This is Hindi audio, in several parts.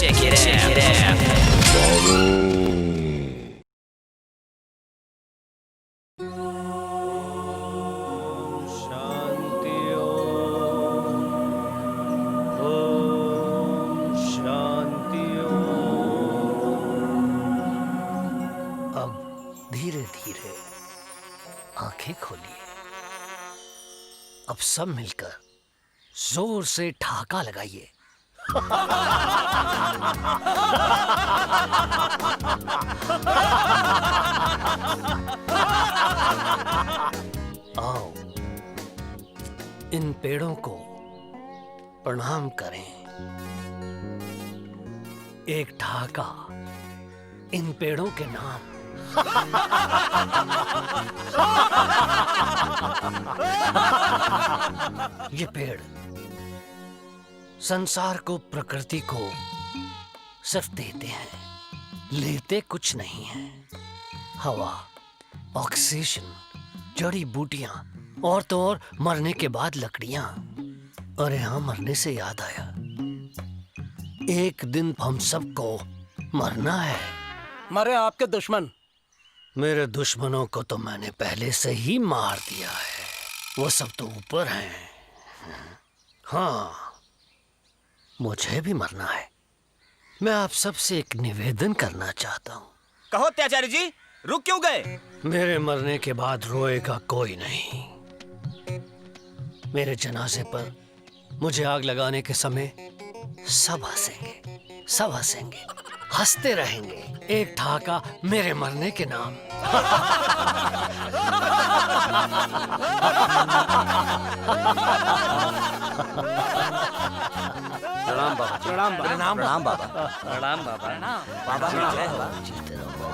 Check it out. Shanti Om, Om Shanti Om. अब धीरे धीरे आंखें खोलिए। अब सब मिलकर जोर से ठहाका लगाइए। आओ इन पेड़ों को प्रणाम करें। एक ठहाका इन पेड़ों के नाम। ये पेड़ संसार को, प्रकृति को सिर्फ देते हैं, लेते कुछ नहीं है। हवा, ऑक्सीजन, जड़ी बूटियां और तो और मरने के बाद लकड़ियां। अरे हाँ, मरने से याद आया, एक दिन हम सबको मरना है। मरे आपके दुश्मन। मेरे दुश्मनों को तो मैंने पहले से ही मार दिया है, वो सब तो ऊपर हैं। हाँ, मुझे भी मरना है। मैं आप सबसे एक निवेदन करना चाहता हूँ। कहो त्याचार्य जी, रुक क्यों गए? मेरे मरने के बाद रोएगा कोई नहीं। मेरे जनाजे पर मुझे आग लगाने के समय सब हंसेंगे, सब हंसेंगे, हंसते रहेंगे। एक ठहाका मेरे मरने के नाम। प्रणाम बाबा। प्रणाम प्रणाम प्रणाम बाबा। प्रणाम बाबा। बाबा की जय हो। जीते रहो।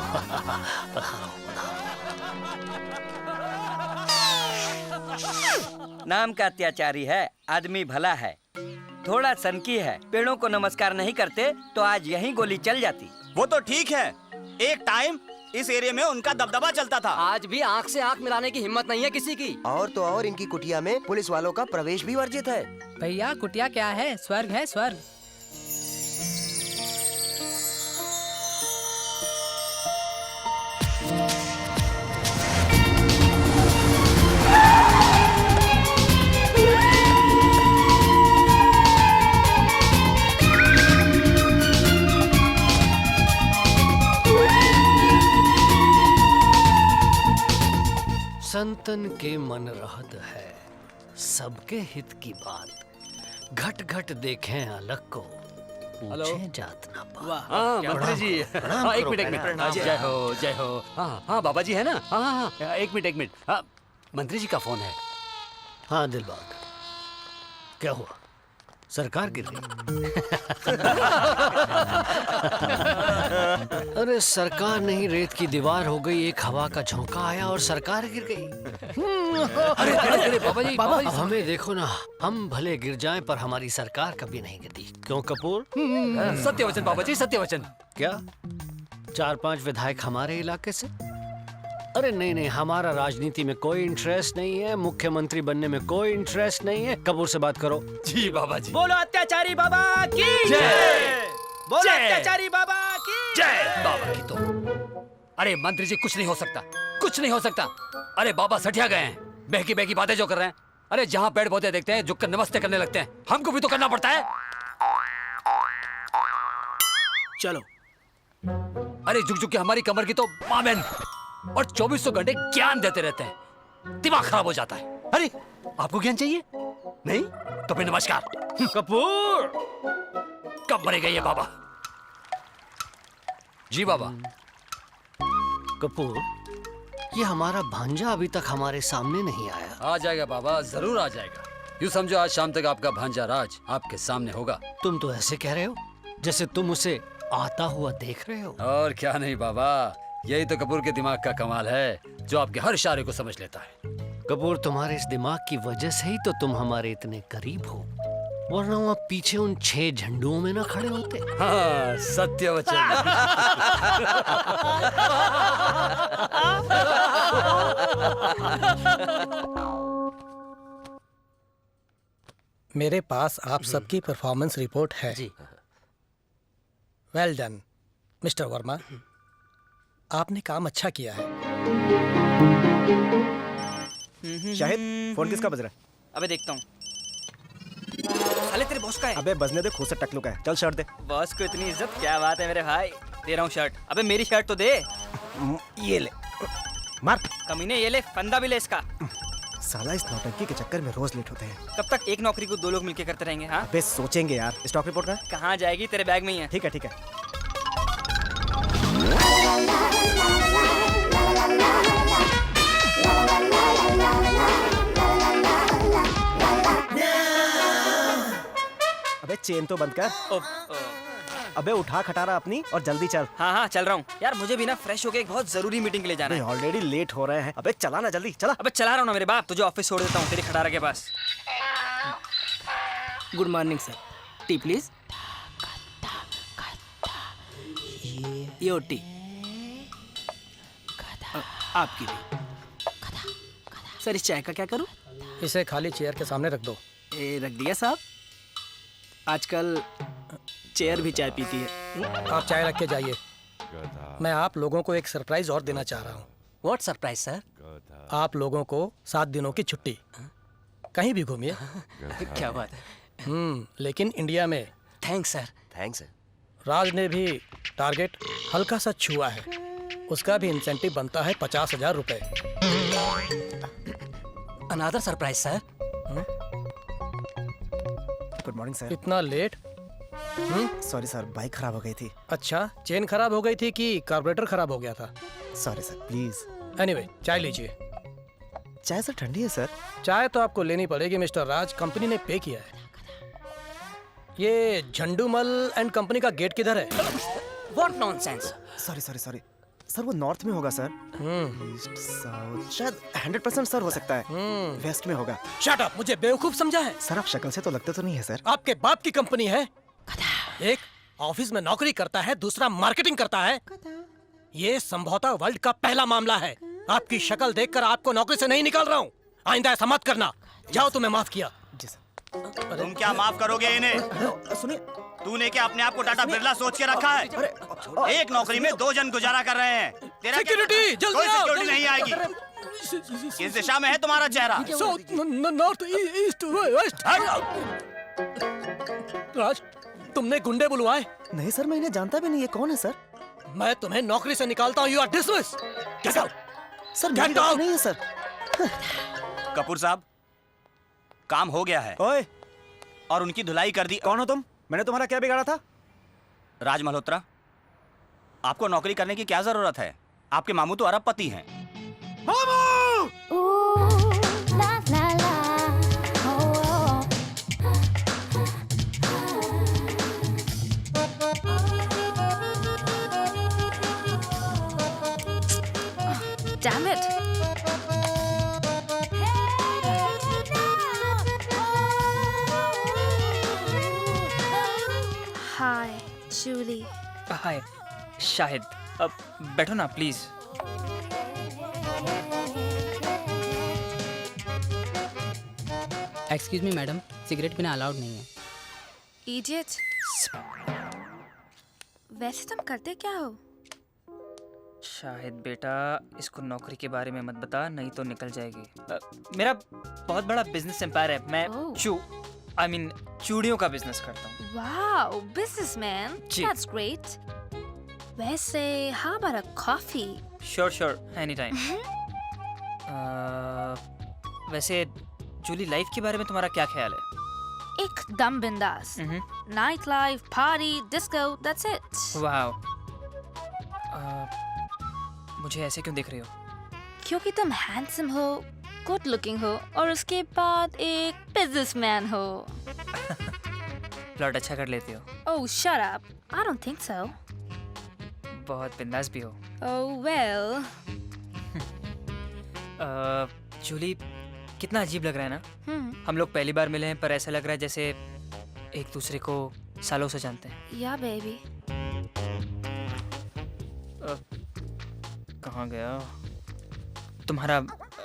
नाम का अत्याचारी है, आदमी भला है, थोड़ा सनकी है। पेड़ों को नमस्कार नहीं करते तो आज यहीं गोली चल जाती। वो तो ठीक है, एक टाइम इस एरिया में उनका दबदबा चलता था। आज भी आंख से आंख मिलाने की हिम्मत नहीं है किसी की। और तो और इनकी कुटिया में पुलिस वालों का प्रवेश भी वर्जित है। भैया कुटिया क्या है, स्वर्ग है स्वर्ग। संतन के मन रहत है, सबके हित की बात। घट घट देखें अलग को, पूछे जात ना पात। हाँ मंत्री जी, हाँ एक मिनट एक मिनट। जय हो जय हो। हाँ हाँ बाबा जी है ना। हाँ हाँ हाँ, एक मिनट एक मिनट। हाँ मंत्री जी का फोन है। हाँ दिलबाग, क्या हुआ? सरकार गिर गई? अरे सरकार नहीं, रेत की दीवार हो गई, एक हवा का झोंका आया और सरकार गिर गई। अरे अरे अरे बाबा जी, अब हमें देखो ना, हम भले गिर जाएं पर हमारी सरकार कभी नहीं गिरती। क्यों कपूर? सत्य वचन बाबा जी, सत्य वचन। क्या 4-5 विधायक हमारे इलाके से? अरे नहीं नहीं, हमारा राजनीति में कोई इंटरेस्ट नहीं है, मुख्यमंत्री बनने में कोई इंटरेस्ट नहीं है। कपूर से बात करो। जी बाबा जी। बोलो अत्याचारी बाबा की जय। बोलो अत्याचारी बाबा की जय। बाबा की तो। अरे मंत्री जी कुछ नहीं हो सकता, कुछ नहीं हो सकता। अरे बाबा सठिया गए हैं, बहकी बहकी बातें जो कर रहे हैं। अरे जहाँ पेड़ पौधे देखते हैं झुककर नमस्ते करने लगते हैं, हमको भी तो करना पड़ता है। चलो। अरे झुक झुक के हमारी कमर की तो मामेन, और 2400 घंटे ज्ञान देते रहते हैं, दिमाग खराब हो जाता है। अरे आपको ज्ञान चाहिए? नहीं तो फिर नमस्कार। कपूर! कब मरेगा ये बाबा? जी बाबा। कपूर, ये हमारा भांजा अभी तक हमारे सामने नहीं आया। आ जाएगा बाबा, जरूर आ जाएगा। यूं समझो आज शाम तक आपका भांजा राज आपके सामने होगा। तुम तो ऐसे कह रहे हो जैसे तुम उसे आता हुआ देख रहे हो। और क्या नहीं बाबा, यही तो कपूर के दिमाग का कमाल है, जो आपके हर इशारे को समझ लेता है। कपूर, तुम्हारे इस दिमाग की वजह से ही तो तुम हमारे इतने करीब हो, वरना वहाँ पीछे उन 6 झंडुओं में ना खड़े होते। हाँ सत्य वचन। मेरे पास आप सबकी परफॉर्मेंस रिपोर्ट है। जी। वेल डन मिस्टर वर्मा, आपने काम अच्छा किया है। शाहिद, फोन किसका बज रहा है? अबे देखता हूँ। साले तेरे बॉस का है। अबे बजने दे, खुद से टकलू का है। चल शर्ट दे। बॉस को इतनी इज्जत, क्या बात है मेरे भाई। दे रहा हूँ शर्ट। अबे मेरी शर्ट तो दे। ये ले, मार। कमीने ये ले, फंदा भी ले इसका। साला इस नौटंकी के चक्कर में रोज लेट होते हैं। कब तक एक नौकरी को दो लोग मिलके करते रहेंगे? हाँ, अबे सोचेंगे यार। स्टॉक रिपोर्ट का है? कहाँ जाएगी? तेरे बैग में ही है। ठीक है ठीक है। अबे चेन तो बंद कर। अबे उठा खटारा अपनी और जल्दी चल। हाँ हाँ चल रहा हूँ यार, मुझे भी ना फ्रेश होके एक बहुत जरूरी मीटिंग के लिए जाना है। ऑलरेडी लेट हो रहे हैं। अबे चला ना जल्दी, चला। अबे चला रहा हूँ ना मेरे बाप, तुझे ऑफिस छोड़ देता हूँ तेरी खटारा के पास। Good morning sir, tea please. यो टी आपकी भी। सर इस चाय का क्या करूँ? इसे खाली चेयर के सामने रख दो। रख दिया साहब। आजकल चेयर भी चाय पीती है। आप चाय रख के जाइए। मैं आप लोगों को एक सरप्राइज और देना चाह रहा हूँ। What surprise sir? आप लोगों को 7 दिनों की छुट्टी, कहीं भी घूमिए। क्या बात है। लेकिन इंडिया में। Thanks sir. थैंक्स। राज ने भी टारगेट हल्का सा छुआ है, उसका भी इंसेंटिव बनता है 50,000 रुपए। Another surprise sir. Good morning sir. इतना लेट? सॉरी सर, बाइक खराब हो गई थी। अच्छा, चेन खराब हो गई थी कि कार्बोरेटर खराब हो गया था? Sorry sir, please. एनीवे, चाय लीजिए। चाय सर ठंडी है सर। चाय तो आपको लेनी पड़ेगी मिस्टर राज, कंपनी ने पे किया है। ये झंडूमल एंड कंपनी का गेट किधर है? What nonsense. Sorry sorry sorry sir, वो नॉर्थ में होगा सर। ईस्ट साउथ शायद 100% सर हो सकता है। वेस्ट में होगा। शट अप, मुझे बेवकूफ समझा है? सर आप शक्ल से तो लगते तो नहीं है सर। आपके बाप की कंपनी है। एक ऑफिस में नौकरी करता है, दूसरा मार्केटिंग करता है। ये संभवतः वर्ल्ड का पहला मामला है। आपकी शक्ल देखकर आपको नौकरी से नहीं निकाल रहा हूँ। आइंदा ऐसा मत करना। जाओ, तुम्हें माफ किया। जी सर। तुम क्या माफ करोगे इन्हें? सुनिए, तूने क्या अपने आप को टाटा बिरला सोच के रखा है? एक नौकरी में 2 जन गुजारा कर रहे हैं। तेरा सिक्योरिटी, जल्दी कोई आओ, सिक्योरिटी नहीं आएगी। किस दिशा में है तुम्हारा चेहरा? South, north, east, west. Raj, तुमने गुंडे बुलवाए? नहीं सर, मैं इन्हें जानता भी नहीं। ये कौन है सर? मैं तुम्हें नौकरी से निकालता हूँ। You are dismiss. Get out. Sir मेरी नौकरी नहीं है सर। कपूर साहब, काम हो गया है ओए, और उनकी धुलाई कर दी। कौन हो तुम? मैंने तुम्हारा क्या बिगाड़ा था? राज मल्होत्रा, आपको नौकरी करने की क्या जरूरत है? आपके मामू तो अरबपति हैं। Damn it! Hi, Julie. हाय शाहिद, अब बैठो ना please. Excuse me madam, cigarette पीना अलाउड नहीं है। Idiot. वैसे तुम करते क्या हो? शाहिद बेटा, इसको नौकरी के बारे में मत बता, नहीं तो निकल जाएगी। मेरा बहुत बड़ा बिजनेस एम्पायर है। मैं चूड़ियों का बिजनेस करता हूँ। Wow, businessman. जी। That's great. वैसे, how about a coffee? Sure any time. वैसे जूली, लाइफ के बारे में तुम्हारा क्या ख्याल है? एकदम बिंदास. Night life, party, disco, that's it. वाह, मुझे ऐसे क्यों देख रही हो? क्योंकि तुम हैंडसम हो, गुड लुकिंग हो और उसके बाद एक बिजनेसमैन हो। प्लॉट अच्छा कर लेती हो। Oh, shut up. I don't think so. बहुत बिंदास भी हो। Oh, well. जूली, कितना अजीब लग रहा है ना? हम लोग पहली बार मिले हैं, पर ऐसा लग रहा है जैसे एक दूसरे को सालों से जानते हैं। Yeah, baby. कहाँ गया तुम्हारा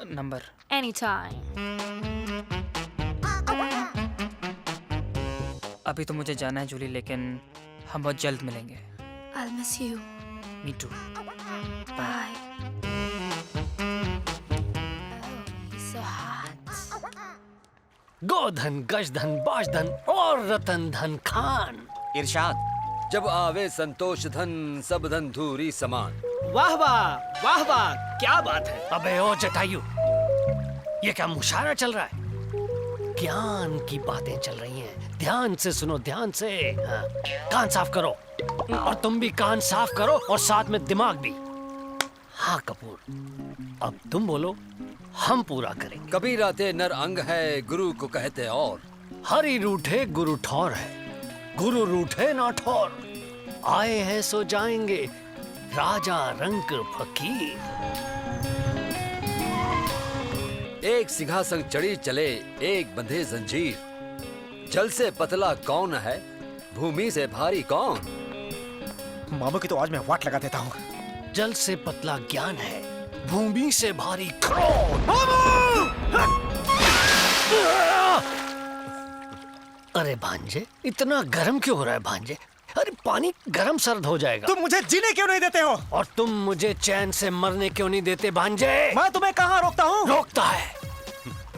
नंबर? Anytime. अभी तो मुझे जाना है जूली, लेकिन हम बहुत जल्द मिलेंगे। I'll miss you. Me too. Bye. Oh, he's so hot. गोधन गजधन बाजधन और रतन धन खान। इरशाद। जब आवे संतोष धन सब धन धूरी समान। वाह वाह वाह वाह, क्या बात है। अबे ओ जटायु, ये क्या मुशायरा चल रहा है? ज्ञान की बातें चल रही हैं। ध्यान से सुनो, ध्यान से। हाँ, कान साफ करो, और तुम भी कान साफ करो, और साथ में दिमाग भी। हाँ कपूर, अब तुम बोलो, हम पूरा करेंगे। कबीर आते नर अंग है, गुरु को कहते और। हरि रूठे गुरु ठौर है, गुरु रूठे ना ठौर। आए हैं सो जाएंगे, राजा रंक फकीर। एक सिंहासन चढ़ी चले, एक बंधे जंजीर। जल से पतला कौन है, भूमि से भारी कौन। मामू की तो आज मैं वाट लगा देता हूँ। जल से पतला ज्ञान है, भूमि से भारी क्रोध। अरे भांजे, इतना गर्म क्यों हो रहा है भांजे? अरे पानी गर्म सर्द हो जाएगा। तुम मुझे जीने क्यों नहीं देते हो? और तुम मुझे चैन से मरने क्यों नहीं देते भांजे? मैं तुम्हें कहाँ रोकता हूँ? रोकता है,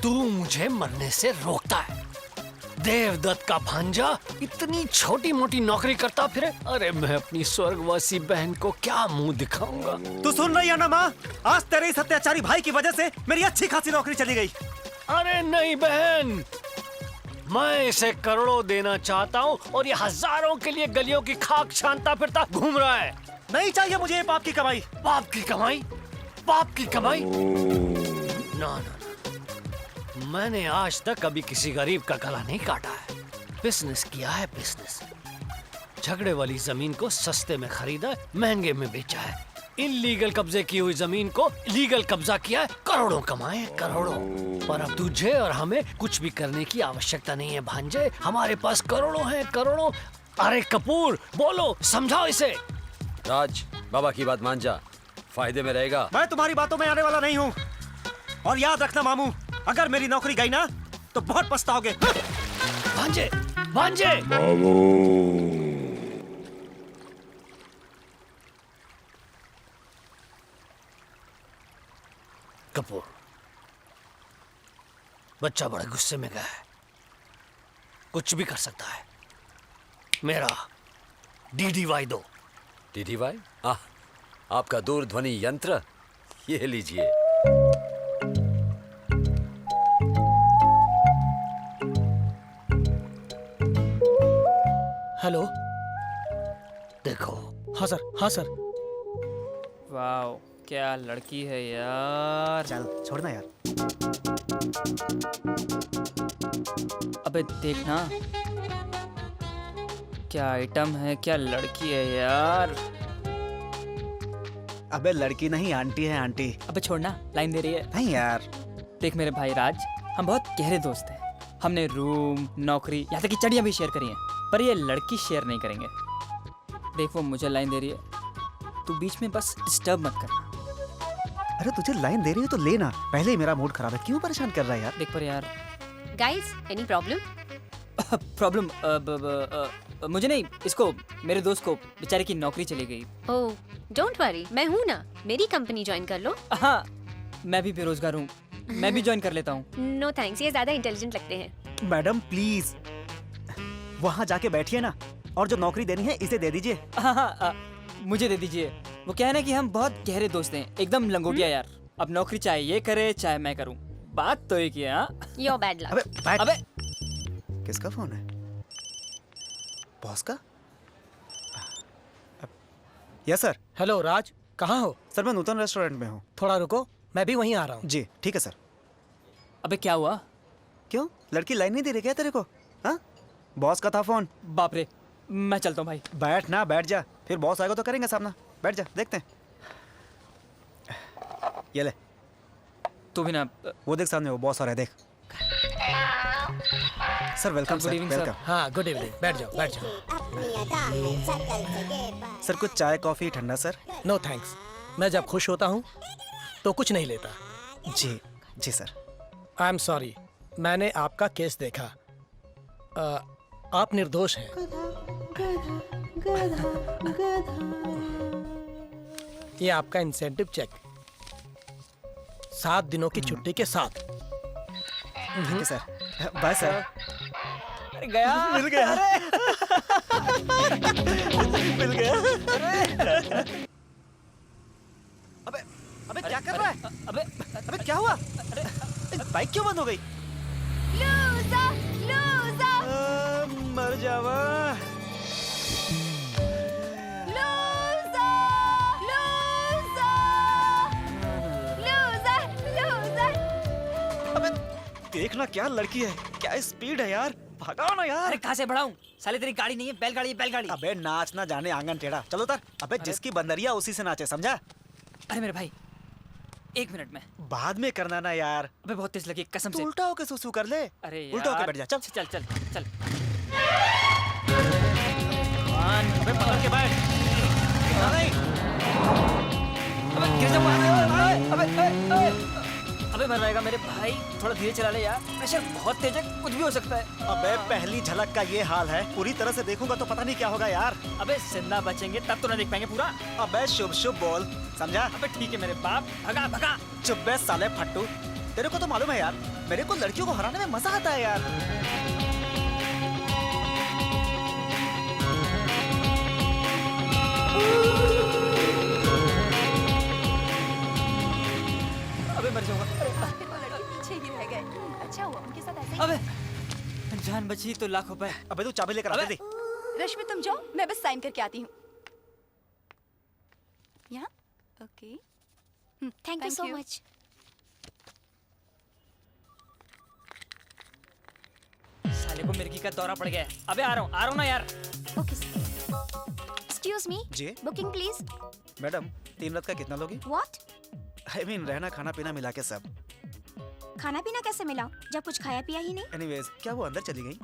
तू मुझे मरने से रोकता है। देवदत्त का भांजा इतनी छोटी मोटी नौकरी करता फिरे। अरे मैं अपनी स्वर्गवासी बहन को क्या मुंह दिखाऊंगा? तू सुन रही है ना माँ? आज तेरे इस अत्याचारी भाई की वजह से मेरी अच्छी खासी नौकरी चली गई। अरे नहीं बहन, मैं इसे करोड़ों देना चाहता हूँ, और ये हजारों के लिए गलियों की खाक छानता फिरता घूम रहा है। नहीं चाहिए मुझे ये पाप की कमाई। पाप की कमाई? पाप की कमाई? ना ना, मैंने आज तक कभी किसी गरीब का गला नहीं काटा है। बिजनेस किया है, बिजनेस। झगड़े वाली जमीन को सस्ते में खरीदा है, महंगे में बेचा है। इल्लीगल कब्जे की हुई जमीन को लीगल कब्जा किया है, करोड़ों कमाए, करोड़ों। पर अब तुझे और हमें कुछ भी करने की आवश्यकता नहीं है भांजे। हमारे पास करोड़ों हैं, करोड़ों। अरे कपूर, बोलो, समझाओ इसे। राज, बाबा की बात मान जा, फायदे में रहेगा। मैं तुम्हारी बातों में आने वाला नहीं हूँ। और याद रखना मामू, अगर मेरी नौकरी गई ना तो बहुत पछताओगे। भांजे, भांजे। कपूर, बच्चा बड़े गुस्से में गया है, कुछ भी कर सकता है। मेरा DDY दो। DDY? आपका दूरध्वनि यंत्र, ये लीजिए। हेलो। देखो। हाँ सर, हाँ सर। वाओ, क्या लड़की है यार। चल छोड़ना यार। अबे देखना, क्या आइटम है, क्या लड़की है यार। अबे लड़की नहीं, आंटी है, आंटी। अबे छोड़ना, लाइन दे रही है। नहीं यार। देख मेरे भाई राज, हम बहुत गहरे दोस्त हैं। हमने रूम, नौकरी, यहाँ तक कि चड़ियाँ भी शेयर करी हैं, पर ये लड़की शेयर नहीं करेंगे। देख वो मुझे लाइन दे रही है, तू बीच में बस डिस्टर्ब मत करना। अरे तुझे लाइन दे रही है तो लेना। पहले ही मेरा मूड खराब है, क्यों परेशान कर रहा है यार? देख पर यार। Guys, any problem? प्रॉब्लम मुझे नहीं, इसको, मेरे दोस्त को, बेचारे की नौकरी चली गई। Oh, don't worry, मैं हूँ ना, मेरी कंपनी ज्वाइन कर लो। हाँ, मैं भी बेरोजगार हूँ, मैं भी ज्वाइन कर लेता हूँ। No thanks, ये ज्यादा इंटेलिजेंट लगते हैं। मैडम प्लीज वहाँ जाके बैठिए ना, और जो नौकरी देनी है इसे दे दीजिए। हाँ, मुझे दे दीजिए। वो क्या है ना कि हम बहुत गहरे दोस्त हैं, एकदम लंगोटिया यार। अब नौकरी चाहे ये करे चाहे मैं करूँ, बात तो एक ही है। हाँ? Your bad luck. अबे बैठ। अबे किसका फोन है? बॉस का? Yes sir. हेलो राज, कहाँ हो? सर मैं नूतन रेस्टोरेंट में हूँ। थोड़ा रुको, मैं भी वहीं आ रहा हूँ। जी ठीक है सर। अबे क्या हुआ? क्यों, लड़की लाइन नहीं दे रही क्या तेरे को? हाँ, बॉस का था फोन। बाप रे, मैं चलता हूँ भाई। बैठ ना, बैठ जा, फिर बॉस आएगा तो करेंगे सामना। बैठ जा, देखते हैं। ये ले, तू भी ना। वो देख सामने, वो बॉस आ रहा है, देख। Sir welcome Good sir, evening, sir. Welcome. हाँ, गुड इवनिंग। बैठ जाओ, बैठ जाओ। सर कुछ चाय कॉफी ठंडा सर? नो थैंक्स, मैं जब खुश होता हूँ तो कुछ नहीं लेता। जी जी सर। आई एम सॉरी, मैंने आपका केस देखा। आप निर्दोष हैं। ये आपका इंसेंटिव चेक, 7 दिनों की छुट्टी के साथ। Thank you sir. Bye sir. अरे गया, मिल गया। मिल गया। अबे अबे क्या कर रहा है? अबे अबे क्या हुआ? अरे बाइक क्यों बंद हो गई? मर जावा। अबे देखना क्या लड़की है, क्या स्पीड है यार, भगाओ ना यार। अरे कहाँ से बढ़ाऊं? साले तेरी गाड़ी नहीं है, बैलगाड़ी है, बैलगाड़ी। अबे नाच ना जाने आंगन टेढ़ा, चलो उतर। अबे जिसकी बंदरिया उसी से नाचे, समझा? अरे मेरे भाई 1 मिनट में। बाद में करना ना यार। अबे बहुत तेज लगी कसम तू से। उल्टा होके सुसु कर ले। अरे यार उल्टा होके बैठ जा, चल। चल चल चल। अबे पकड़ के बैठ। नहीं। अबे गिर जा। अबे मर जाएगा मेरे भाई, थोड़ा धीरे चला ले यार, प्रेशर बहुत तेज है, कुछ भी हो सकता है। अबे पहली झलक का ये हाल है, पूरी तरह से देखूंगा तो पता नहीं क्या होगा यार। अबे जिंदा बचेंगे तब तो ना देख पाएंगे पूरा। अबे शुभ शुभ बोल, समझा? अबे ठीक है मेरे बाप, भगा भगा। चुप बे साले फट्टू, तेरे को तो मालूम है यार, मेरे को लड़कियों को हराने में मजा आता है यार। अबे मर जाऊंगा। पीछे ही रह गए। अच्छा हुआ उनके साथ ऐसे ही। अबे जान बची तो लाख रुपए। अबे तू चाबी लेकर आ दे। रश्मि तुम जाओ, मैं बस साइन करके आती हूँ। यहाँ okay. Thank you so much. साले को मिर्गी का दौरा पड़ गया है। अबे आ रहा हूँ ना यार। ओके एक्सक्यूज मी, जी बुकिंग प्लीज। मैडम 3 रात का कितना लोगी? व्हाट? आई मीन रहना खाना पीना मिला के सब। खाना पीना कैसे मिला जब कुछ खाया पिया ही नहीं? एनीवेज क्या वो अंदर चली गई?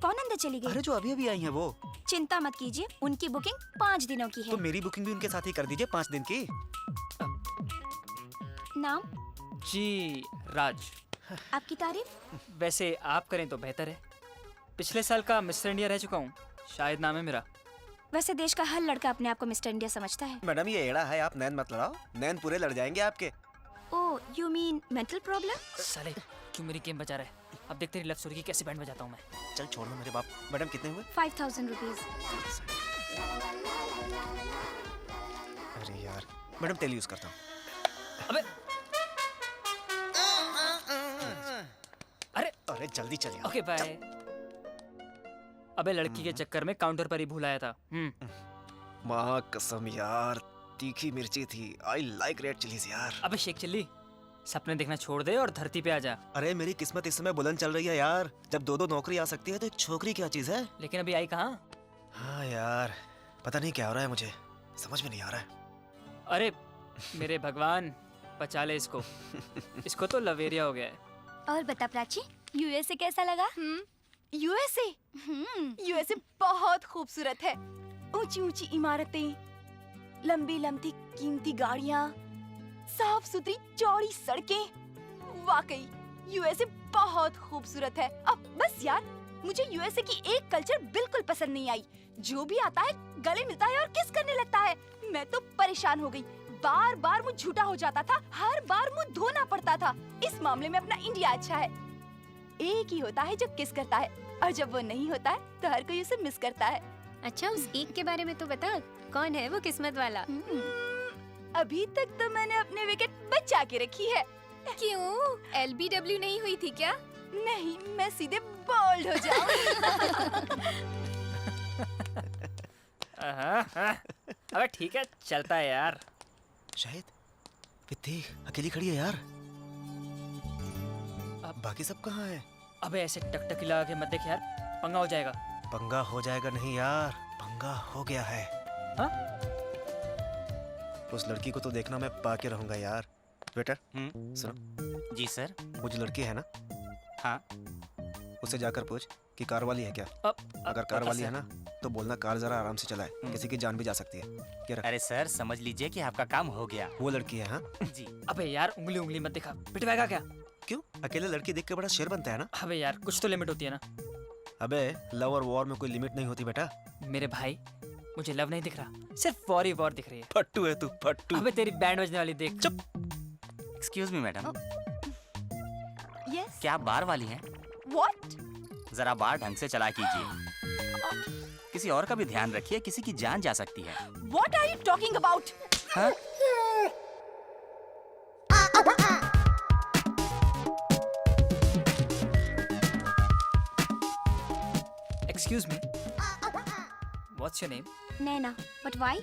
कौन अंदर चली गई? अरे जो अभी अभी आई हैं वो। चिंता मत कीजिए, उनकी बुकिंग 5 दिनों की है। तो मेरी बुकिंग भी उनके साथ ही कर दीजिए 5 दिन की। नाम? जी राज। आपकी तारीफ? वैसे आप करें तो बेहतर है, पिछले साल का मिस्टर इंडिया रह चुका हूँ, शायद नाम है मेरा। वैसे देश का हर लड़का अपने आप को मिस्टर इंडिया समझता है। मैडम ये एड़ा है, आप नैन मत लड़ाओ, नैन पूरे लड़ जाएंगे आपके। Oh you mean mental problem? साले क्यों मेरी गेम बजा रहा है? अब देख तेरी लव स्टोरी की कैसे बैंड बजाता हूँ मैं। चल छोड़ो मेरे बाप। मैडम कितने हुए? 5000 रुपीज। अरे यार मैडम तेल यूज करता हूँ। अबे अरे अरे जल्दी चलिए। Okay bye. अबे लड़की के चक्कर में काउंटर पर ही भूल आया था। माँ कसम यार, तीखी मिर्ची थी। आई लाइक रेड चिलीज यार। अबे शेख चिल्ली, सपने देखना छोड़ दे और धरती पे आ जा। अरे मेरी किस्मत इस समय बुलंद चल रही है यार, जब 2-2 नौकरी आ सकती है तो एक छोकरी क्या चीज है। लेकिन अभी आई कहाँ? हाँ यार पता नहीं क्या हो रहा है, मुझे समझ में नहीं आ रहा है। अरे मेरे भगवान बचा ले इसको। इसको तो लवेरिया हो गया है। और बता प्राची, यूएसए कैसा लगा? यूएसए यूएसए बहुत खूबसूरत है। ऊंची ऊंची इमारतें, लंबी लंबी कीमती गाड़ियाँ, साफ सुथरी चौड़ी सड़कें। वाकई यूएसए बहुत खूबसूरत है। अब बस यार मुझे यूएसए की एक कल्चर बिल्कुल पसंद नहीं आई। जो भी आता है गले मिलता है और किस करने लगता है। मैं तो परेशान हो गई। बार बार मुंह झूठा हो जाता था, हर बार मुंह धोना पड़ता था। इस मामले में अपना इंडिया अच्छा है। एक ही होता है जो किस करता है, और जब वो नहीं होता है तो हर कोई उसे मिस करता है। अच्छा उस एक के बारे में तो बता, कौन है वो किस्मत वाला? अभी तक तो मैंने अपने विकेट बचा के रखी है। क्यों, LBW नहीं हुई थी क्या? नहीं, मैं सीधे बोल्ड हो जाऊं। अबे ठीक है चलता है यार। शाहिद वित्ती अकेली खड़ी है यार। अब बाकी सब कहाँ है? अबे ऐसे टकटकी लगा के मत देख यार, पंगा हो जाएगा। पंगा हो जाएगा नहीं यार, पंगा हो गया है। हाँ? उस लड़की को तो देखना मैं पाके रहूंगा यार। वेटर सुनो। जी सर। वो जो लड़की है ना, हाँ उसे जाकर पूछ कि कार वाली है क्या। अगर कार वाली है ना तो बोलना कार जरा आराम से चलाए, किसी की जान भी जा सकती है। क्या रख? अरे सर समझ लीजिए कि आपका काम हो गया। वो लड़की है। हाँ जी। अबे यार उंगली उंगली मत दिखा, पिटवाएगा क्या? क्यों, अकेले लड़की देख के बड़ा शेर बनता है ना। अबे यार कुछ तो लिमिट होती है ना। अबे लव और वॉर में कोई लिमिट नहीं होती बेटा। मेरे भाई मुझे लव नहीं दिख रहा, सिर्फ वॉर ही वॉर दिख रही है। फट्टू है तू, फट्टू। अबे तेरी बैंड बजने वाली देख। चुप। एक्सक्यूज मी मैडम, यस क्या आप बार वाली हैं? व्हाट? जरा बार ढंग से चला कीजिए। किसी और का भी ध्यान रखिए, किसी की जान जा सकती है। What are you talking about? हाँ? Excuse me, what's your name? Naina, but why?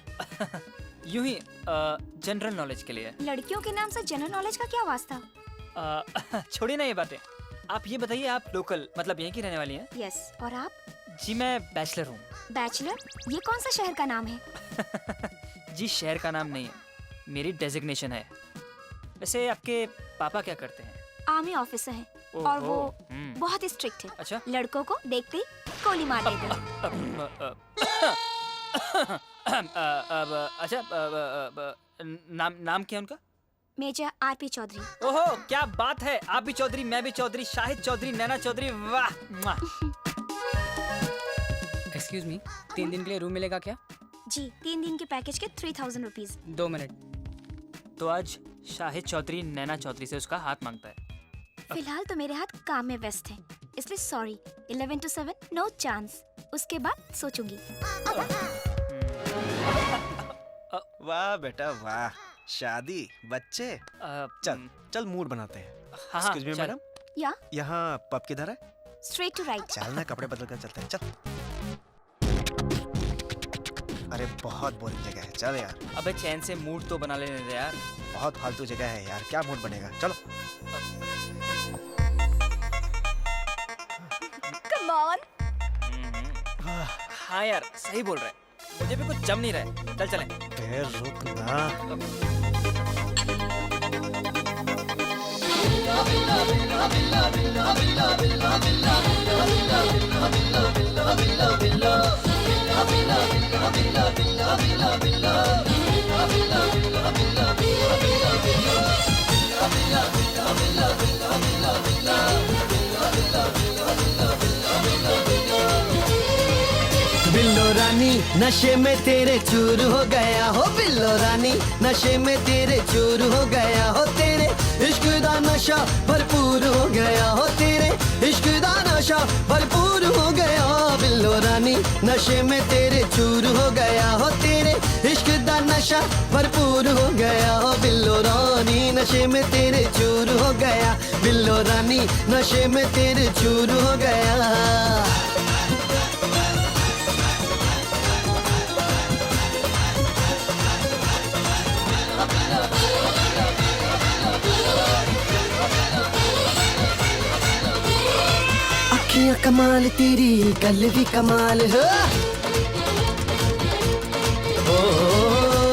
यूं ही जनरल नॉलेज के लिए। लड़कियों के नाम से जनरल नॉलेज का क्या वास्ता? छोड़िए ना ये बातें, आप ये बताइए, आप लोकल मतलब यहीं की रहने वाली हैं? यस, और आप? जी मैं बैचलर हूँ। बैचलर? ये कौन सा शहर का नाम है? जी शहर का नाम नहीं है, मेरी डेजिग्नेशन है। वैसे आपके पापा क्या करते हैं? आर्मी ऑफिसर हैं और वो बहुत ही स्ट्रिक्ट है। अच्छा। लड़कों को देखते ही गोली मार देते हैं। अच्छा, नाम क्या है उनका? Major RP Chaudhary. ओहो क्या बात है, आप भी चौधरी, मैं भी चौधरी, शाहिद चौधरी, नैना चौधरी, वाह। एक्सक्यूज मी, 3 दिन के लिए रूम मिलेगा क्या? जी, 3 दिन के पैकेज के 3000 रुपीज। 2 मिनट। तो आज शाहिद चौधरी नैना चौधरी से उसका हाथ मांगता है। फिलहाल तो मेरे हाथ काम में व्यस्त है, इसलिए सॉरी। 11 to 7 नो चांस, उसके बाद सोचूंगी। वाह बेटा वाह, शादी, बच्चे। चल चल मूड बनाते हैं। हाँ, एक्सक्यूज मी चल। मैडम, या यहाँ पब किधर है? Straight to right. चल ना, कपड़े बदल कर चलते हैं, चल। अरे बहुत बोरिंग जगह है, चल यार। अबे चैन से मूड तो बना लेने दे यार। बहुत फालतू जगह है यार, क्या मूड बनेगा, चलो। Come on. हाँ यार सही बोल रहा है, मुझे भी कुछ जम नहीं रहा है, चल चलें। रुक ना। बिल्लो रानी नशे में तेरे चूर हो गया हो, बिल्लो रानी नशे में तेरे चूर हो गया हो, तेरे इश्क दा नशा भरपूर हो गया हो, तेरे इश्क दा नशा भरपूर हो गया। बिल्लो रानी नशे में तेरे चूर हो गया हो, तेरे इश्क दा नशा भरपूर हो गया हो, बिल्लो रानी नशे में तेरे चूर हो गया, बिल्लो रानी नशे में तेरे चूर हो गया। अखियां कमाल तेरी गल भी कमाल हो,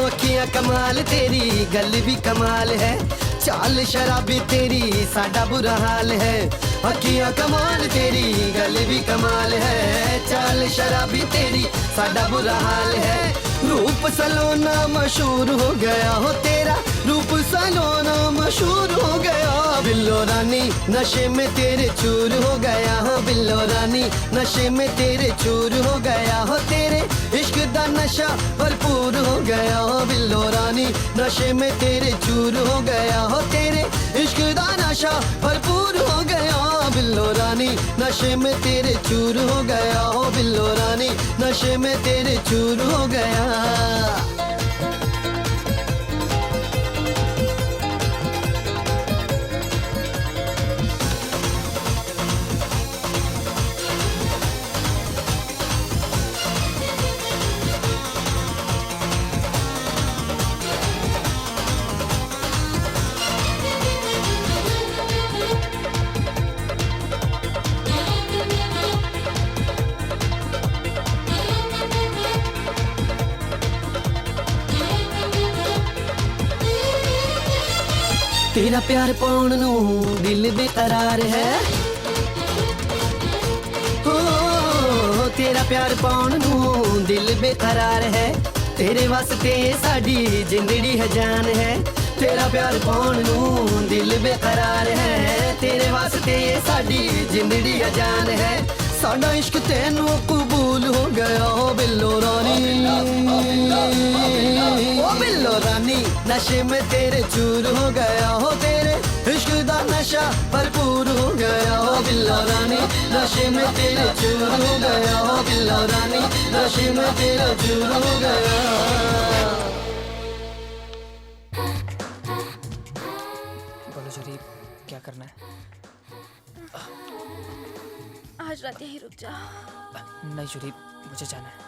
अखियां कमाल तेरी गल भी कमाल है, चाल शराबी तेरी साडा बुरा हाल है। अखियां कमाल तेरी गल भी कमाल है, चाल शराबी तेरी साडा बुरा हाल है। रूप सलोना मशहूर हो गया हो तेरा, रूप सलोना मशहूर हो गया। बिल्लो रानी नशे में तेरे चूर हो गया हो, बिल्लो रानी नशे में तेरे चूर हो गया हो, तेरे इश्क दा नशा भरपूर हो गया हो, बिल्लो रानी नशे में तेरे चूर हो गया हो, तेरे इश्क दा नशा भरपूर हो गया। बिल्लो रानी नशे में तेरे चूर हो गया हो, बिल्लो रानी नशे में तेरे चूर हो गया। तेरा प्यार पाउण नू दिल बेकरार है, हो तेरा प्यार पाउण नू दिल बेकरार है, तेरे वास्ते साडी जिंदड़ी है जान है, तेरा प्यार पाउण नू दिल बेकरार है, तेरे वास्ते साडी जिंदड़ी है जान है, साडा इश्क तेनू कबूल हो गया हो बिल्लो रानी। नशे में तेरे चूर हो गया हो, तेरे इश्क दा नशा भरपूर हो गया हो बिल्लो रानी, नशे में तेरे चूर हो गया हो बिल्लो रानी, नशे में तेरा चूर हो गया। बोलो जरी, क्या करना है? आज रात यहीं रुक जा। नहीं जरी, मुझे जाना है।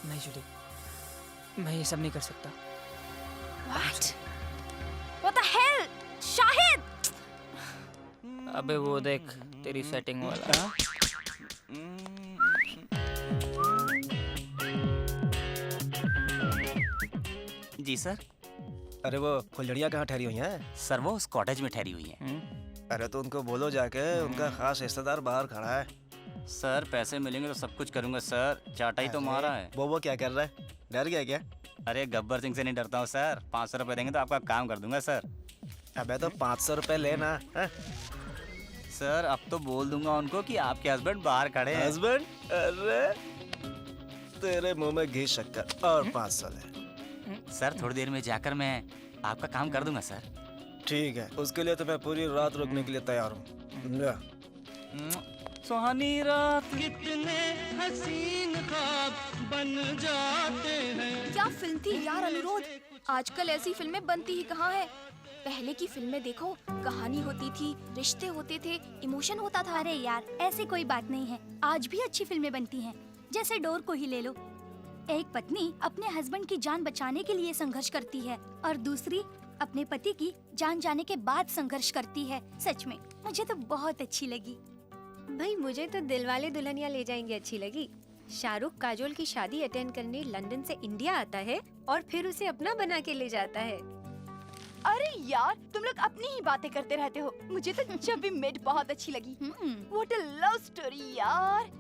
नहीं जूली, मैं ये सब नहीं कर सकता। What? What the hell? Shahid! अबे वो देख तेरी सेटिंग वाला। जी सर। अरे वो फुलझड़ियाँ कहाँ ठहरी हुई हैं? सर वो उस कॉटेज में ठहरी हुई हैं। अरे तो उनको बोलो जाके, उनका खास रिश्तेदार बाहर खड़ा है। सर पैसे मिलेंगे तो सब कुछ करूंगा सर, चाटा ही तो मारा है। वो क्या कर रहा है? डर गया क्या? अरे गब्बर सिंह से नहीं डरता हूँ सर, 500 रुपए देंगे तो आपका काम कर दूंगा सर। अबे तो 500 रुपए लेना है? सर अब तो बोल दूंगा उनको कि आपके हस्बैंड बाहर खड़े हैं। हस्बैंड? अरे तेरे मुंह में घी शक्कर और 500 ले। सर थोड़ी देर में जाकर मैं आपका काम कर दूंगा सर। ठीक है, उसके लिए तो मैं पूरी रात रुकने के लिए तैयार हूँ। सुहानी रात कितने हसीन ख्वाब बन जाते हैं। क्या फिल्म थी यार अनुरोध, आजकल ऐसी फिल्में बनती ही कहाँ है। पहले की फिल्में देखो, कहानी होती थी, रिश्ते होते थे, इमोशन होता था। अरे यार ऐसी कोई बात नहीं है, आज भी अच्छी फिल्में बनती हैं। जैसे डोर को ही ले लो, एक पत्नी अपने हस्बैंड की जान बचाने के लिए संघर्ष करती है और दूसरी अपने पति की जान जाने के बाद संघर्ष करती है। सच में मुझे तो बहुत अच्छी लगी। भाई मुझे तो दिलवाले दुल्हनिया ले जाएंगे अच्छी लगी। शाहरुख काजोल की शादी अटेंड करने लंदन से इंडिया आता है और फिर उसे अपना बना के ले जाता है। अरे यार तुम लोग अपनी ही बातें करते रहते हो। मुझे तो जब भी मेट बहुत अच्छी लगी। व्हाट अ लव स्टोरी यार,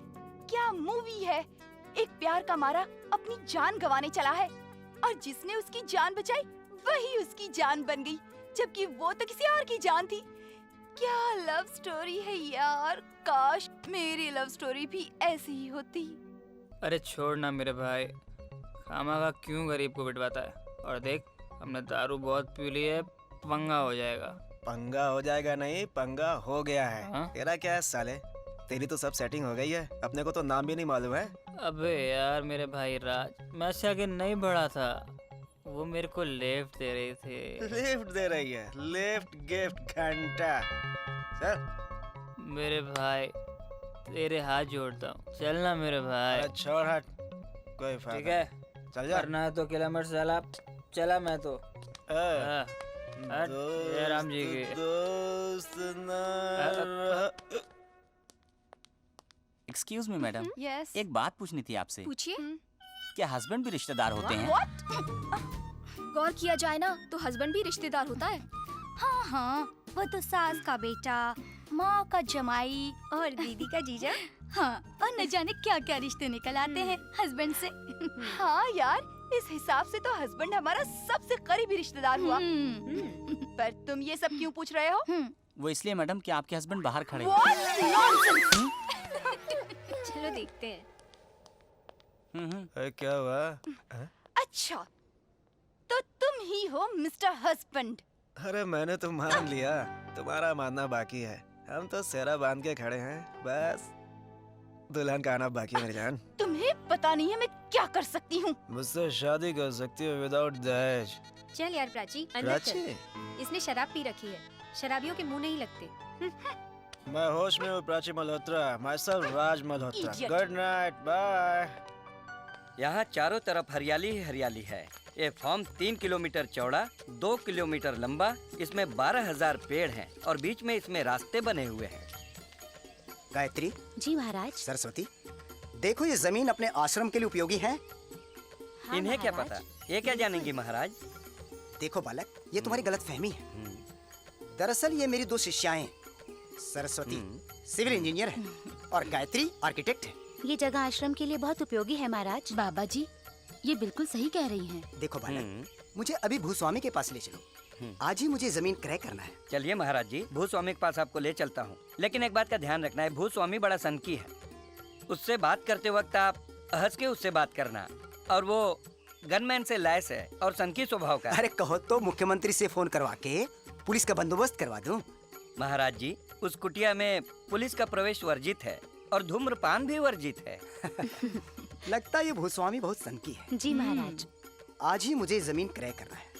क्या मूवी है। एक प्यार का मारा अपनी जान गंवाने चला है और जिसने उसकी जान बचाई वही उसकी जान बन गई, जबकि वो तो किसी और की जान थी। क्या लव स्टोरी है यार, काश मेरी लव स्टोरी भी ऐसी ही होती। अरे छोड़ ना मेरे भाई, खामखा क्यों गरीब को बिटवाता है। और देख हमने दारू बहुत पी ली है, पंगा हो जाएगा। पंगा हो जाएगा नहीं, पंगा हो गया है। हाँ? तेरा क्या है साले, तेरी तो सब सेटिंग हो गई है, अपने को तो नाम भी नहीं मालूम है। अबे यार मेरे भाई राज, मैं से आगे नहीं बढ़ा था, वो मेरे को लिफ्ट दे रहे थे। लिफ्ट दे रही है? लिफ्ट गिफ्ट घंटा। चल मेरे भाई तेरे हाथ जोड़ता हूँ, चलना मेरे भाई। छोड़ हट, कोई फायदा। ठीक है चल जा। करना है तो किलोमीटर चला, चला मैं तो। हाँ, हट, जय राम जी की। दोस्त एक्सक्यूज मी मैडम, Yes. एक बात पूछनी थी आपसे। पूछिए। क्या हस्बैंड भी रिश्तेदार होते हैं? गौर किया जाए ना तो हस्बैंड भी रिश्तेदार होता है। हाँ हाँ, वो तो सास का बेटा, माँ का जमाई और दीदी का जीजा। हाँ, और न जाने क्या क्या रिश्ते निकल आते हैं हस्बैंड से। हाँ यार, इस हिसाब से तो हस्बैंड हमारा सबसे करीबी रिश्तेदार हुआ। पर तुम ये सब क्यों पूछ रहे हो? वो इसलिए मैडम कि आपके हस्बैंड बाहर खड़े हैं। What nonsense! चलो देखते हैं। क्या हुआ? अच्छा, तो तुम ही हो मिस्टर हस्बैंड। अरे मैंने तो मान लिया, तुम्हारा मानना बाकी है। हम तो सेहरा बांध के खड़े हैं, बस दुल्हन का आना बाकी है मेरी जान। तुम्हें पता नहीं है मैं क्या कर सकती हूँ। मुझसे शादी कर सकती हो विदाउट दहेज। चल यार प्राची, अंदर चल। इसने शराब पी रखी है, शराबियों के मुंह नहीं लगते। मैं होश में हूँ Prachi Malhotra, myself Raj Malhotra. Idiot. Good night, bye. यहाँ चारों तरफ हरियाली ही हरियाली है। ये फार्म 3 किलोमीटर चौड़ा, 2 किलोमीटर लंबा, इसमें 12,000 पेड़ हैं और बीच में इसमें रास्ते बने हुए हैं। गायत्री जी महाराज। सरस्वती, देखो ये जमीन अपने आश्रम के लिए उपयोगी है। हाँ, इन्हें क्या महाराज। पता, ये क्या जानेंगी महाराज। देखो बालक, ये तुम्हारी गलतफहमी है। दरअसल ये मेरी 2 शिष्याएं हैं, सरस्वती सिविल इंजीनियर है और गायत्री आर्किटेक्ट है। ये जगह आश्रम के लिए बहुत उपयोगी है महाराज। बाबा जी ये बिल्कुल सही कह रही हैं। देखो बालक, मुझे अभी भूस्वामी के पास ले चलो। आज ही मुझे जमीन क्रय करना है। चलिए महाराज जी, भूस्वामी के पास आपको ले चलता हूँ, लेकिन एक बात का ध्यान रखना है, भूस्वामी बड़ा सनकी है। उससे बात करते वक्त आप हंस के उससे बात करना, और वो गनमैन से लैस है और सनकी स्वभाव का है। अरे कहो तो मुख्यमंत्री से फोन करवा के पुलिस का बंदोबस्त करवा दूं। महाराज जी, उस कुटिया में पुलिस का प्रवेश वर्जित है और धूम्रपान भी वर्जित है। लगता है ये भूस्वामी बहुत सनकी है। जी महाराज। आज ही मुझे जमीन क्रय करना है,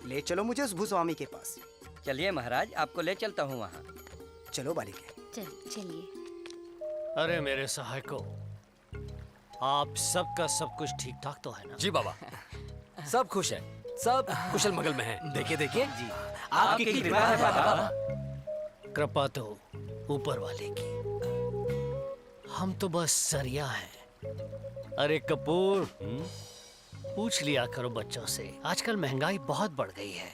ले चलो मुझे उस भूस्वामी के पास। चलिए महाराज, आपको ले चलता हूँ वहाँ। चलो बालिके। चलिए। अरे मेरे सहायकों, आप सबका सब कुछ ठीक ठाक तो है ना? जी बाबा, सब खुश है, सब कुशल मंगल में है। देखिए देखिए जी, आपकी कृपा है बाबा। कृपा तो ऊपर वाले की, हम तो बस सरिया हैं। अरे कपूर, पूछ लिया करो बच्चों से, आजकल महंगाई बहुत बढ़ गई है।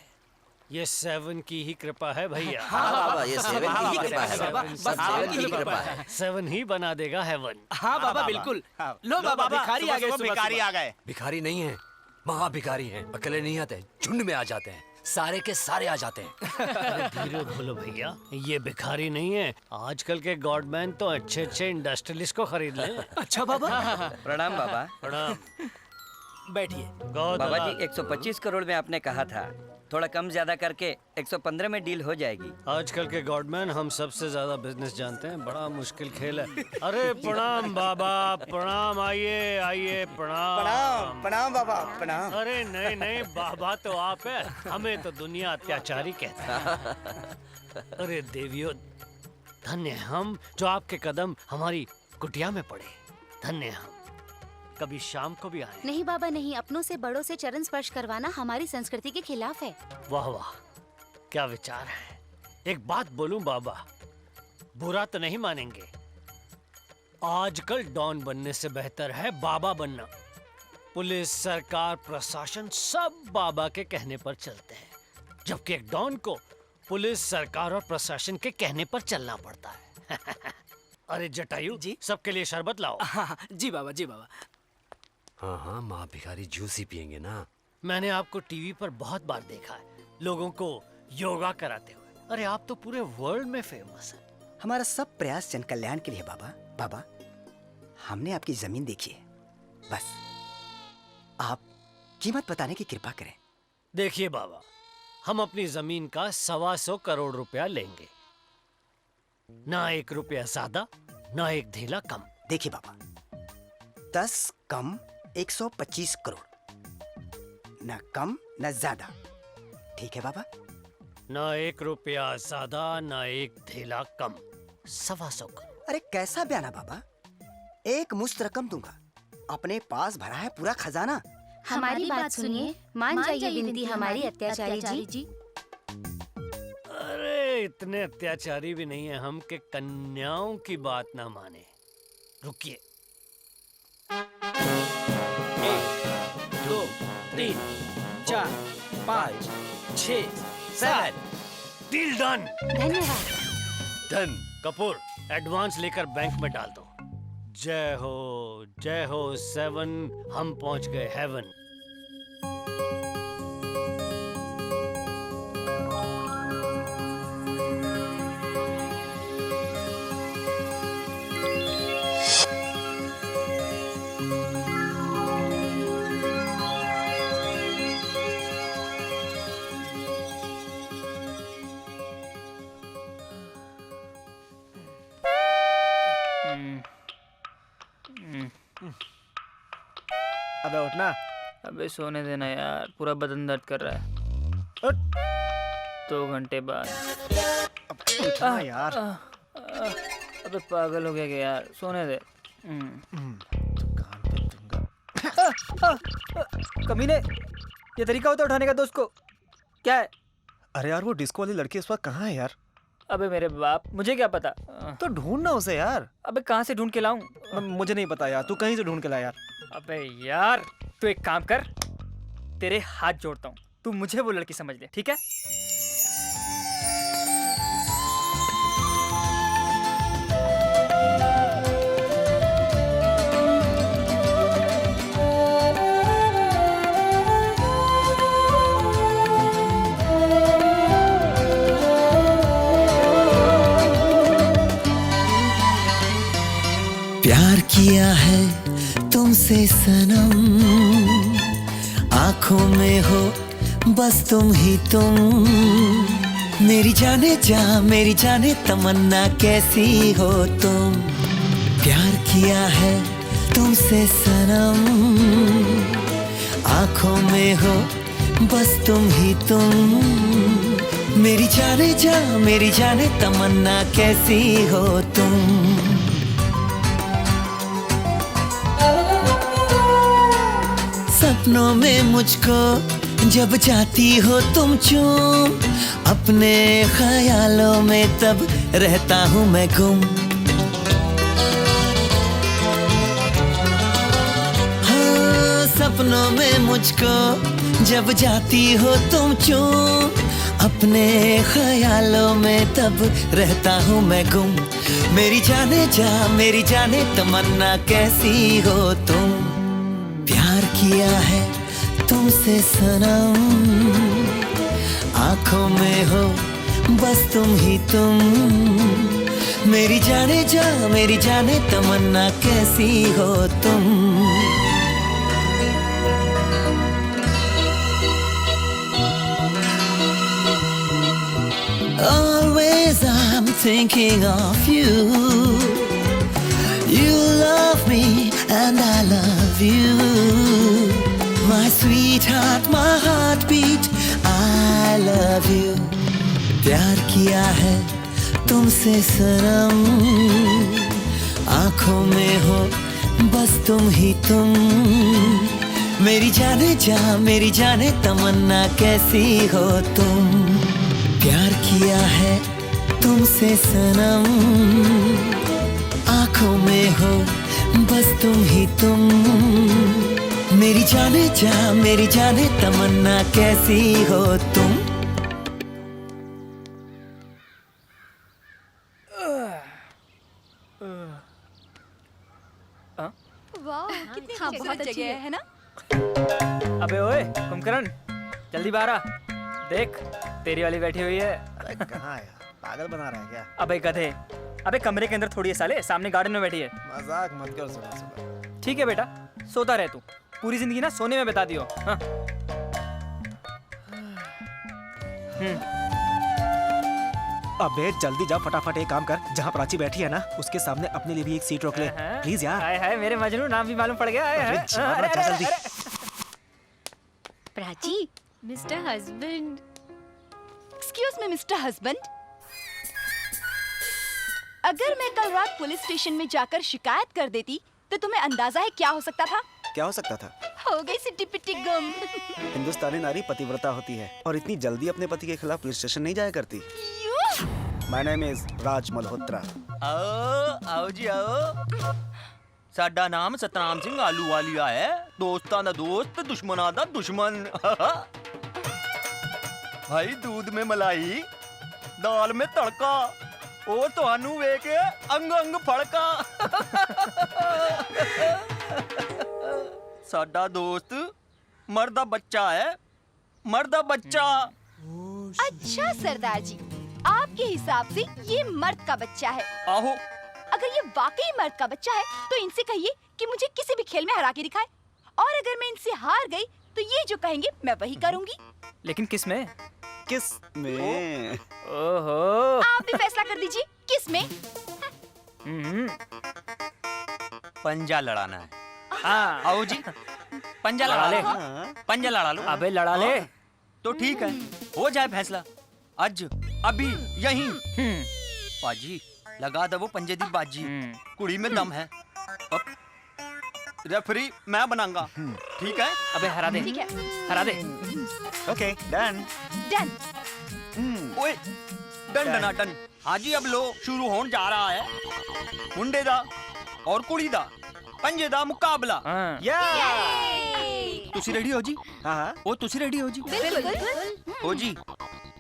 ये 7 की ही कृपा है भैया। हाँ बाबा, ये 7 की ही कृपा है बाबा, बस 7 की ही कृपा है। 7 ही बना देगा हेवन। हाँ बाबा बिल्कुल। लो बाबा, भिखारी आ गए। भिखारी आ गए। भिखारी नहीं है, महा भिखारी हैं। अकेले नहीं आते, झुंड में आ जाते हैं, सारे के सारे आ जाते हैं। अरे धीरे बोलो भैया, ये भिखारी नहीं है, आजकल के गॉडमैन तो अच्छे अच्छे इंडस्ट्रियलिस्ट को खरीद ले। अच्छा बाबा। प्रणाम बाबा। प्रणाम। बैठिए। बाबा जी, 125 करोड़ में आपने कहा था, थोड़ा कम ज्यादा करके 115 में डील हो जाएगी। आजकल के गॉडमैन हम सबसे ज्यादा बिजनेस जानते हैं, बड़ा मुश्किल खेल है। अरे प्रणाम बाबा, प्रणाम। आइए आइए, प्रणाम। प्रणाम प्रणाम बाबा, प्रणाम। अरे नहीं नहीं बाबा तो आप है, हमें तो दुनिया अत्याचारी कहता है। अरे देवियों, धन्य हम जो आपके कदम हमारी कुटिया में पड़े। धन्य हम, कभी शाम को भी आए। नहीं बाबा नहीं, अपनों से बड़ों से चरण स्पर्श करवाना हमारी संस्कृति के खिलाफ है। वाह वाह, क्या विचार है। एक बात बोलूं बाबा, बुरा तो नहीं मानेंगे, आजकल डॉन बनने से बेहतर है बाबा बनना। पुलिस, सरकार, प्रशासन सब बाबा के कहने पर चलते हैं, जबकि एक डॉन को पुलिस, सरकार और प्रशासन के कहने पर चलना पड़ता है। अरे जटायु जी, सबके लिए शरबत लाओ। हाँ, जी बाबा, जी बाबा। हाँ हाँ, माँ भिखारी जूस ही पियेंगे ना। मैंने आपको टीवी पर बहुत बार देखा है, लोगों को योगा कराते हुए। अरे आप तो पूरे वर्ल्ड में फेमस हैं। हमारा सब प्रयास जन कल्याण के लिए बाबा। बाबा, हमने आपकी जमीन देखी है, बस आप कीमत बताने की कृपा करें। देखिए बाबा, हम अपनी जमीन का 125 करोड़ रुपया लेंगे, ना 1 रुपया ज्यादा, ना 1 धेला कम। देखिए बाबा, 10 कम 125 करोड़, न कम न ज्यादा, ठीक है बाबा? ना 1 रुपया ज्यादा, ना 1 धेला कम, 125 करोड़। अरे कैसा बयाना बाबा, एक मुश्त रकम दूंगा, अपने पास भरा है पूरा खजाना। हमारी बात सुनिए, मान जाइए विनती हमारी अत्याचारी जी। अरे इतने अत्याचारी भी नहीं है हम कि कन्याओं की बात ना माने। रुकिए। 1 2 3 4 5 6 7। Deal done. धन्यवाद। डन। कपूर, एडवांस लेकर बैंक में डाल दो। जय हो 7, हम पहुंच गए हेवन। अबे उठना। अबे सोने देना यार, पूरा बदन दर्द कर रहा है। 2 घंटे बाद। उठना यार। अबे पागल हो गया क्या यार, सोने दे। कमीने, ये तरीका होता है उठाने का दोस्त को? क्या है? अरे यार, वो डिस्को वाली लड़की इस वक्त कहाँ है यार? अबे मेरे बाप, मुझे क्या पता। तो ढूंढना उसे यार। अबे कहाँ से ढूंढ के लाऊं? मुझे नहीं पता यार, तू कहीं से ढूंढ के ला यार। अबे यार, तू एक काम कर, तेरे हाथ जोड़ता हूँ, तू मुझे वो लड़की समझ ले, ठीक है? प्यार किया है तुमसे सनम, आंखों में हो बस तुम ही तुम, मेरी जाने जा मेरी जाने तमन्ना कैसी हो तुम। प्यार किया है तुमसे सनम, आंखों में हो बस तुम ही तुम, मेरी जाने जा मेरी जाने तमन्ना कैसी हो तुम। सपनों में मुझको जब जाती हो तुम चूम, अपने ख्यालों में तब रहता हूँ मैं गुम। हाँ, सपनों में मुझको जब जाती हो तुम चूम, अपने ख्यालों में तब रहता हूँ मैं गुम, मेरी जाने जा मेरी जाने तमन्ना कैसी हो तुम। प्यार किया है तुमसे सनम, आंखों में हो बस तुम ही तुम, मेरी जाने जा मेरी जाने तमन्ना कैसी हो तुम। Always I'm thinking of you, you love me and I love you, my sweetheart, my heartbeat, I love you। प्यार किया है तुमसे सनम, आंखों में हो बस तुम ही तुम, मेरी जाने जा मेरी जाने तमन्ना कैसी हो तुम। प्यार किया है तुमसे सनम, आंखों में हो बस तुम ही तुम, मेरी जाने जा मेरी जाने तमन्ना कैसी हो तुम। वाह कितनी खूबसूरत जगह है ना। अबे ओए कुंभकर्ण, जल्दी बाहर आ, देख तेरी वाली बैठी हुई है। कहाँ है यार, पागल बना रहा है क्या? अबे गधे, अबे कमरे के अंदर थोड़ी है साले, सामने गार्डन में बैठी है। मजाक मत कर सुबह सुबह। ठीक है बेटा, सोता रहे तू, पूरी जिंदगी ना सोने में बिता दियो। हाँ। अबे जल्दी जा, फटाफट एक काम कर, जहाँ प्राची बैठी है ना उसके सामने अपने लिए भी एक सीट रोक ले प्लीज यार। हाय हाय मेरे मजनू, नाम भी मालूम पड़ गया। अरे जा ना, जा जल्दी। Prachi, mister husband. Excuse me mister husband, अगर मैं कल रात पुलिस स्टेशन में जाकर शिकायत कर देती तो तुम्हें अंदाजा है क्या हो सकता था? क्या हो सकता था? हो गई सिटी पिटी गुम। हिंदुस्तानी नारी पतिव्रता होती है और इतनी जल्दी अपने पति के खिलाफ पुलिस स्टेशन नहीं जाया करती। माय नेम इज राज मल्होत्रा। आओ आओ जी आओ, साडा नाम सतनाम सिंह आलू वालिया है, दोस्तां दा दोस्त दुश्मनां दा दुश्मन। भाई दूध में मलाई, दाल में तड़का, ओ तुहानू वेख अंग अंग फड़का। साडा दोस्त मर्दा बच्चा है, मर्दा बच्चा। अच्छा सरदार जी, आपके हिसाब से ये मर्द का बच्चा है। आहो, अगर ये वाकई मर्द का बच्चा है तो इनसे कहिए कि मुझे किसी भी खेल में हरा के दिखाए, और अगर मैं इनसे हार गई तो ये जो कहेंगे मैं वही करूंगी। लेकिन किस में? किस में? ओहो, आप भी फैसला कर दीजिए किस में। पंजा लड़ाना है। हाँ आओ जी, पंजा लड़ा ले, पंजा लड़ा लो। अबे लड़ा ले तो ठीक है, हो जाए फैसला आज अभी यहीं। बाजी लगा दो वो पंजे दी बाजी, कुड़ी में दम है। अब रेफरी मैं बनाऊंगा, ठीक है? अबे हरा दे, ठीक है, हरा दे। Okay done done. ओए डन डना डन। हाँ जी, अब लो शुरू होने जा रहा है मुंडे दा और कुड़ी दा पंजे दा मुकाबला। तुसी रेडी हो जी? हाँ। ओ तुसी रेडी हो जी? बिल्कुल। हो जी,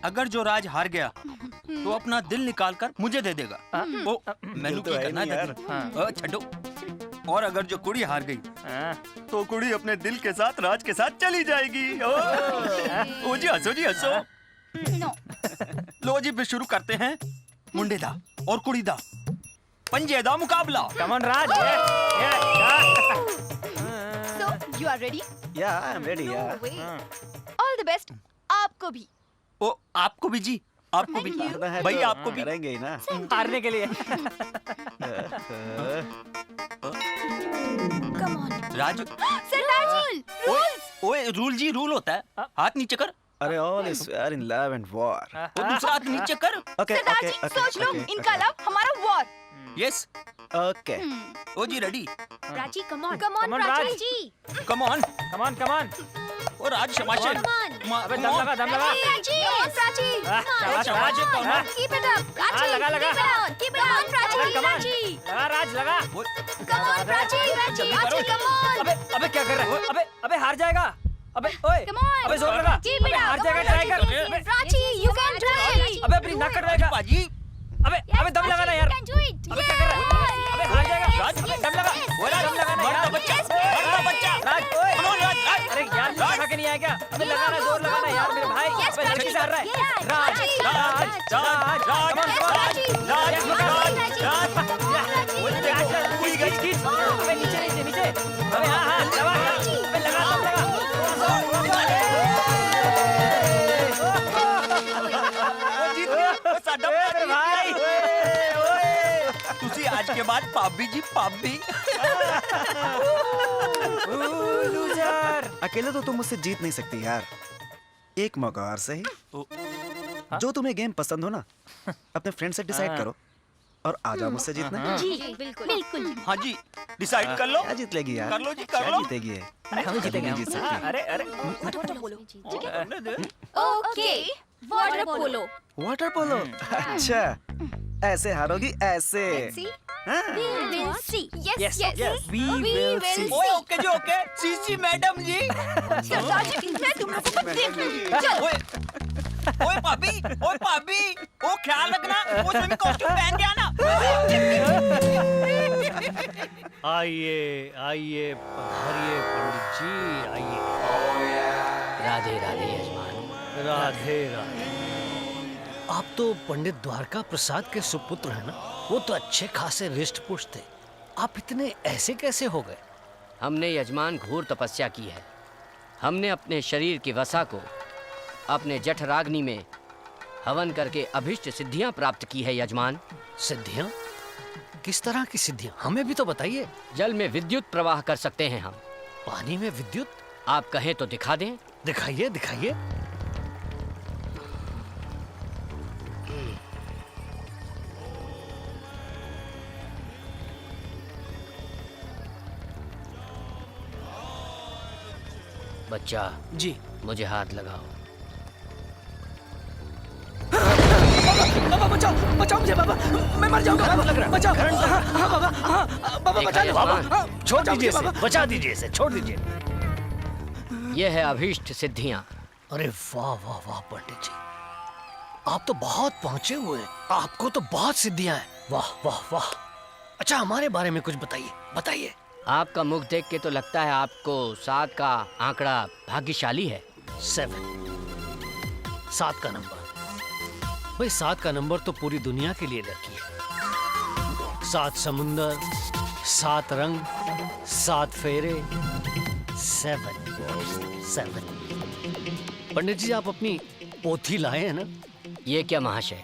अगर जो राज हार गया तो अपना दिल निकाल कर मुझे दे देगा। ओ मैनू की करना यार, छड्डो। और अगर जो कुड़ी हार गई तो कुड़ी अपने दिल के साथ राज के साथ चली जाएगी। ओ जी हंसो जी हंसो। लो जी फिर शुरू करते हैं मुंडे दा और कुड़ी दा। पंजे दा मुकाबला। कम on Raj. So you are ready? Yeah, I'm ready. No Yeah. way. All the best. आपको भी। ओ आपको भी जी, आपको भी भाई, आपको भी करेंगे ही ना। हारने के लिए। Come on. राज सरदार जी, ओए रूल जी, रूल होता है, हाथ नीचे कर। अरे all is fair in love and war. वो दूसरा हाथ नीचे कर। Okay, सरदार okay, जी, okay, सोच लो, okay. इनका लव हमारा वॉर। Yes Okay. ओ जी ready. Prachi come on Raj. जी कम ऑन कम ऑन। ओ राज शाबाश। अबे दम लगा, दम लगा। प्राची, प्राची, शाबाश, राज। keep it up, प्राची, लगा, लगा। keep it on, Prachi, Prachi, लगा राज, लगा। come on, Prachi, Prachi, come on, अबे क्या कर रहा है? अबे हार जाएगा। अबे ओए, come on, अबे जोर लगा। keep it अबे up, हार come जाएगा, on, ट्राई कर। Prachi, Prachi, you can do it, अबे अपनी नाक कट रहेगा। बाजी अबे दम लगा ना यार। you can do it, अबे क्या कर रहा है? अबे हार जाएगा। अबे दम लगा। दम लगा ना यार। बच्चा राज, ओए। Come on, राज। अरे यार लगा के नहीं आया क्या? अबे लगा ना, जोर लगा ना यार मेरे भाई। अबे लड़की से हार रहा है। अबे नीचे। अबे हाँ लगा। अबे लगा, दम लगा। भाई तुसी आज के बाद पाबी जी पाबी। लूजर। अकेले तो तुम मुझसे जीत नहीं सकती यार। एक मौका और सही। जो तुम्हें गेम पसंद हो ना, अपने फ्रेंड से डिसाइड करो और आ जाओ मुझसे जीतना। जी बिल्कुल। हाँ जी, डिसाइड कर लो। क्या जीत लेगी यार? कर लो जी, कर क्या लो। जीतेगी ये? हम जीतेंगे। नहीं जीत सकती। अरे okay, water polo, water polo. अच्छा, ऐसे हारोगी ऐसे। हाँ। we will see, yes, We will see. ओए ओके जी, ओके। सीसी मैडम जी। सरदार जी, मैं तुम लोगों को देख लूंगी, चलो। ओए पाबी, ओ ख्याल रखना, वो स्विमिंग कॉस्ट्यूम पहन के आना। आइए पधारिए पंडित जी, आइए। राधे राधे यजमान। राधे। आप तो पंडित द्वारका प्रसाद के सुपुत्र हैं ना? वो तो अच्छे खासे रिष्ट पुष्ट थे। आप इतने ऐसे कैसे हो गए? हमने यजमान घोर तपस्या की है। हमने अपने शरीर की वसा को अपने जठराग्नि में हवन करके अभिष्ट सिद्धियां प्राप्त की है यजमान। सिद्धियां? किस तरह की सिद्धियां? हमें भी तो बताइए। जल में विद्युत प्रवाह कर सकते हैं हम। पानी में विद्युत? आप कहें तो दिखा दें। दिखाइए। बच्चा जी। मुझे हाथ लगाओ। बाबा बचाओ मुझे बाबा, मैं मर जाऊंगा बाबा, बचाओ। हाँ बाबा, बाबा बचा लो बाबा। छोड़ दीजिए इसे, बचा दीजिए इसे, छोड़ दीजिए। ये है अभीष्ट सिद्धियां। अरे वाह पंडित जी, आप तो बहुत पहुंचे हुए हैं। आपको तो बहुत सिद्धियां हैं। वाह। अच्छा, हमारे बारे में कुछ बताइए। आपका मुख देख के तो लगता है आपको 7 का आंकड़ा भाग्यशाली है। 7 का नंबर। भाई 7 का नंबर तो पूरी दुनिया के लिए लकी है। 7 समुंदर, 7 रंग, 7 फेरे, 7। पंडित जी, आप अपनी पोथी लाए हैं ना? ये क्या महाशय,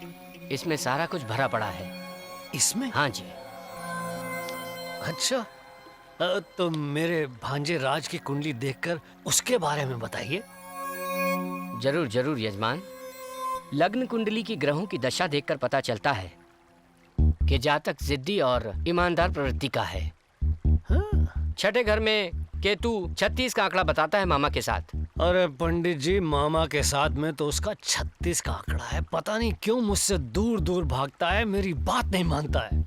इसमें सारा कुछ भरा पड़ा है। इसमें? हाँ जी। अच्छा, तो मेरे भांजे राज की कुंडली देखकर उसके बारे में बताइए। जरूर यजमान। लग्न कुंडली की ग्रहों की दशा देखकर पता चलता है कि जातक जिद्दी और ईमानदार प्रवृत्ति का है। छठे घर में केतु 36 का आंकड़ा बताता है मामा के साथ। अरे पंडित जी, मामा के साथ में तो उसका 36 का आंकड़ा है। पता नहीं क्यों मुझसे दूर भागता है, मेरी बात नहीं मानता है।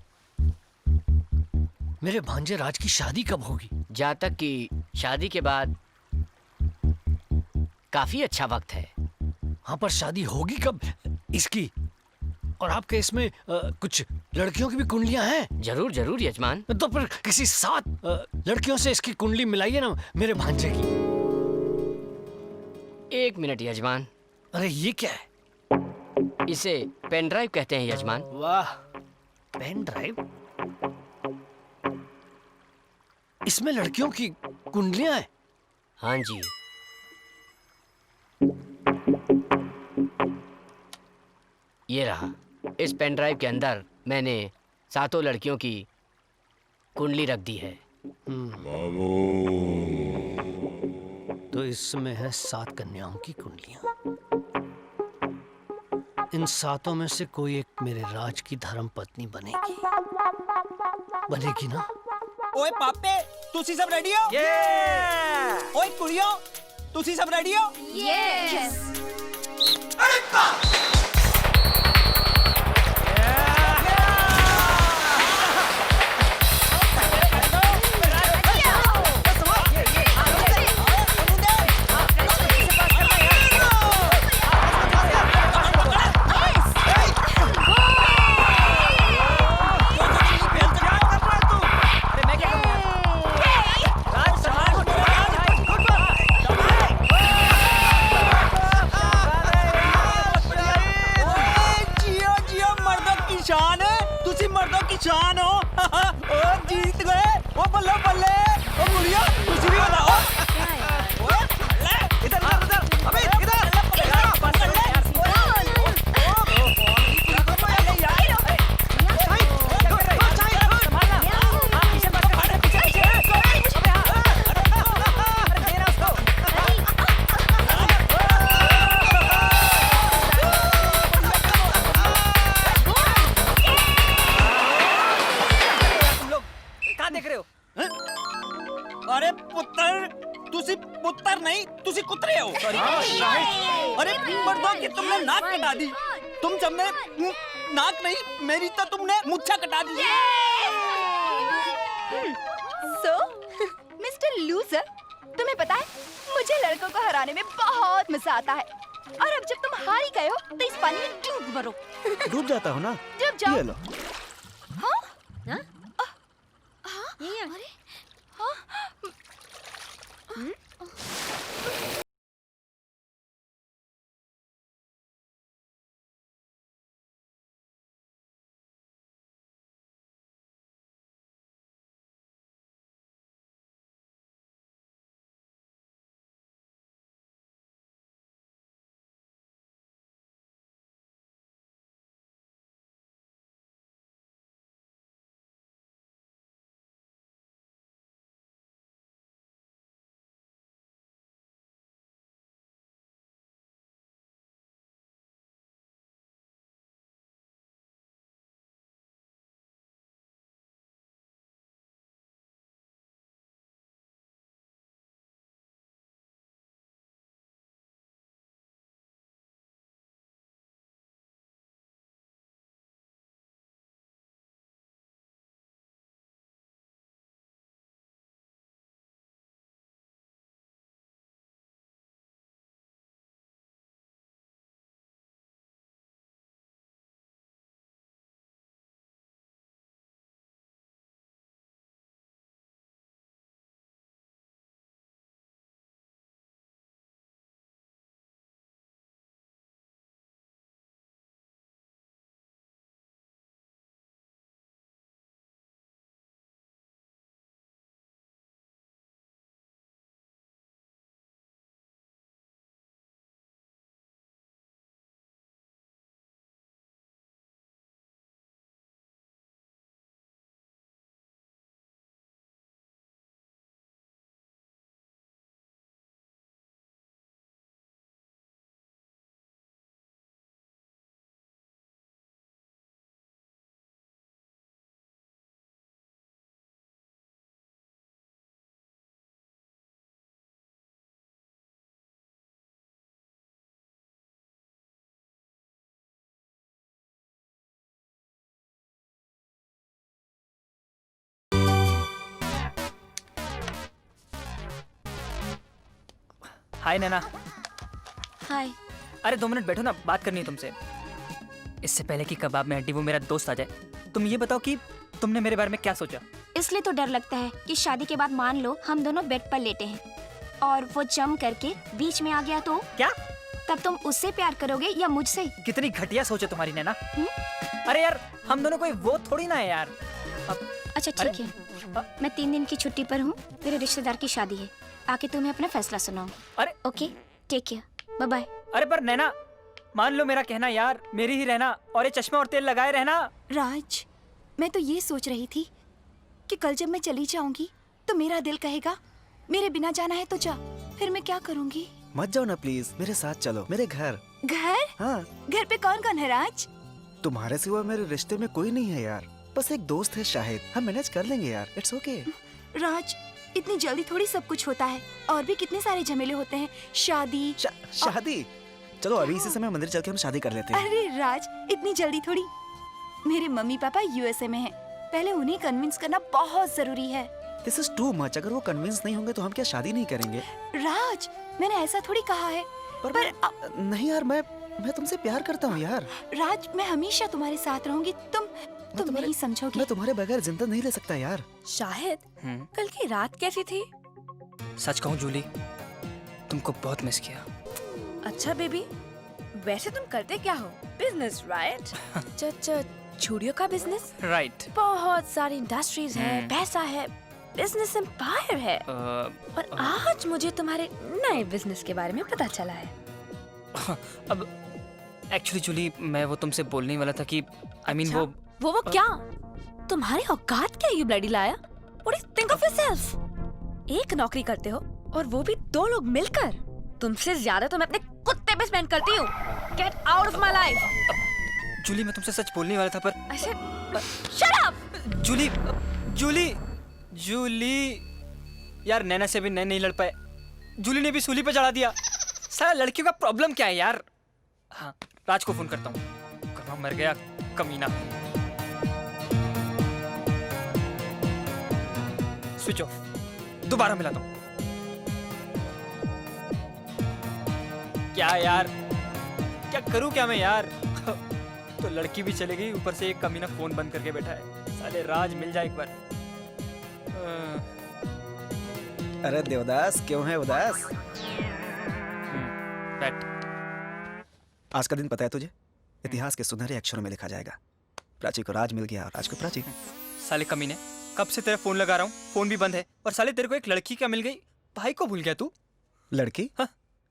मेरे भांजे राज की शादी कब होगी? जातक की शादी के बाद काफी अच्छा वक्त है। हाँ, पर शादी होगी कब इसकी? और आपके इसमें कुछ लड़कियों की भी कुंडलियां हैं? जरूर यजमान। तो फिर किसी 7 लड़कियों से इसकी कुंडली मिलाइए ना मेरे भांजे की। 1 मिनट यजमान। अरे ये क्या है? इसे पेन ड्राइव कहते हैं यजमान। वाह, पेन ड्राइव? इसमें लड़कियों की कुंडलियां हैं। हाँ जी। ये रहा, इस पेन ड्राइव के अंदर मैंने 7 लड़कियों की कुंडली रख दी है। तो इसमें है 7 कन्याओं की कुंडलियां। इन 7 में से कोई एक मेरे राज की धर्म पत्नी बनेगी। बनेगी ना? ओए पापे, तुसी सब रेडी हो? ओए कुड़ियों, तुसी सब रेडी हो? शान हो। ओ जीत गए। ओ बल्ले बल्ले। ओ गुड़िया तुझे भी बताओ। इधर अबे इधर अरे पुत्र, तुसी पुत्र नहीं, तुसी कुतरे हो। अरे मर्दों की तुमने नाक कटा दी। तुम सबने नाक नहीं, मेरी तो तुमने मुच्छा कटा दी। सो मिस्टर लूजर, तुम्हें पता है मुझे लड़कों को हराने में बहुत मजा आता है। और अब जब तुम हार ही गए हो तो इस पानी में डूब मरो। डूब जाता हो ना? डूब जाओ। ये लो। हाँ? अरे हाय नैना। हाय। अरे 2 मिनट बैठो ना, बात करनी है तुमसे। इससे पहले कि कबाब में हड्डी वो मेरा दोस्त आ जाए, तुम ये बताओ कि तुमने मेरे बारे में क्या सोचा? इसलिए तो डर लगता है कि शादी के बाद मान लो हम दोनों बेड पर लेटे हैं और वो जम करके बीच में आ गया तो क्या? तब तुम उससे प्यार करोगे या मुझसे? कितनी घटिया सोच है तुम्हारी नैना। अरे यार हम दोनों कोई वो थोड़ी ना है यार। अच्छा ठीक है, मैं 3 दिन की छुट्टी पर हूँ, मेरे रिश्तेदार की शादी है, आके तुम्हें अपना फैसला सुनाऊं। अरे okay, take care, bye bye. अरे पर नैना, मान लो मेरा कहना यार, मेरी ही रहना और ये चश्मा और तेल लगाए रहना। राज, मैं तो ये सोच रही थी कि कल जब मैं चली जाऊंगी तो मेरा दिल कहेगा मेरे बिना जाना है तो जा, फिर मैं क्या करूंगी? मत जाओ ना प्लीज, मेरे साथ चलो, मेरे घर। घर? हाँ। घर पे कौन कौन है राज? तुम्हारे सिवा मेरे रिश्ते में कोई नहीं है यार, बस एक दोस्त है शाहिद, हम मैनेज कर लेंगे यार, इट्स ओके। राज, इतनी जल्दी थोड़ी सब कुछ होता है, और भी कितने सारे झमेले होते हैं। शादी शादी? चलो अभी इसी समय मंदिर चल के हम शादी कर लेते हैं। अरे राज, इतनी जल्दी थोड़ी। मेरे मम्मी पापा यूएसए में हैं, पहले उन्हें कन्विंस करना बहुत जरूरी है। दिस इज टू मच, अगर वो कन्विंस नहीं होंगे तो हम क्या शादी नहीं करेंगे? राज, मैंने ऐसा थोड़ी कहा है। पर नहीं यार, मैं तुमसे प्यार करता हूँ यार। राज, मैं हमेशा तुम्हारे साथ रहूंगी, तुम नहीं समझोगे। मैं तुम्हारे बगैर जिंदा नहीं रह सकता यार। शाहिद, कल की रात कैसी थी? सच कहूँ जूली, तुमको बहुत मिस किया। अच्छा बेबी, वैसे तुम करते क्या हो? Business, right? चूड़ियों का बिजनेस? राइट। बहुत सारी इंडस्ट्रीज है, पैसा है, बिजनेस एम्पायर है। और आज मुझे तुम्हारे नए बिजनेस के बारे में पता चला है। अब एक्चुअली जूली, मैं वो तुमसे बोलने वाला था कि I mean, वो क्या? तुम्हारी औकात क्या यू ब्लडी लाया? What do you think of yourself? एक नौकरी करते हो और वो भी 2 लोग मिलकर। तुमसे ज्यादा तो मैं अपने कुत्ते पे स्पेंड करती हूँ। Get out of my life. Jully, मैं तुमसे सच बोलने वाला था पर Shut up! जूली यार, नैना से भी नैन नहीं लड़ पाए, जूली ने भी सूली पे चढ़ा दिया। सारा लड़कियों का प्रॉब्लम क्या है यार? हाँ, राज को फोन करता हूँ, कहाँ मर गया कमीना। स्विच ऑफ, दोबारा मिलाता हूँ। क्या यार, क्या करूँ क्या मैं यार? तो लड़की भी चली गई, ऊपर से एक कमीना फोन बंद करके बैठा है। साले राज मिल जाए एक बार। अरे देवदास, क्यों है उदास? बैठ। आज का दिन पता है तुझे? इतिहास के सुनहरे अक्षरों में लिखा जाएगा। प्राची को राज मिल गया और राज को प्राची। साले कमीने, कब से तेरा फोन लगा रहा हूँ, फोन भी बंद है, और साले तेरे को एक लड़की क्या मिल गई? भाई को भूल गया तू? लड़की? हाँ?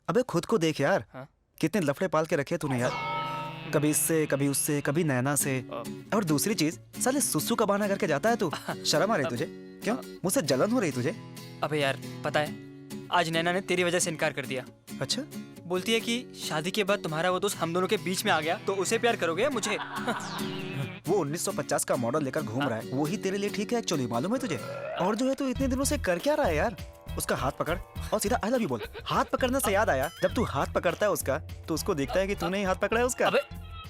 अबे खुद को देख यार। हाँ? कितने लफड़े पाल के रखे तूने यार, कभी इससे कभी उससे कभी नैना से। और दूसरी चीज, साले सुसु का बहाना करके जाता है तू। शर्म आ रही तुझे? क्यों, मुझसे जलन हो रही तुझे? अबे यार, पता है आज नैना ने तेरी वजह से इनकार कर दिया। अच्छा? बोलती है कि शादी के बाद तुम्हारा वो दोस्त हम दोनों के बीच में आ गया तो उसे प्यार करोगे मुझे? वो 1950 का मॉडल लेकर घूम रहा है, वो ही तेरे लिए ठीक है एक्चुअली, मालूम है तुझे? और जो है तू इतने दिनों से कर क्या रहा है यार? उसका हाथ पकड़ और सीधा आई लव यू बोल। हाथ पकड़ने से याद आया, जब तू हाथ पकड़ता है उसका तो उसको दिखता है कि तूने ही हाथ पकड़ा है उसका।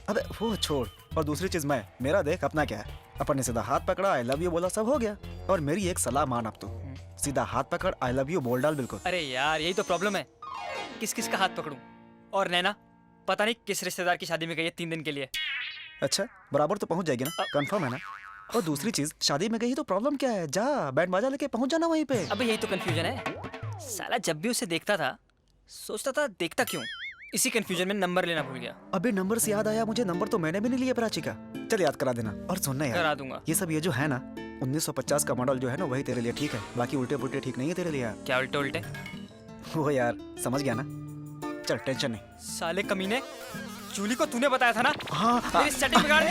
अबे वो छोड़, और दूसरी चीज मेरा देख, अपना क्या है? अपन ने सीधा हाथ पकड़ा, आई लव यू बोला, सब हो गया। और मेरी एक सलाह मान, अब तू सीधा हाथ पकड़, आई लव यू बोल डाल बिल्कुल। अरे यार, यही तो प्रॉब्लम है, किस किस का हाथ पकड़ूं? और नैना पता नहीं किस रिश्तेदार की शादी में गई है 3 दिन के लिए। अच्छा, बराबर तो पहुंच जाएगी ना? कंफर्म है ना? और दूसरी चीज, शादी में गई तो प्रॉब्लम क्या है? जा बैंड बाजा लेके पहुंच जाना वहीं पे। अबे यही तो कंफ्यूजन है। साला जब भी उसे देखता था सोचता था देखता क्यों, इसी कंफ्यूजन में नंबर लेना भूल गया। अबे नंबर से याद आया, मुझे नंबर तो मैंने भी नहीं लिया प्राची का। चल याद करा देना। और सुनना यार, करा दूंगा। ये सब ये जो है ना 1950 का मॉडल जो है ना, वही तेरे लिए ठीक है, बाकी उल्टे पुल्टे ठीक नहीं है तेरे लिए यार। क्या उल्टे उल्टे? वो यार समझ गया ना, चल टेंशन नहीं। साले कमीने, जूली को तूने बताया था ना? हाँ। मेरी सेटिंग बिगाड़ दी।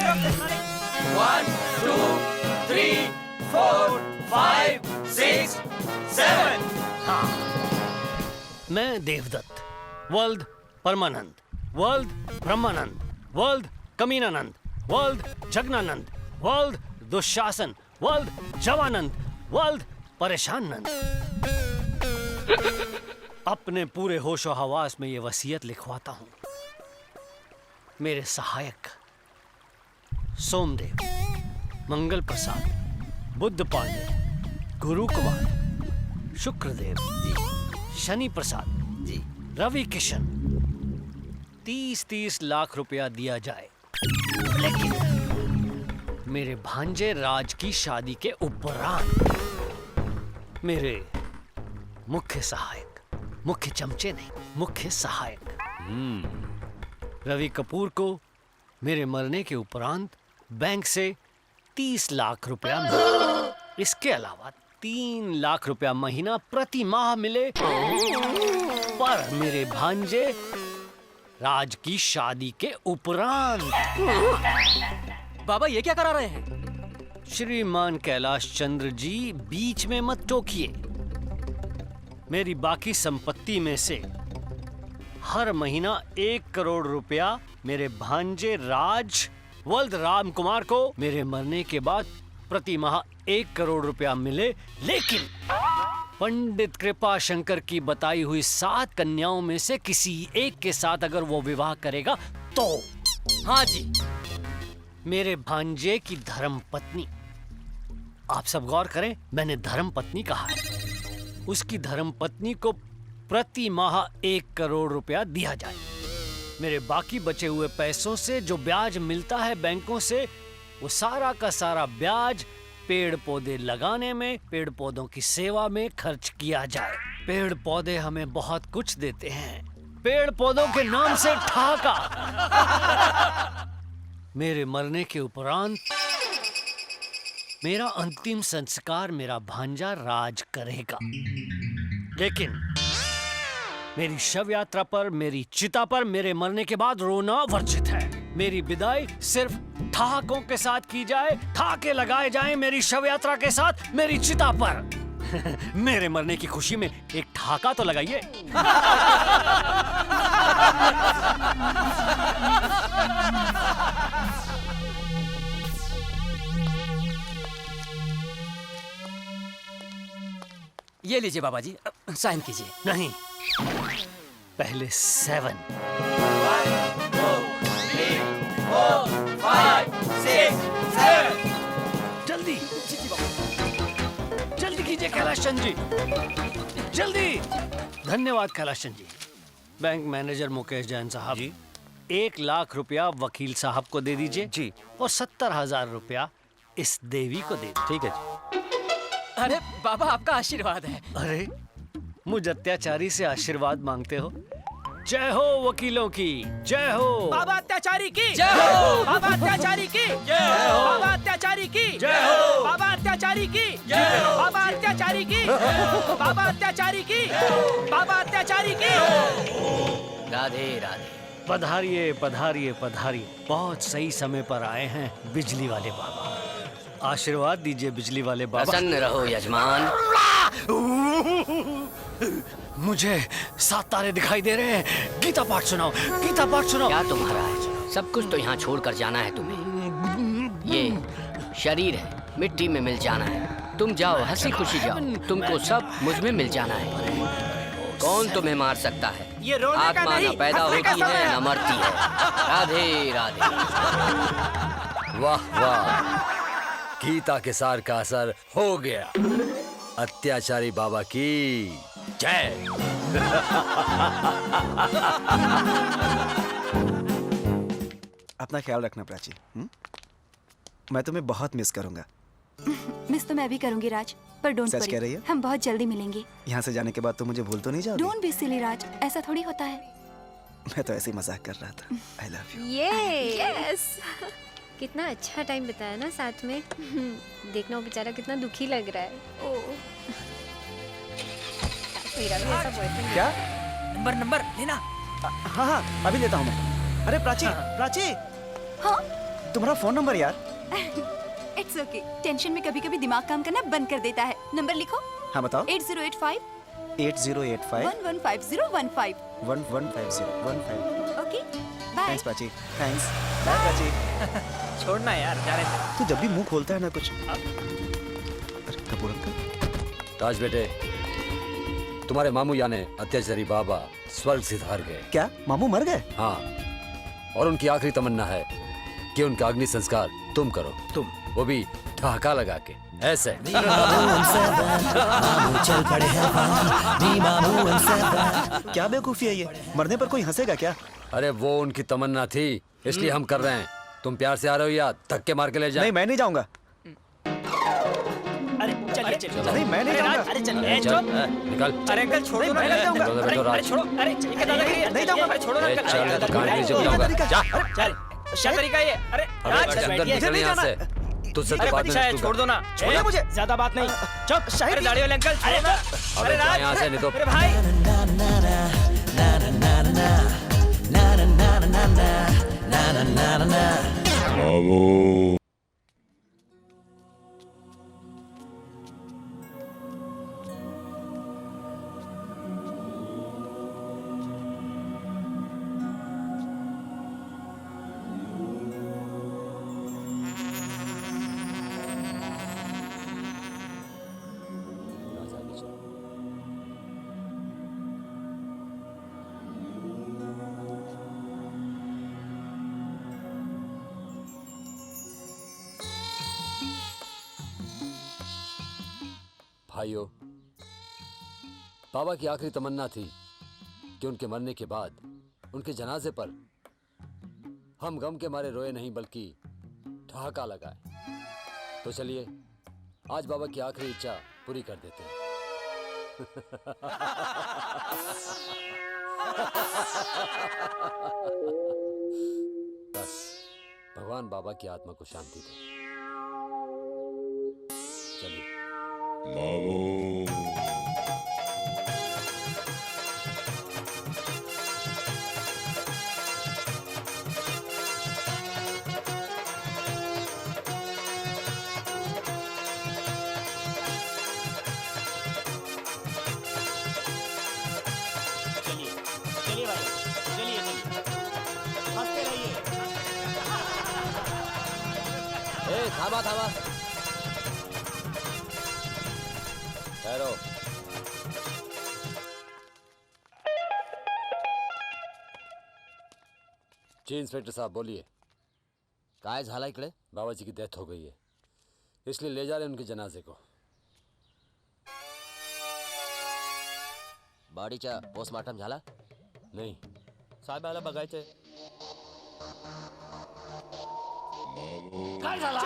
1 2 3 4 5 6 7। मैं देवदत्त, वर्ल्ड परमानंद, वर्ल्ड ब्रह्मानंद, वर्ल्ड कमीनानंद, वर्ल्ड जगनानंद, वर्ल्ड दुशासन, वर्ल्ड जवानंद, वर्ल्ड परेशानंद। अपने पूरे होशो हवास में ये वसीयत लिखवाता हूं। मेरे सहायक सोमदेव, मंगल प्रसाद, बुद्ध पांडे, गुरु कुमार, शुक्रदेव जी, शनि प्रसाद जी, रवि किशन, 30-30 लाख रुपया दिया जाए, लेकिन मेरे भांजे राज की शादी के उपरांत मेरे मुख्य सहायक, मुख्य चमचे नहीं, मुख्य सहायक रवि कपूर को मेरे मरने के उपरांत बैंक से 30 लाख रुपया मिला। इसके अलावा 3 लाख रुपया महीना प्रति माह मिले, पर मेरे भांजे राज की शादी के उपरांत। बाबा ये क्या करा रहे हैं? श्रीमान कैलाश चंद्र जी, बीच में मत टोकिए। मेरी बाकी संपत्ति में से हर महीना 1 करोड़ रुपया मेरे भांजे राज वल्द राम कुमार को मेरे मरने के बाद प्रति माह 1 करोड़ रुपया मिले, लेकिन पंडित कृपा शंकर की बताई हुई 7 कन्याओं में से किसी एक के साथ अगर वो विवाह करेगा तो। हाँ जी। मेरे भांजे की धर्म पत्नी, आप सब गौर करें, मैंने धर्म पत्नी कहा है, उसकी धर्म पत्नी को प्रति माह 1 करोड़ रुपया दिया जाए। मेरे बाकी बचे हुए पैसों से जो ब्याज मिलता है बैंकों से, वो सारा का सारा ब्याज पेड़ पौधे लगाने में, पेड़ पौधों की सेवा में खर्च किया जाए। पेड़ पौधे हमें बहुत कुछ देते हैं, पेड़ पौधों के नाम से ठहाका। मेरे मरने के उपरांत मेरा अंतिम संस्कार मेरा भांजा राज करेगा, लेकिन मेरी शव यात्रा पर, मेरी चिता पर मेरे मरने के बाद रोना वर्जित है। मेरी विदाई सिर्फ ठहाकों के साथ की जाए, ठहाके लगाए जाएं मेरी शव यात्रा के साथ मेरी चिता पर। मेरे मरने की खुशी में एक ठहाका तो लगाइए। ये लीजिए बाबा जी, साइन कीजिए। नहीं, पहले 7। 1 2 3 4 5 6 7। जल्दी जल्दी कीजिए कैलाश चंद जी, जल्दी। धन्यवाद कैलाश चंद जी। बैंक मैनेजर मुकेश जैन साहब जी, 1 लाख रुपया वकील साहब को दे दीजिए जी, और 70,000 रुपया इस देवी को दे दीजिए। ठीक है जी। अरे बाबा, आपका आशीर्वाद है। अरे मुझ अत्याचारी से आशीर्वाद मांगते हो? जय हो वकीलों की, जय हो। बाबा अत्याचारी की जय हो। बाबा अत्याचारी की जय हो। बाबा अत्याचारी की जय हो। बाबा अत्याचारी की जय हो। बाबा अत्याचारी की, बाबा अत्याचारी की, बाबा अत्याचारी की। राधे राधे। पधारिए पधारिए पधारिए, बहुत सही समय पर आए हैं बिजली वाले बाबा। आशीर्वाद दीजिए बिजली वाले बाबा। प्रसन्न रहो यजमान। मुझे 7 तारे दिखाई दे रहे हैं। गीता पाठ सुनाओ, गीता पाठ सुनाओ। क्या तुम महाराज, सब कुछ तो यहाँ छोड़कर जाना है तुम्हें। ये शरीर है, मिट्टी में मिल जाना है। तुम जाओ, हंसी खुशी जाओ, तुमको सब मुझ में मिल जाना है। कौन तुम्हें मार सकता है? ये रोने का आत्मा नहीं, न पैदा हंसने का होती समय है न मरती है। राधे राधे। वाह वाह, गीता के सार का असर हो गया। अत्याचारी बाबा की जय। अपना ख्याल रखना प्राची। मैं तुम्हें बहुत मिस करूंगा। मिस तो मैं भी करूंगी राज, पर डोंट सच वरी, कह रही है? हम बहुत जल्दी मिलेंगे। यहाँ से जाने के बाद तुम मुझे भूल तो नहीं जाओगी? डोंट बी सिली राज, ऐसा थोड़ी होता है। मैं तो ऐसे ही मजाक कर रहा था। I love you. यस। कितना अच्छा टाइम बिताया ना साथ में। देखना वो बेचारा कितना दुखी लग रहा है। ओह, मेरा भी ऐसा बॉयफ्रेंड। क्या? नंबर लेना। हाँ हाँ, अभी लेता हूँ मैं। अरे प्राची, प्राची। हाँ? तुम्हारा फोन नंबर यार। It's okay. टेंशन में कभी-कभी दिमाग काम करना बंद कर देता है। नंबर लिखो। हाँ बताओ। 8085 8085 115015 115015। Okay, bye. Thanks Prachi, thanks. Bye Prachi. छोड़ना यार, जाने दे। तू जब भी मुंह खोलता है ना कुछ। अरे कपूर अंकल। ताज बेटे, तुम्हारे मामू यानी अत्याचारी बाबा स्वर्ग सिधार गए। क्या मामू मर गए? हाँ, और उनकी आखिरी तमन्ना है कि उनका अग्नि संस्कार तुम करो। तुम, वो भी ठहाका लगा के ऐसे। क्या बेवकूफी है ये? मरने पर कोई हंसेगा क्या? अरे वो उनकी तमन्ना थी, इसलिए हम कर रहे हैं। तुम प्यार से आ रहे हो या धक्के मार के ले जाए? नहीं, मैं नहीं जाऊंगा। अरे चलिए। नहीं, मैं नहीं जाऊंगा। अरे चल, निकल। अरे अंकल छोड़ो ना, मैं नहीं जाऊंगा। अरे छोड़ो, अरे ये दादागिरी नहीं जाऊंगा। अरे छोड़ो ना अंकल। चल, दुकान पे जाऊंगा। जा। चल, क्या तरीका ये? अरे अंदर निकल यहाँ से। तुझसे तो अरे बात पति शायद नहीं छोड़ दो ना। छोड़ो मुझे। ज्यादा बात नहीं। चुप। शाहिद अरे दाढ़ी वाले अंकल छोड़ो ना। अबे अरे जा राज। यहाँ से, नहीं तो अरे भाई। भाइयों, बाबा की आखिरी तमन्ना थी कि उनके मरने के बाद उनके जनाजे पर हम गम के मारे रोए नहीं बल्कि ठहाका लगाए। तो चलिए आज बाबा की आखिरी इच्छा पूरी कर देते हैं। बस भगवान बाबा की आत्मा को शांति दे। चलिए। चलिए चलिए भाई, चलिए चलिए, हंसते रहिए। ए, थामा थामा, ठहरो। जी इंस्पेक्टर साहब बोलिए। काय झाला इकडे? बाबा जी की डेथ हो गई है, इसलिए ले जा रहे हैं उनके जनाजे को। बॉडीचा पोस्टमार्टम झाला? नहीं। साहेबाला बघायचंय। काय झाला?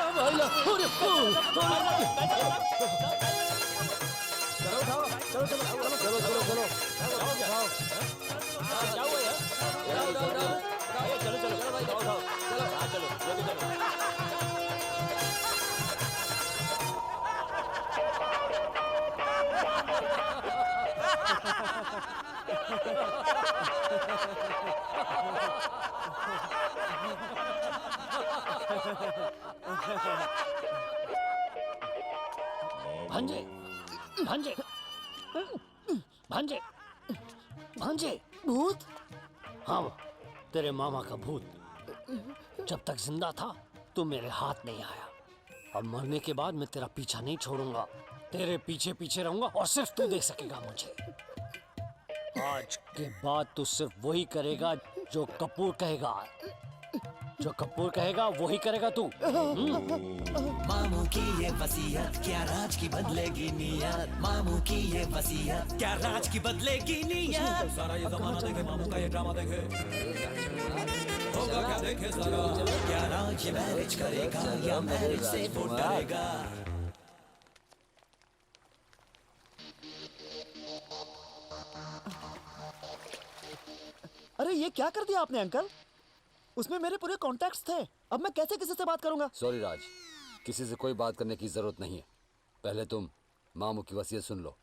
भांजे, भांजे, भांजे, भांजे, भूत? हाँ, तेरे मामा का भूत जब तक जिंदा था तू मेरे हाथ नहीं आया, और मरने के बाद मैं तेरा पीछा नहीं छोड़ूंगा। तेरे पीछे पीछे रहूंगा और सिर्फ तू देख सकेगा मुझे। आज के बाद तू सिर्फ वही करेगा जो कपूर कहेगा। जो कपूर कहेगा वही करेगा तू। मामू की ये वसीयत क्या राज की बदलेगी नियत। मामू की ये वसीयत क्या राज की बदलेगी नियत। सारा ये जमाना देखे मामू का ये ड्रामा देखे। होगा क्या देखे जरा, क्या राज ये मैरिज करेगा या मैरिज से वोट डरेगा। अरे ये क्या कर दिया आपने अंकल? उसमें मेरे पूरे कॉन्टैक्ट्स थे। अब मैं कैसे किसी से बात करूंगा? सॉरी राज, किसी से कोई बात करने की जरूरत नहीं है। पहले तुम मामू की वसीयत सुन लो।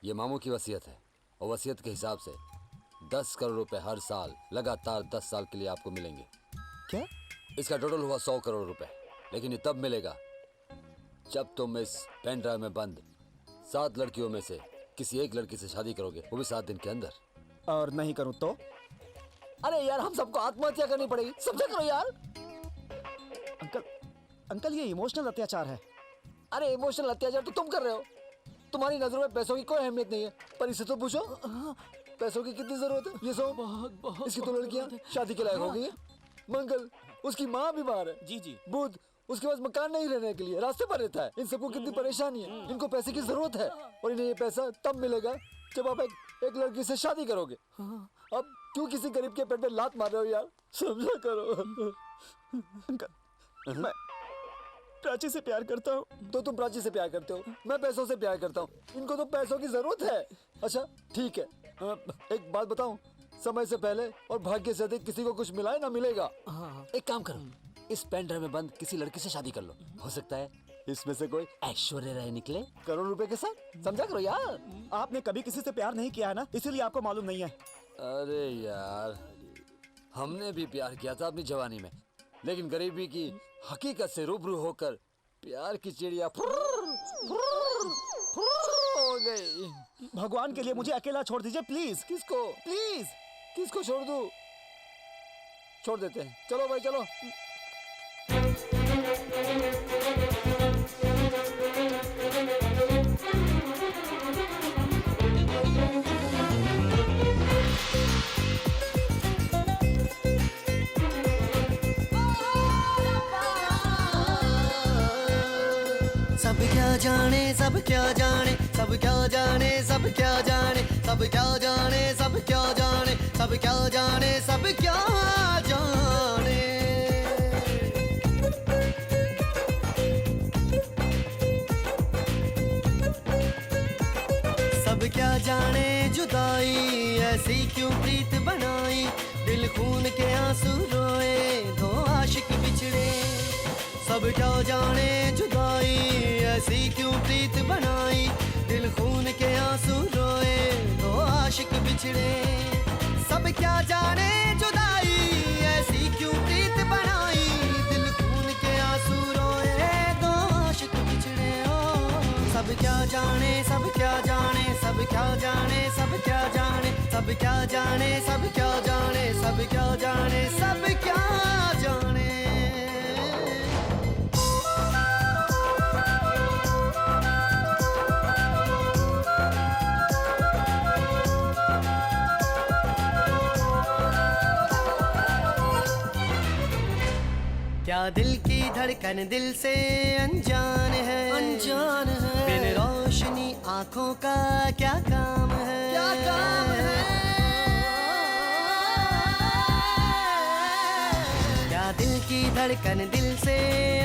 ये मामू की वसीयत है, और वसीयत के हिसाब से 10 करोड़ रुपए हर साल लगातार 10 साल के लिए आपको मिलेंगे। क्या? इसका टोटल हुआ 100 करोड़ रुपए, लेकिन ये तब मिलेगा जब तुम इस पेन ड्राइव में बंद 7 लड़कियों में से किसी एक लड़की से शादी करोगे, वो भी 7 दिन के अंदर। और नहीं करूं तो? अरे यार, हम सबको आत्महत्या करनी पड़ेगी, समझा करो यार। अंकल ये इमोशनल अत्याचार है। अरे इमोशनल अत्याचार तो तुम कर रहे हो। तुम्हारी नजरों में पैसों की कोई अहमियत नहीं है, पर इससे तो पूछो पैसों की कितनी जरूरत है। ये सो इसकी तो लड़कियां शादी के लायक हो गई है। मंगल, उसकी माँ बीमार है। जी जी। बुध, उसके पास मकान नहीं रहने के लिए रास्ते पर रहता है। इन सबको कितनी परेशानी है। इनको पैसे की जरूरत है, और इन्हें ये पैसा तब मिलेगा जब आप एक लड़की से शादी करोगे। अब क्यों किसी गरीब के पेट पे लात मार रहे हो यार? समझा करो। मैं प्राची से प्यार करता हूँ। तो तुम प्राची से प्यार करते हो, मैं पैसों से प्यार करता हूँ। इनको तो पैसों की जरूरत है। अच्छा ठीक है, एक बात बताऊं, समय से पहले और भाग्य से अधिक किसी को कुछ मिला है ना मिलेगा। एक काम करो, इस पेन ड्राइव में बंद किसी लड़की से शादी कर लो। हो सकता है इसमें से कोई ऐश्वर्या राय निकले करोड़ रुपए के साथ। समझा करो यार। आपने कभी किसी से प्यार नहीं किया है ना, इसीलिए आपको मालूम नहीं है। अरे यार, हमने भी प्यार किया था अपनी जवानी में, लेकिन गरीबी की हकीकत से रूबरू होकर प्यार की चिड़िया हो गई। भगवान के लिए मुझे अकेला छोड़ दीजिए प्लीज। किसको? प्लीज। किसको छोड़ दूं? छोड़ देते हैं, चलो भाई चलो। सब क्या जाने, सब क्या जाने, सब क्या जाने, सब क्या जाने, सब क्या जाने, सब क्या जाने, सब क्या जाने, सब क्या जाने। सब क्या जाने जुदाई ऐसी क्यों प्रीत बनाई, दिल खून के आंसू रोए दो आशिक बिछड़े। सब क्या जाने जुदाई ऐसी क्यों प्रीत बनाई, दिल खून के आंसू रोए दो आशिक बिछड़े। सब क्या जाने जुदाई ऐसी क्यों प्रीत बनाई, दिल खून के आंसू रोए दो आशिक बिछड़े। ओ सब क्या जाने, सब क्या जाने, सब क्या जाने, सब क्या जाने, सब क्या जाने, सब क्या जाने, सब क्या जाने, सब क्या जाने। क्या दिल की धड़कन दिल से अनजान है, अनजान है। बिन रोशनी आंखों का क्या काम है, क्या काम है। क्या दिल की धड़कन दिल से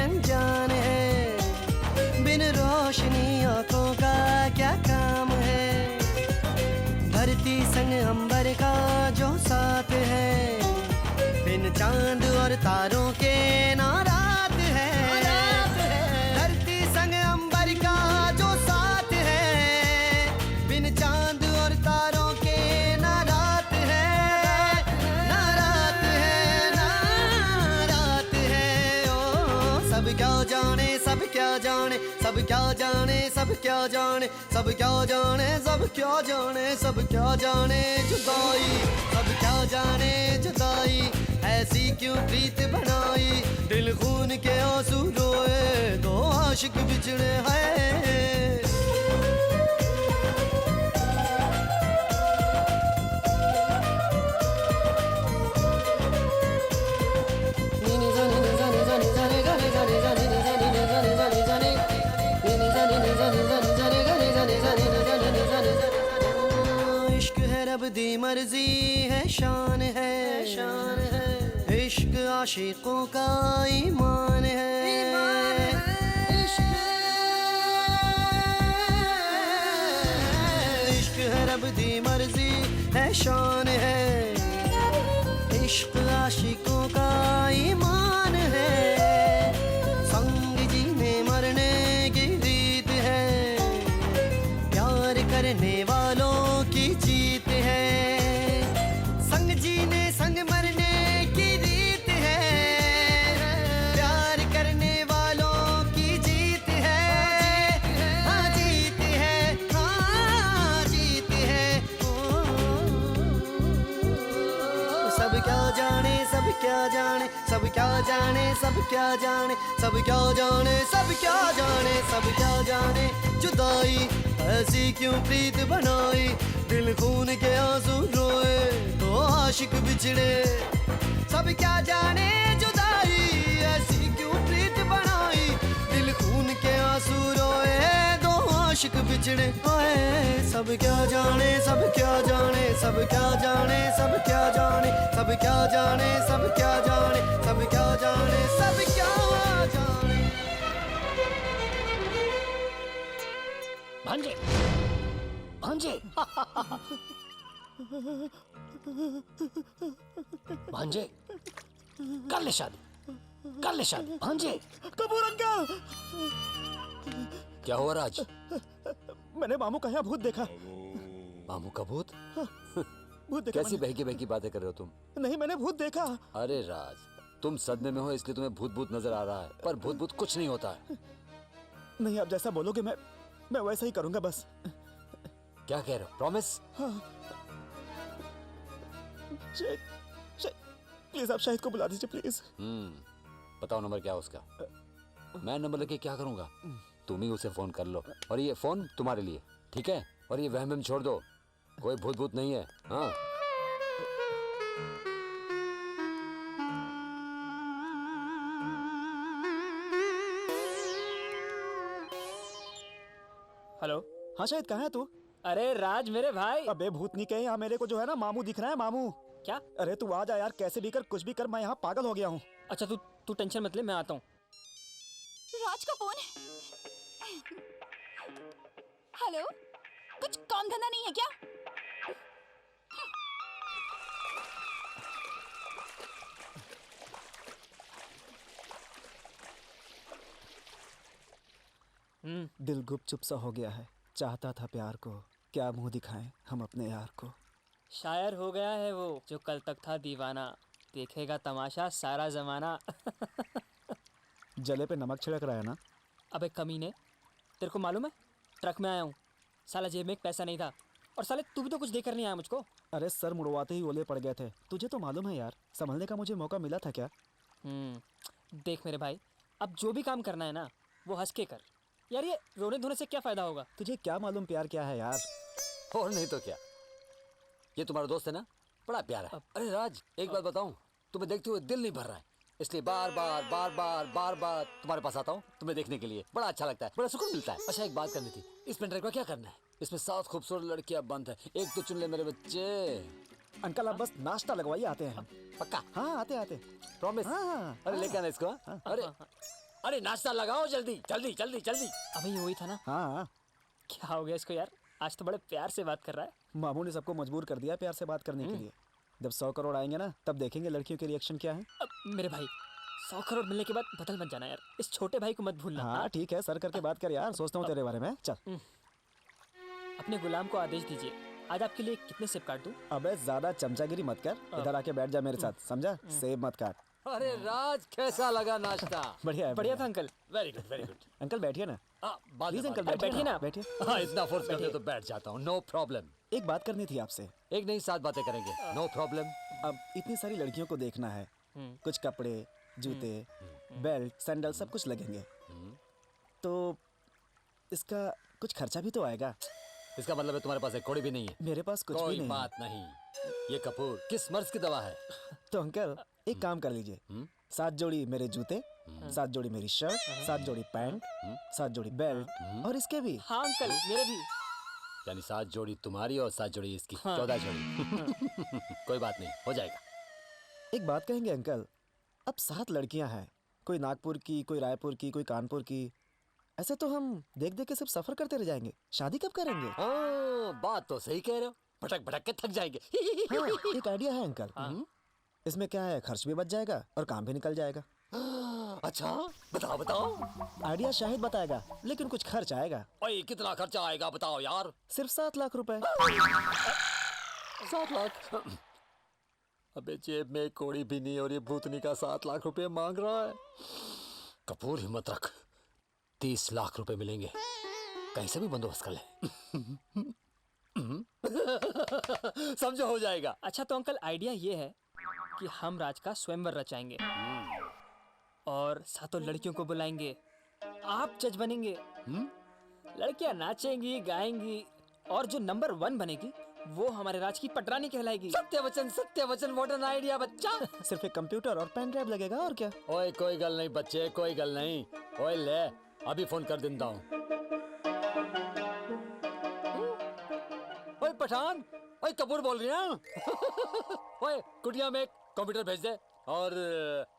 अनजान है, बिन रोशनी आंखों का क्या काम है। धरती संग अंबर का जो साथ है, बिन चांद और तारों के ना रात है। धरती संग अंबर का जो साथ है, बिन चांद और तारों के ना रात है, ना रात है, ना रात है। ओ सब क्या जाने, सब क्या जाने, सब क्या जाने, सब क्या जाने, सब क्या जाने, सब क्या जाने, सब क्या जाने जुदाई। सब क्या जाने जुदाई ऐसी क्यों प्रीत बनाई, दिल खून के आंसू रोए दो आशिक बिछड़े हैं। इश्क है रब दी मर्जी है, शान है, शान है। इश्क आशिकों का ईमान है, इश्क है रब दी मर्जी है, शान है। इश्क आशिकों का ईमान है, संग जीने मरने की रीत है, प्यार करने वालों की जीत है। संग जीने संग मरने की रीत है, प्यार करने वालों की जीत है। हाँ जीत है, हाँ जीत है। सब क्या जाने, सब क्या जाने, सब क्या जाने, सब क्या जाने, सब क्या जाने, सब क्या जाने, सब क्या जाने जुदाई ऐसी क्यों प्रीत बनाई, दिल खून के आंसू रोए दो आशिक बिछड़े। सब क्या जाने जुदाई ऐसी क्यों प्रीत बनाई, दिल खून के आंसू रोए दो आशिक बिछड़े। आए सब क्या जाने, सब क्या जाने, सब क्या जाने, सब क्या जाने, सब क्या जाने, सब क्या जाने, सब क्या जाने, सब क्या जाने। भांजे, भांजे, भांजे, कर ले शादी। कर ले शादी। हाँ जी। कपूर अंकल, क्या हुआ राज? मैंने मामू का यहाँ भूत देखा। मामू का भूत? भूत देखा कैसी बहकी बहकी बातें कर रहे हो तुम? नहीं, मैंने भूत देखा। अरे राज, तुम सदमे में हो इसलिए तुम्हें भूत भूत नजर आ रहा है, पर भूत भूत कुछ नहीं होता है। नहीं, आप जैसा बोलोगे मैं वैसा ही करूंगा बस। क्या कह रहे हो? प्रॉमिस? हाँ। प्लीज आप शाहिद को बुला दीजिए प्लीज। बताओ नंबर क्या है उसका? मैं नंबर लेके क्या करूंगा? तुम ही उसे फोन कर लो, और ये फोन तुम्हारे लिए, ठीक है? और ये वहम छोड़ दो, कोई भूत भूत नहीं है। हाँ। हेलो। हाँ शाहिद, कहाँ है तू? अरे राज मेरे भाई। अबे भूतनी कहीं, यहाँ मेरे को जो है ना मामू दिख रहा है, मामू। क्या? अरे तू आ जा यार, कैसे भी कर कुछ भी कर, मैं यहाँ पागल हो गया हूँ। अच्छा तू टेंशन मत ले, मैं आता हूँ। राज का फोन है। हेलो, कुछ काम धंधा नहीं है क्या? दिल गुपचुप सा हो गया है, चाहता था प्यार को, क्या मुंह दिखाएं हम अपने यार को। शायर हो गया है वो जो कल तक था दीवाना, देखेगा तमाशा सारा जमाना। जले पे नमक छिड़क रहा है ना? अबे कमीने, तेरे को मालूम है ट्रक में आया हूँ, साला जेब में एक पैसा नहीं था, और साले तू भी तो कुछ देकर नहीं आया मुझको। अरे सर मुड़वाते ही ओले पड़ गए थे, तुझे तो मालूम है यार, संभलने का मुझे मौका मिला था क्या? देख मेरे भाई, अब जो भी काम करना है ना वो हंस के कर यार, ये रोने धोने से क्या फायदा होगा? तुझे क्या मालूम प्यार क्या है यार? और नहीं तो क्या, ये तुम्हारा दोस्त है ना, बड़ा प्यारा है। अरे राज, एक बात बताऊं, तुम्हें देखते हुए दिल नहीं भर रहा है, इसलिए बार बार तुम्हारे पास आता हूँ तुम्हें देखने के लिए। बड़ा अच्छा लगता है, बड़ा सुकून मिलता है। अच्छा एक बात करनी थी, इस पेन ड्राइव का क्या करना है? इसमें 7 खूबसूरत लड़कियां बंद है, एक तो चुन ले मेरे बच्चे। अंकल आप बस नाश्ता लगवाइए, आते हैं हम। पक्का? हाँ आते। प्रॉमिस? हाँ। अरे लेके आना इसको। अरे नाश्ता लगाओ जल्दी जल्दी जल्दी जल्दी। अबे ये वही था ना? हाँ। क्या हो गया इसको यार, आज तो बड़े प्यार से बात कर रहा है। मामू ने सबको मजबूर कर दिया प्यार से बात करने के लिए। जब 100 करोड़ आएंगे ना, तब देखेंगे लड़कियों के रिएक्शन क्या है। मेरे भाई 100 करोड़ मिलने के बाद बदल मत जाना यार, इस छोटे भाई को मत भूलना। हाँ ठीक है, सर करके बात कर यार, सोचता हूँ तेरे बारे में। चल अपने गुलाम को आदेश दीजिए, आज आपके लिए कितने सेब काट दूं? अबे ज्यादा चमचागिरी मत कर, इधर आके बैठ जा मेरे साथ, समझा? सेब मत काट। अरे राज कैसा लगा नाश्ता? बढ़िया है, बढ़िया था uncle. Very good very good. Uncle बैठिए ना। प्लीज अंकल बैठिए ना। बैठिए। हाँ इतना फोर्स करते तो बैठ जाता हूँ, नो प्रॉब्लम। एक बात करनी थी आपसे। एक नहीं 7 बातें करेंगे, नो प्रॉब्लम। अब इतनी सारी लड़कियों को देखना है, कुछ कपड़े, जूते, बेल्ट, सैंडल सब कुछ लगेंगे, तो इसका कुछ खर्चा भी तो आएगा। इसका मतलब है तुम्हारे पास एक कौड़ी भी नहीं है? मेरे पास कुछ भी नहीं। बात नहीं, ये कपूर किस मर्ज की दवा है? तो अंकल एक काम कर लीजिए, 7 जोड़ी मेरे जूते, 7 जोड़ी मेरी शर्ट, 7 जोड़ी पैंट, 7 जोड़ी बेल्ट, और इसके भी। हाँ अंकल मेरे भी। यानी 7 जोड़ी तुम्हारी और 7 जोड़ी इसकी, 14 जोड़ी। कोई बात नहीं, हो जाएगा। एक बात कहेंगे अंकल, अब 7 लड़कियां हैं, कोई नागपुर की, कोई रायपुर की, कोई कानपुर की, ऐसे तो हम देख देख के सब सफर करते रह जाएंगे, शादी कब करेंगे? बात तो सही कह रहे हो, भटक भटक के थक जाएंगे। हाँ, एक आइडिया है अंकल। इसमें क्या है, खर्च भी बच जाएगा और काम भी निकल जाएगा। अच्छा बताओ बताओ। आइडिया शाहिद बताएगा, लेकिन कुछ खर्च आएगा। ओए कितना खर्चा आएगा बताओ यार? सिर्फ 7 लाख रुपए। 7 लाख? अबे जेब में कोड़ी भी नहीं और ये भूतनी का 7 लाख रुपए मांग रहा है। कपूर हिम्मत रख, 30 लाख रुपए मिलेंगे, कहीं से भी बंदोबस्त कर ले। समझो हो जाएगा। अच्छा तो अंकल आइडिया ये है कि हम राज का स्वयंवर रचाएंगे और 7 लड़कियों को बुलाएंगे, आप जज बनेंगे, लड़कियां नाचेंगी गाएंगी, और जो नंबर 1 बनेगी वो हमारे राज की पटरानी कहलाएगी। सत्यवचन मॉडर्न आइडिया बच्चा। सिर्फ एक कंप्यूटर और पेन ड्राइव लगेगा, और क्या? ओए कोई गल नहीं बच्चे, कोई गल नहीं। ओए ले अभी फोन कर देता हूँ। ओए पठान, ओए कपूर बोल रही है। ओए कुटिया में कंप्यूटर भेज दे और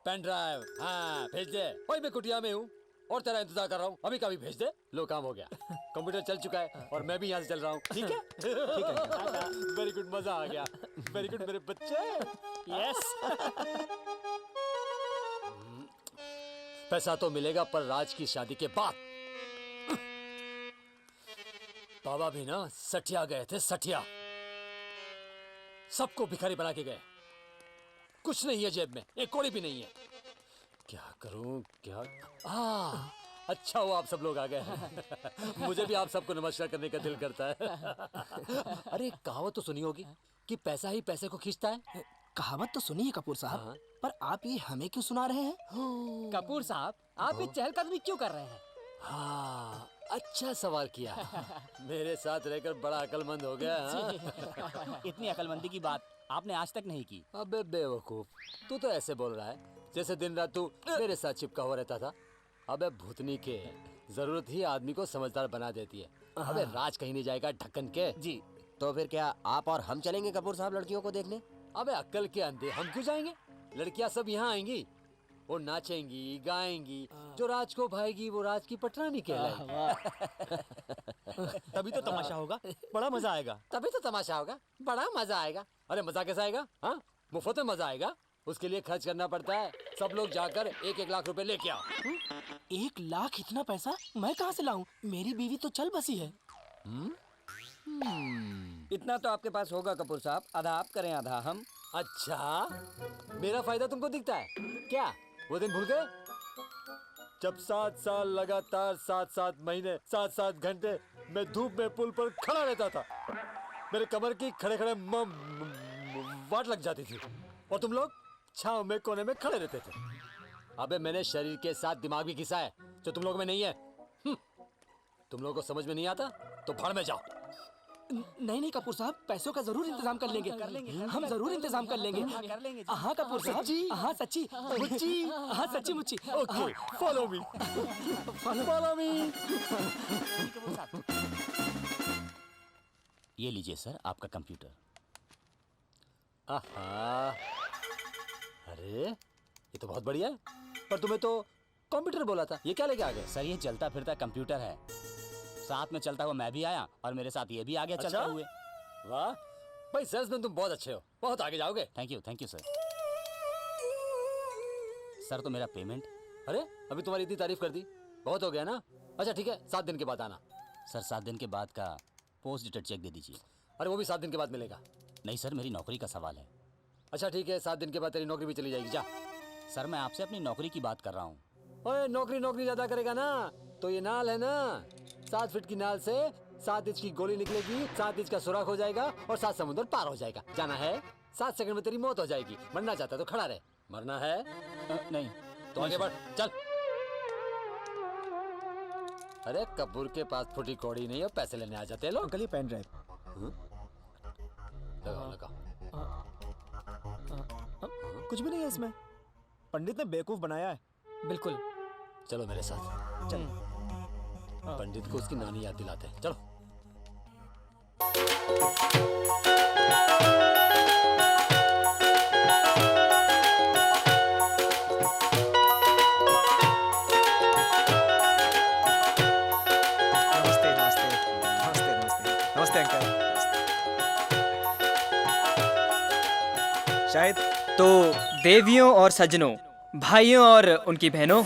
पेन ड्राइव हाँ भेज दे। ओए मैं कुटिया में हूँ और तेरा इंतजार कर रहा हूँ, अभी का भी भेज दे। लो काम हो गया, कंप्यूटर चल चुका है और मैं भी यहाँ से चल रहा हूँ। ठीक है? ठीक है। वेरी गुड, मजा आ गया। वेरी गुड मेरे बच्चे। यस। पैसा तो मिलेगा पर राज की शादी के बाद। बाबा भी ना सठिया गए थे, सठिया। सबको भिखारी बना के गए। कुछ नहीं है जेब में, एक कौड़ी भी नहीं है। क्या करूं क्या? अच्छा हुआ आप सब लोग आ गए। मुझे भी आप सबको नमस्कार करने का दिल करता है। अरे कहावत तो सुनी होगी कि पैसा ही पैसे को खींचता है। कहावत तो सुनी है कपूर साहब, पर आप ये हमें क्यों सुना रहे हैं? कपूर साहब, आप ये चहलकदमी क्यों कर रहे हैं? हाँ, अच्छा सवाल किया। मेरे साथ रहकर बड़ा अकलमंद हो गया। इतनी अकलमंदी की बात आपने आज तक नहीं की। अबे बेवकूफ, तू तो ऐसे बोल रहा है जैसे दिन रात तू मेरे साथ चिपका हुआ रहता था। अबे भूतनी के, जरूरत ही आदमी को समझदार बना देती है। अबे राज कहीं नहीं जाएगा ढक्कन के। जी, तो फिर क्या आप और हम चलेंगे कपूर साहब लड़कियों को देखने? अबे अक्ल के अंधे, हम क्यों जाएंगे? लड़कियां सब यहाँ आएंगी, वो नाचेंगी गाएंगी। जो राज को भाएगी वो राज की पटरानी कहलाएगी। तभी तो तमाशा होगा, बड़ा मजा आएगा। तभी तो तमाशा होगा, बड़ा मजा आएगा। अरे मजा कैसा आएगा? हाँ, मुफ्त में मजा आएगा। उसके लिए खर्च करना पड़ता है। सब लोग जाकर 1-1 लाख रुपए लेके आओ। 1 लाख? इतना पैसा मैं कहाँ से लाऊं? मेरी बीवी तो चल बसी है। इतना तो आपके पास होगा कपूर साहब, आधा आप करें आधा हम। अच्छा, मेरा फायदा तुमको दिखता है क्या? वो दिन भूल गए जब 7 साल लगातार 7-7 महीने 7-7 घंटे मैं धूप में पुल पर खड़ा रहता था। मेरे कमर की खड़े-खड़े वाट लग जाती थी और तुम लोग छांव में कोने में खड़े रहते थे। अबे मैंने शरीर के साथ दिमाग भी घिसा है जो तुम लोगों में नहीं है। तुम लोगों को समझ में नहीं आता तो भाड़ में जाओ। नहीं कपूर साहब, पैसों का जरूर इंतजाम कर लेंगे। हम जरूर इंतजाम कर लेंगे। हाँ कपूर साहब, हाँ सच्ची मुच्ची, हाँ सच्ची मुच्ची। Okay, follow me, follow me. ये लीजिए सर आपका कंप्यूटर। आहा, अरे ये तो बहुत बढ़िया है। पर तुम्हें तो कंप्यूटर बोला था, ये क्या लेके आ गए? सर ये चलता फिरता कंप्यूटर है। साथ में चलता हुआ मैं भी आया और मेरे साथ ये भी आ गया। अच्छा? चलते हुए। वाह भाई, सेल्समैन तुम बहुत अच्छे हो, बहुत आगे जाओगे। Thank you sir. सर तो मेरा पेमेंट? अरे अभी तुम्हारी इतनी तारीफ कर दी, बहुत हो गया ना। अच्छा ठीक है, 7 दिन के बाद आना। सर 7 दिन के बाद का पोस्ट डेटेड चेक दे दीजिए। अरे वो भी 7 दिन के बाद मिलेगा। नहीं सर, मेरी नौकरी का सवाल है। अच्छा ठीक है, 7 दिन के बाद तेरी नौकरी भी चली जाएगी। जा। सर मैं आपसे अपनी नौकरी की बात कर रहा हूँ। ओए नौकरी ज्यादा करेगा ना तो ये नाल है ना, 7 फीट की नाल से 7 इंच की गोली निकलेगी, 7 इंच का सुराख हो जाएगा और 7 समुद्र पार हो जाएगा। जाना है 7 सेकंड में तेरी मौत हो जाएगी। मरना चाहता तो खड़ा रहे। मरना है नहीं तो आगे बढ़, चल। अरे कपूर के पास फुटी कौड़ी नहीं है, पैसे लेने आ जाते हैं लोग। अंकल ये पेन ड्राइव। लगा। कुछ भी नहीं है इसमें, पंडित ने बेवकूफ बनाया है। बिल्कुल। चलो मेरे साथ। चलो पंडित को उसकी नानी याद दिलाते हैं। चलो। नमस्ते नमस्ते नमस्ते नमस्ते नमस्ते अंकल। शायद तो देवियों और सज्जनों, भाइयों और उनकी बहनों,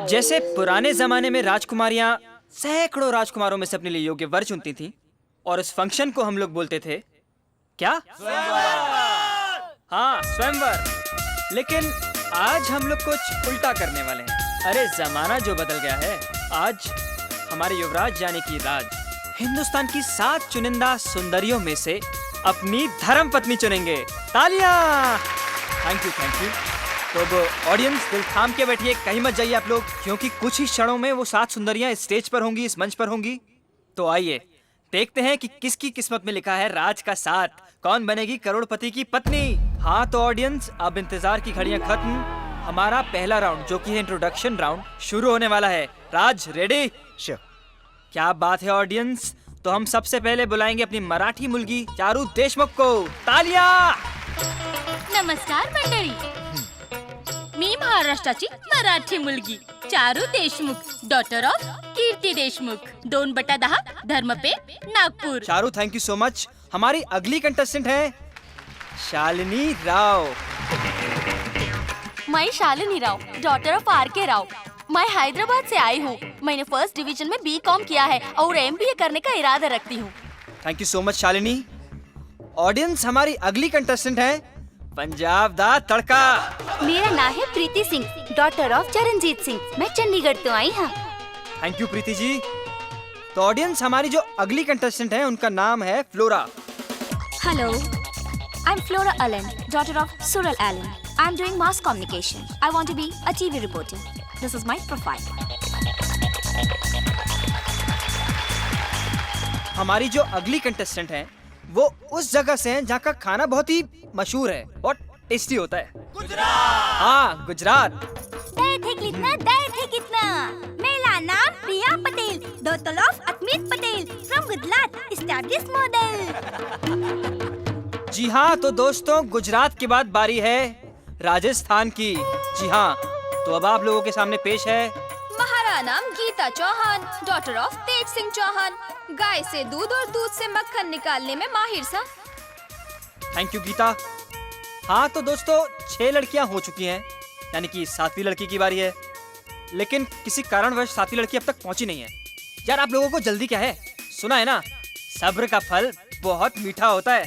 जैसे पुराने जमाने में राजकुमारियां सैकड़ों राजकुमारों में से अपने लिए योग्य वर चुनती थीं और इस फंक्शन को हम लोग बोलते थे क्या? हाँ, स्वयंवर। लेकिन आज हम लोग कुछ उल्टा करने वाले हैं। अरे जमाना जो बदल गया है। आज हमारे युवराज यानी कि राज हिंदुस्तान की 7 चुनिंदा सुंदरियों में से अपनी धर्म पत्नी चुनेंगे। तालियां! Thank you. तो अब ऑडियंस दिल थाम के बैठिए, कहीं मत जाइए आप लोग, क्योंकि कुछ ही क्षणों में वो 7 सुंदरियां स्टेज पर होंगी, इस मंच पर होंगी। तो आइए देखते हैं कि किसकी किस्मत में लिखा है राज का साथ, कौन बनेगी करोड़पति की पत्नी। हाँ तो ऑडियंस, अब इंतजार की घड़ियां खत्म। हमारा पहला राउंड जो कि है इंट्रोडक्शन राउंड शुरू होने वाला है। राज रेडी? श्योर। क्या बात है ऑडियंस। तो हम सबसे पहले बुलाएंगे अपनी मराठी मुलगी चारू देशमुख को। तालियां! नमस्कार मंडळी, मी महाराष्ट्राची मराठी मुलगी Charu Deshmukh, daughter of Kirti Deshmukh, 2/10 Dharampeth, Nagpur. Charu thank you so much. हमारी अगली कंटेस्टेंट है शालिनी राव। मैं Shalini Rao, daughter of R K. Rao. मैं हैदराबाद से आई हूँ। मैंने फर्स्ट डिवीजन में B.Com किया है और MBA करने का इरादा रखती हूँ। Thank you so much Shalini. Audience, हमारी अगली कंटेस्टेंट है पंजाब दा तड़का। मेरा नाम है प्रीति सिंह, डॉटर ऑफ चरणजीत सिंह। मैं चंडीगढ़ तो आई हूँ। Thank you Preeti ji. तो ऑडियंस, हमारी जो अगली कंटेस्टेंट है उनका नाम है flora. Hello, I'm Flora Allen, daughter of Sural Allen. I'm doing mass communication. I want to be a TV reporter. This is my profile. हमारी जो अगली कंटेस्टेंट है वो उस जगह से हैं जहाँ का खाना बहुत ही मशहूर है और टेस्टी होता है। गुजरात। हाँ, गुजरात। दे थे कितना। मेरा नाम Priya Patel, daughter of Amit Patel from Gujarat, established model. जी हाँ, तो दोस्तों गुजरात के बाद बारी है राजस्थान की। जी हाँ, तो अब आप लोगों के सामने पेश है महाराणा गीता चौहान, डॉटर ऑफ तेज सिंह चौहान। गाय से दूध और दूध से मक्खन निकालने में माहिर सा। Thank you Geeta. हाँ तो दोस्तों 6 लड़कियां हो चुकी हैं, यानी कि 7वीं लड़की की बारी है। लेकिन किसी कारणवश 7वीं लड़की अब तक पहुंची नहीं है। यार आप लोगों को जल्दी क्या है, सुना है ना, सब्र का फल बहुत मीठा होता है।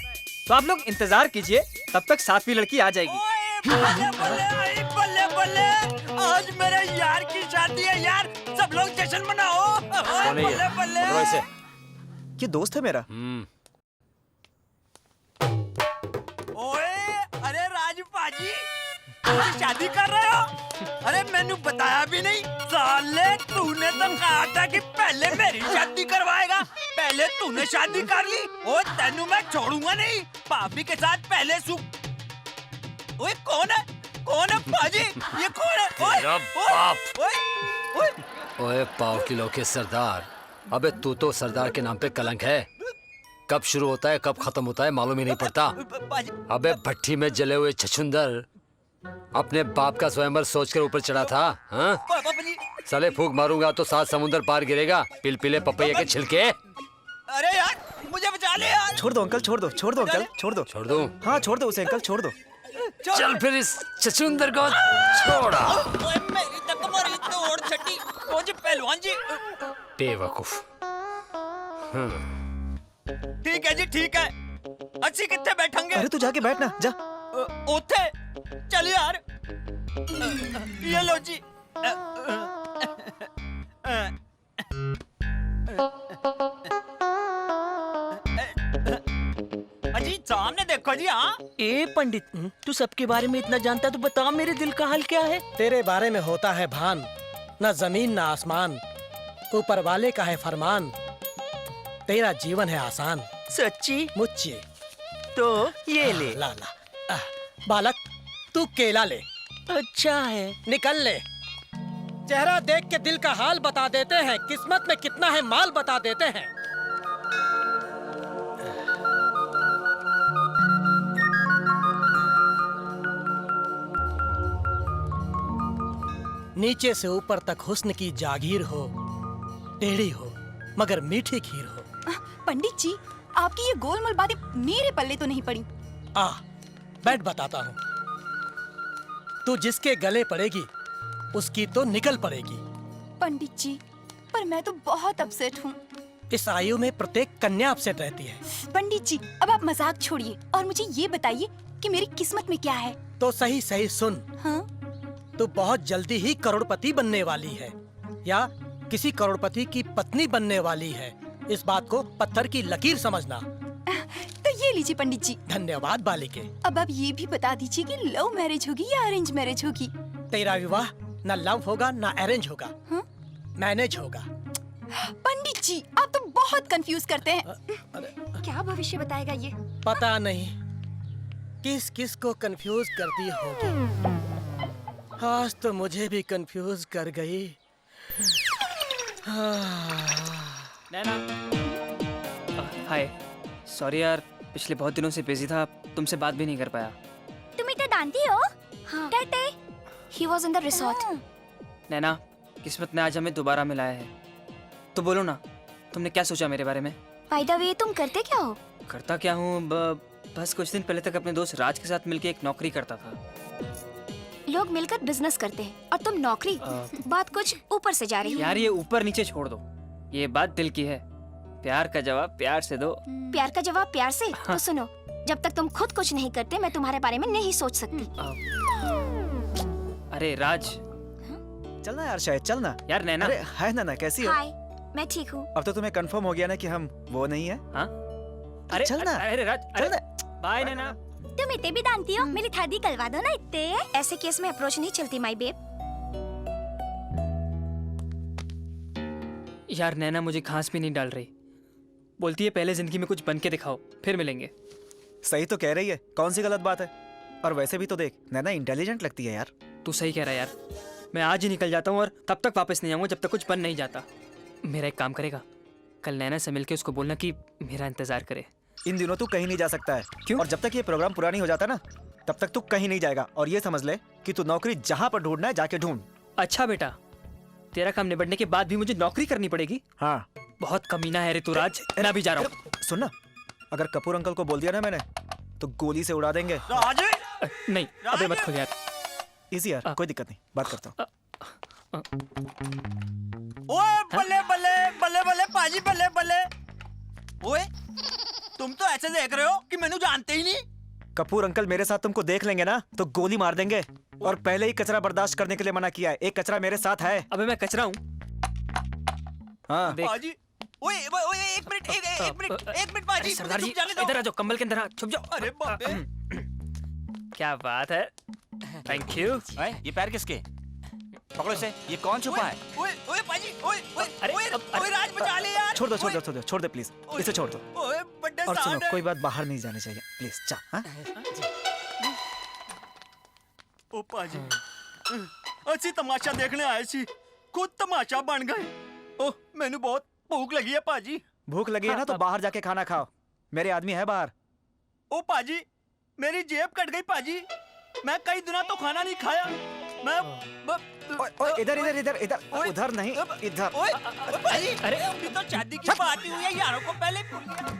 तो आप लोग इंतजार कीजिए, तब तक 7वीं लड़की आ जाएगी। बल्ले बल्ले, आज मेरे यार की शादी है यार, सब लोग जश्न मनाओ। बल्ले बल्ले। ये दोस्त है मेरा। ओए, अरे राजू पाजी, तुम शादी कर रहे हो? अरे मैंने बताया भी नहीं। साले तूने तो कहा था कि पहले मेरी शादी करवाएगा, पहले तूने शादी कर ली। ओ तेनू मैं छोड़ूंगा नहीं, भाभी के साथ पहले सुख। ओए कौन है पाजी? ये कौन है? तेरा बाप। ओए ओए पाव किलो के सरदार, अबे तू तो सरदार के नाम पे कलंक है। कब शुरू होता है कब खत्म होता है मालूम ही नहीं पड़ता। अबे भट्टी में जले हुए छछुंदर अपने बाप का स्वयंवर सोचकर ऊपर चढ़ा था। हाँ? साले फूंक मारूंगा तो 7 समुंदर पार गिरेगा। पिलपिले पपैया के छिलके। अरे यार मुझे बचा ले यार। छोड़ दो अंकल, छोड़ दो अंकल, छोड़ दो। छोड़ दूं? हाँ छोड़ दो उसे अंकल, छोड़ दो। चल फिर इस छछुंदर को छोड़ा। मेरी तक मरी तोड़ छटी मुझे पहलवान जी। बेवकूफ। ठीक है जी ठीक है। अच्छी कितने बैठेंगे? अरे तू जाके बैठ ना, जा। ओथे चल यार। ये लो जी। अजी सामने देखो जी। हाँ ए पंडित, तू सबके बारे में इतना जानता तो बता मेरे दिल का हाल क्या है। तेरे बारे में होता है भान, न जमीन न आसमान, ऊपर वाले का है फरमान, तेरा जीवन है आसान। सच्ची? मुझे तो ये ले। ला ला। बालक तू केला ले। अच्छा है। निकल ले। चेहरा देख के दिल का हाल बता देते हैं, किस्मत में कितना है माल बता देते हैं। नीचे से ऊपर तक हुस्न की जागीर हो, टेढ़ी हो मगर मीठी खीर हो। पंडित जी, आपकी ये गोलमोल बातें मेरे पल्ले तो नहीं पड़ी। बैठ बताता हूँ। तू जिसके गले पड़ेगी उसकी तो निकल पड़ेगी। पंडित जी, पर मैं तो बहुत अपसेट हूँ। इस आयु में प्रत्येक कन्या अपसेट रहती है। पंडित जी, अब आप मजाक छोड़िए और मुझे ये बताइए कि मेरी किस्मत में क्या है। तो सही सही सुन। हाँ? तू बहुत जल्दी ही करोड़पति बनने वाली है या किसी करोड़पति की पत्नी बनने वाली है। इस बात को पत्थर की लकीर समझना। तो ये लीजिए पंडित जी। धन्यवाद बालिके। अब आप ये भी बता दीजिए कि लव मैरिज होगी या अरेंज मैरिज होगी। तेरा विवाह न लव होगा न अरेंज होगा। हाँ? मैनेज होगा। पंडित जी, आप तो बहुत कंफ्यूज करते हैं। क्या भविष्य बताएगा ये? पता नहीं किस किस को कंफ्यूज करती होगी। आज तो मुझे भी कंफ्यूज कर गई। नैना। हाय, सॉरी यार, पिछले बहुत दिनों से बिजी था, तुमसे बात भी नहीं कर पाया। तुम इतना जानती हो? हाँ। कहते He was in the resort. नैना, किस्मत ने आज हमें दोबारा मिलाया है। तो बोलो ना, तुमने क्या सोचा मेरे बारे में? By the way, तुम करते क्या हो? करता क्या हूँ, बस कुछ दिन पहले तक अपने दोस्त राज के साथ मिलके एक नौकरी करता था। लोग मिलकर बिजनेस करते हैं और तुम नौकरी। बात कुछ ऊपर से जा रही है। यार ये ऊपर नीचे छोड़ दो, ये बात दिल की है। प्यार का जवाब प्यार से दो। प्यार का जवाब प्यार से? तो सुनो, जब तक तुम खुद कुछ नहीं करते मैं तुम्हारे बारे में नहीं सोच सकती। अरे राज, चलना यार, शायद चलना यार। नैना, अरे हाय नैना, कैसी हो? हाय, मैं ठीक हूँ। अब तो तुम्हें कंफर्म हो गया ना कि हम वो नहीं है? हाँ? अरे चलना। अरे राज, चलना। बाय नैना। तुम इतने भी जानती हो, मेरी शादी करवा दो ना इतने। ऐसे केस में अप्रोच नहीं चलती माय बेब। यार नैना मुझे घास भी नहीं डाल रही, बोलती है पहले जिंदगी में कुछ बन के दिखाओ फिर मिलेंगे। सही तो कह रही है, कौन सी गलत बात है? और वैसे भी तो देख, नैना इंटेलिजेंट लगती है यार। तू सही कह रहा है यार, मैं आज ही निकल जाता हूँ और तब तक वापस नहीं आऊंगा जब तक कुछ बन नहीं जाता। मेरा एक काम करेगा, कल नैना से मिलके उसको बोलना कि मेरा इंतजार करे। इन दिनों तू कहीं नहीं जा सकता है। क्यों? और जब तक ये प्रोग्राम पूरा नहीं हो जाता ना, तब तक तू कहीं नहीं जाएगा। और ये समझ ले कि तू नौकरी जहाँ पर ढूंढना है जाके ढूंढ। अच्छा बेटा, तेरा काम निबटने के बाद भी मुझे नौकरी करनी पड़ेगी? हाँ। बहुत कमीना है ऋतुराज, मैं भी जा रहा हूँ। सुन ना, अगर कपूर अंकल को बोल दिया ना मैंने, तो गोली से उड़ा देंगे। राज! नहीं, अबे मत खोल यार। इजी यार, कोई दिक्कत नहीं, बात करता हूँ। ओए बल्ले बल्ले बल्ले बल्ले पाजी बल्ले बल्ले। ओए तुम तो ऐसे देख रहे हो कि मैंने जानते ही नहीं। कपूर अंकल मेरे साथ तुमको देख लेंगे ना तो गोली मार देंगे। और पहले ही कचरा बर्दाश्त करने के लिए मना किया है। एक कचरा मेरे साथ है। अबे मैं कचरा हूँ। हाँ। पाजी, ओए ओए एक मिनट पाजी। सरदार जी इधर आ जाओ, कंबल के अंदर छुप जाओ। अरे बाबे, क्या बात है, थैंक यू। ये पैर किसके? पकड़ो इसे, ये कौन छुपा है? ओए ओए पाजी, ओए ओए ओए राज बचा ले यार। छोड़ दो, छोड़ दे प्लीज, इसे छोड़ दो। ओए बड्डे और सुनो, सांड है। कोई बात बाहर नहीं जानी चाहिए प्लीज। जा। हाँ? ओ पाजी, अच्छी तमाशा देखने आए सी, खुद तमाशा बन गए। ओह मैंने बहुत भूख लगी है पाजी। भूख लगी है ना तो बाहर जाके खाना खाओ, मेरे आदमी है बाहर। ओ पाजी, मेरी जेब कट गई पाजी, मैं कई दिनों तो खाना नहीं खाया। मैं इधर इधर इधर इधर, उधर नहीं इधर। ओए पाजी, अरे अभी तो शादी की पार्टी हुई है, यारों को पहले भूल गया।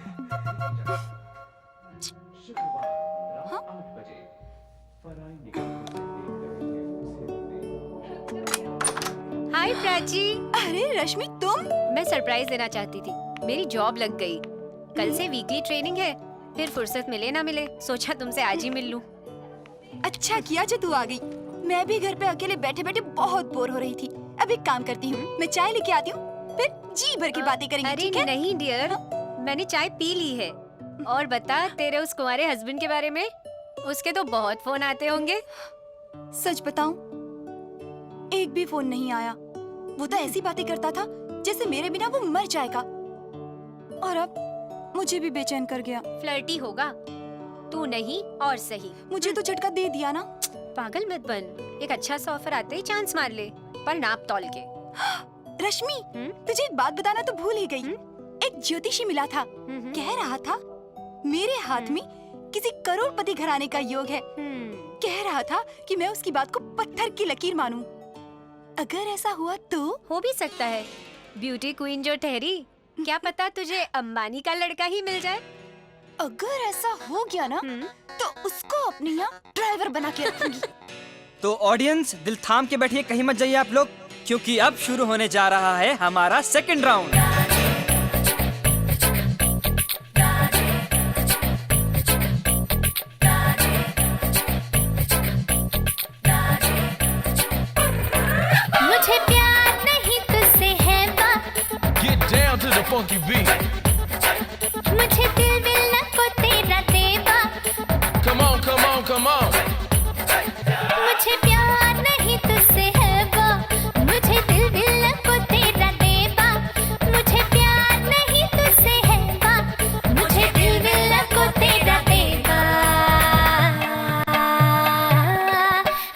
हाय प्राची। अरे रश्मि तुम? मैं सरप्राइज देना चाहती थी, मेरी जॉब लग गई। कल से वीकली ट्रेनिंग है, फिर फुर्सत मिले ना मिले सोचा तुमसे आज ही मिल लूं। अच्छा किया जो तू आ गई। मैं भी घर पे अकेले बैठे बैठे बहुत बोर हो रही थी। अब एक काम करती हूँ, मैं चाय लेके आती हूँ, फिर जी भर की बातें करेंगे। अरे ठीक है? नहीं डियर, मैंने चाय पी ली है। और बता तेरे उस कुंवारे हस्बैंड के बारे में, उसके तो बहुत फोन आते होंगे। सच बताऊं, एक भी फोन नहीं आया। वो तो ऐसी बातें करता था जैसे मेरे बिना वो मर जाएगा। और अब मुझे भी बेचैन कर गया। फ्लर्टी होगा, तू नहीं और सही। मुझे तो झटका दे दिया ना। पागल मत बन, एक अच्छा सा ऑफर आते ही चांस मार ले, पर नाप तौल के। रश्मि, तुझे एक बात बताना तो भूल ही गई। एक ज्योतिषी मिला था, कह रहा था मेरे हाथ में किसी करोड़पति घराने का योग है। कह रहा था कि मैं उसकी बात को पत्थर की लकीर मानूं। अगर ऐसा हुआ तो? हो भी सकता है। ब्यूटी क्वीन जो ठहरी, क्या पता तुझे अंबानी का लड़का ही मिल जाए। अगर ऐसा हो गया ना तो उसको अपने यहाँ ड्राइवर बना के रखूंगी। तो ऑडियंस दिल थाम के बैठिए, कहीं मत जाइए आप लोग, क्योंकि अब शुरू होने जा रहा है हमारा सेकंड राउंड। मुझे प्यार नहीं तुझसे है बात। Get down to the funky beat. मुझे दिल मिलना को तेरा देवा। Come on, come on, come on. मुझे प्यार नहीं तुझसे है बात। मुझे दिल मिलना को तेरा देवा। मुझे प्यार नहीं तुझसे है बात। मुझे दिल मिलना को तेरा देवा।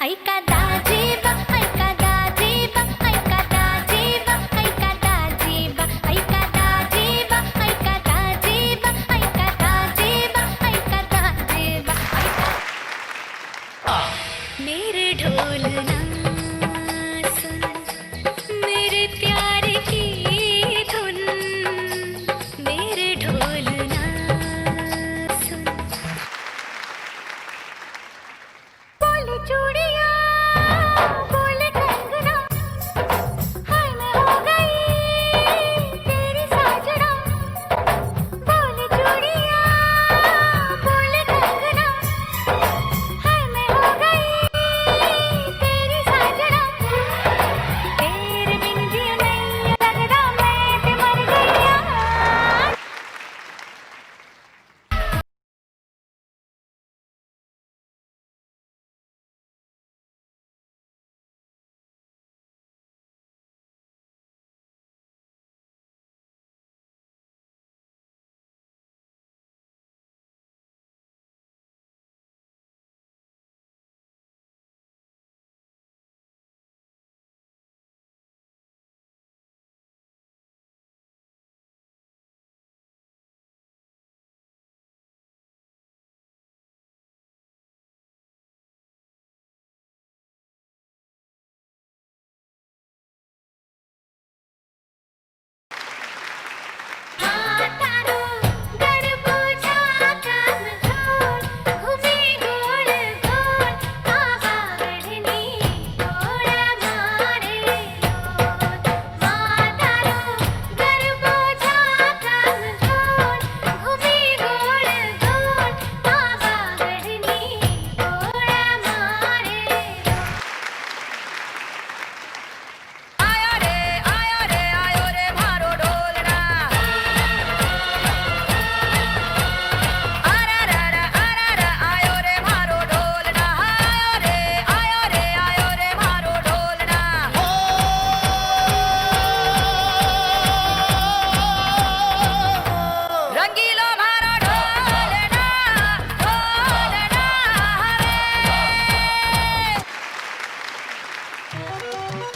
आई का दाजीबा, आई का दाजीबा, आई का दाजीबा, आई का दाजीबा, आई का दाजीबा,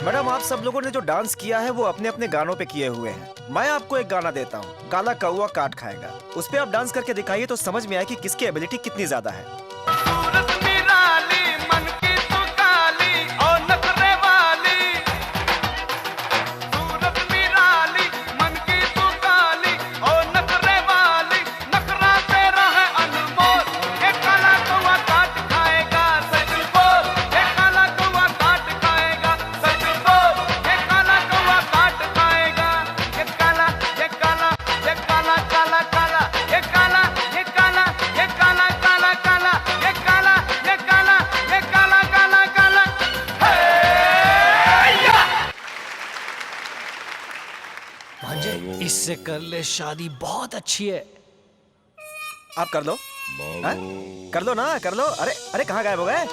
मैडम आप सब लोगों ने जो डांस किया है वो अपने अपने गानों पे किए हुए हैं। मैं आपको एक गाना देता हूँ, काला कौवा काट खाएगा। उस पे आप डांस करके दिखाइए तो समझ में आए कि किसकी एबिलिटी कितनी ज्यादा है। इससे कर ले शादी, बहुत अच्छी है। आप कर लो, हाँ? कर लो ना, कर लो। अरे अरे कहाँ गायब हो गए?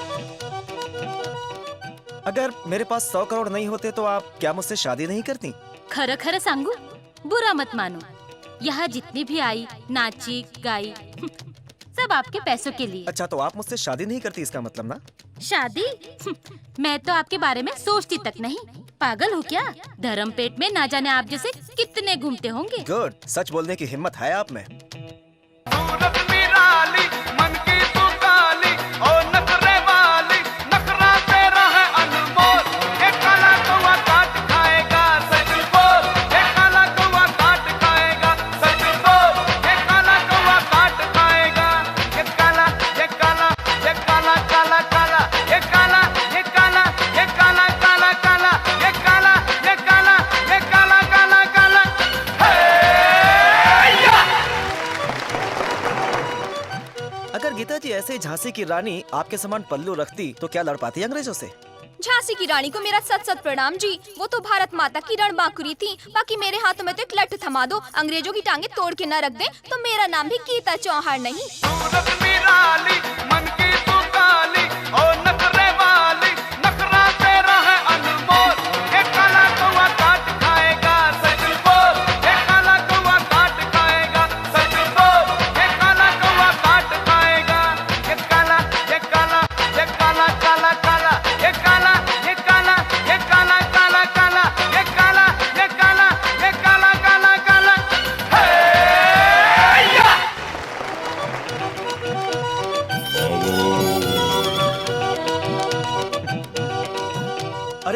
अगर मेरे पास 100 करोड़ नहीं होते तो आप क्या मुझसे शादी नहीं करती? खर खर सांगू, बुरा मत मानो। यहाँ जितनी भी आई, नाची गाई, सब आपके पैसों के लिए। अच्छा तो आप मुझसे शादी नहीं करती इसका मतलब ना? शादी? मैं तो आपके बारे में सोचती तक नहीं। पागल हो क्या? धर्मपेट में ना जाने आप जैसे कितने घूमते होंगे। गुड, सच बोलने की हिम्मत है आप में। गीता जी ऐसे झांसी की रानी आपके समान पल्लू रखती तो क्या लड़ पाती अंग्रेजों से? झांसी की रानी को मेरा सत सत प्रणाम जी। वो तो भारत माता की रणबांकुरी थी। बाकी मेरे हाथों में तो एक लठ थमा दो, अंग्रेजों की टांगे तोड़ के न रख दे तो मेरा नाम भी गीता चौहान नहीं।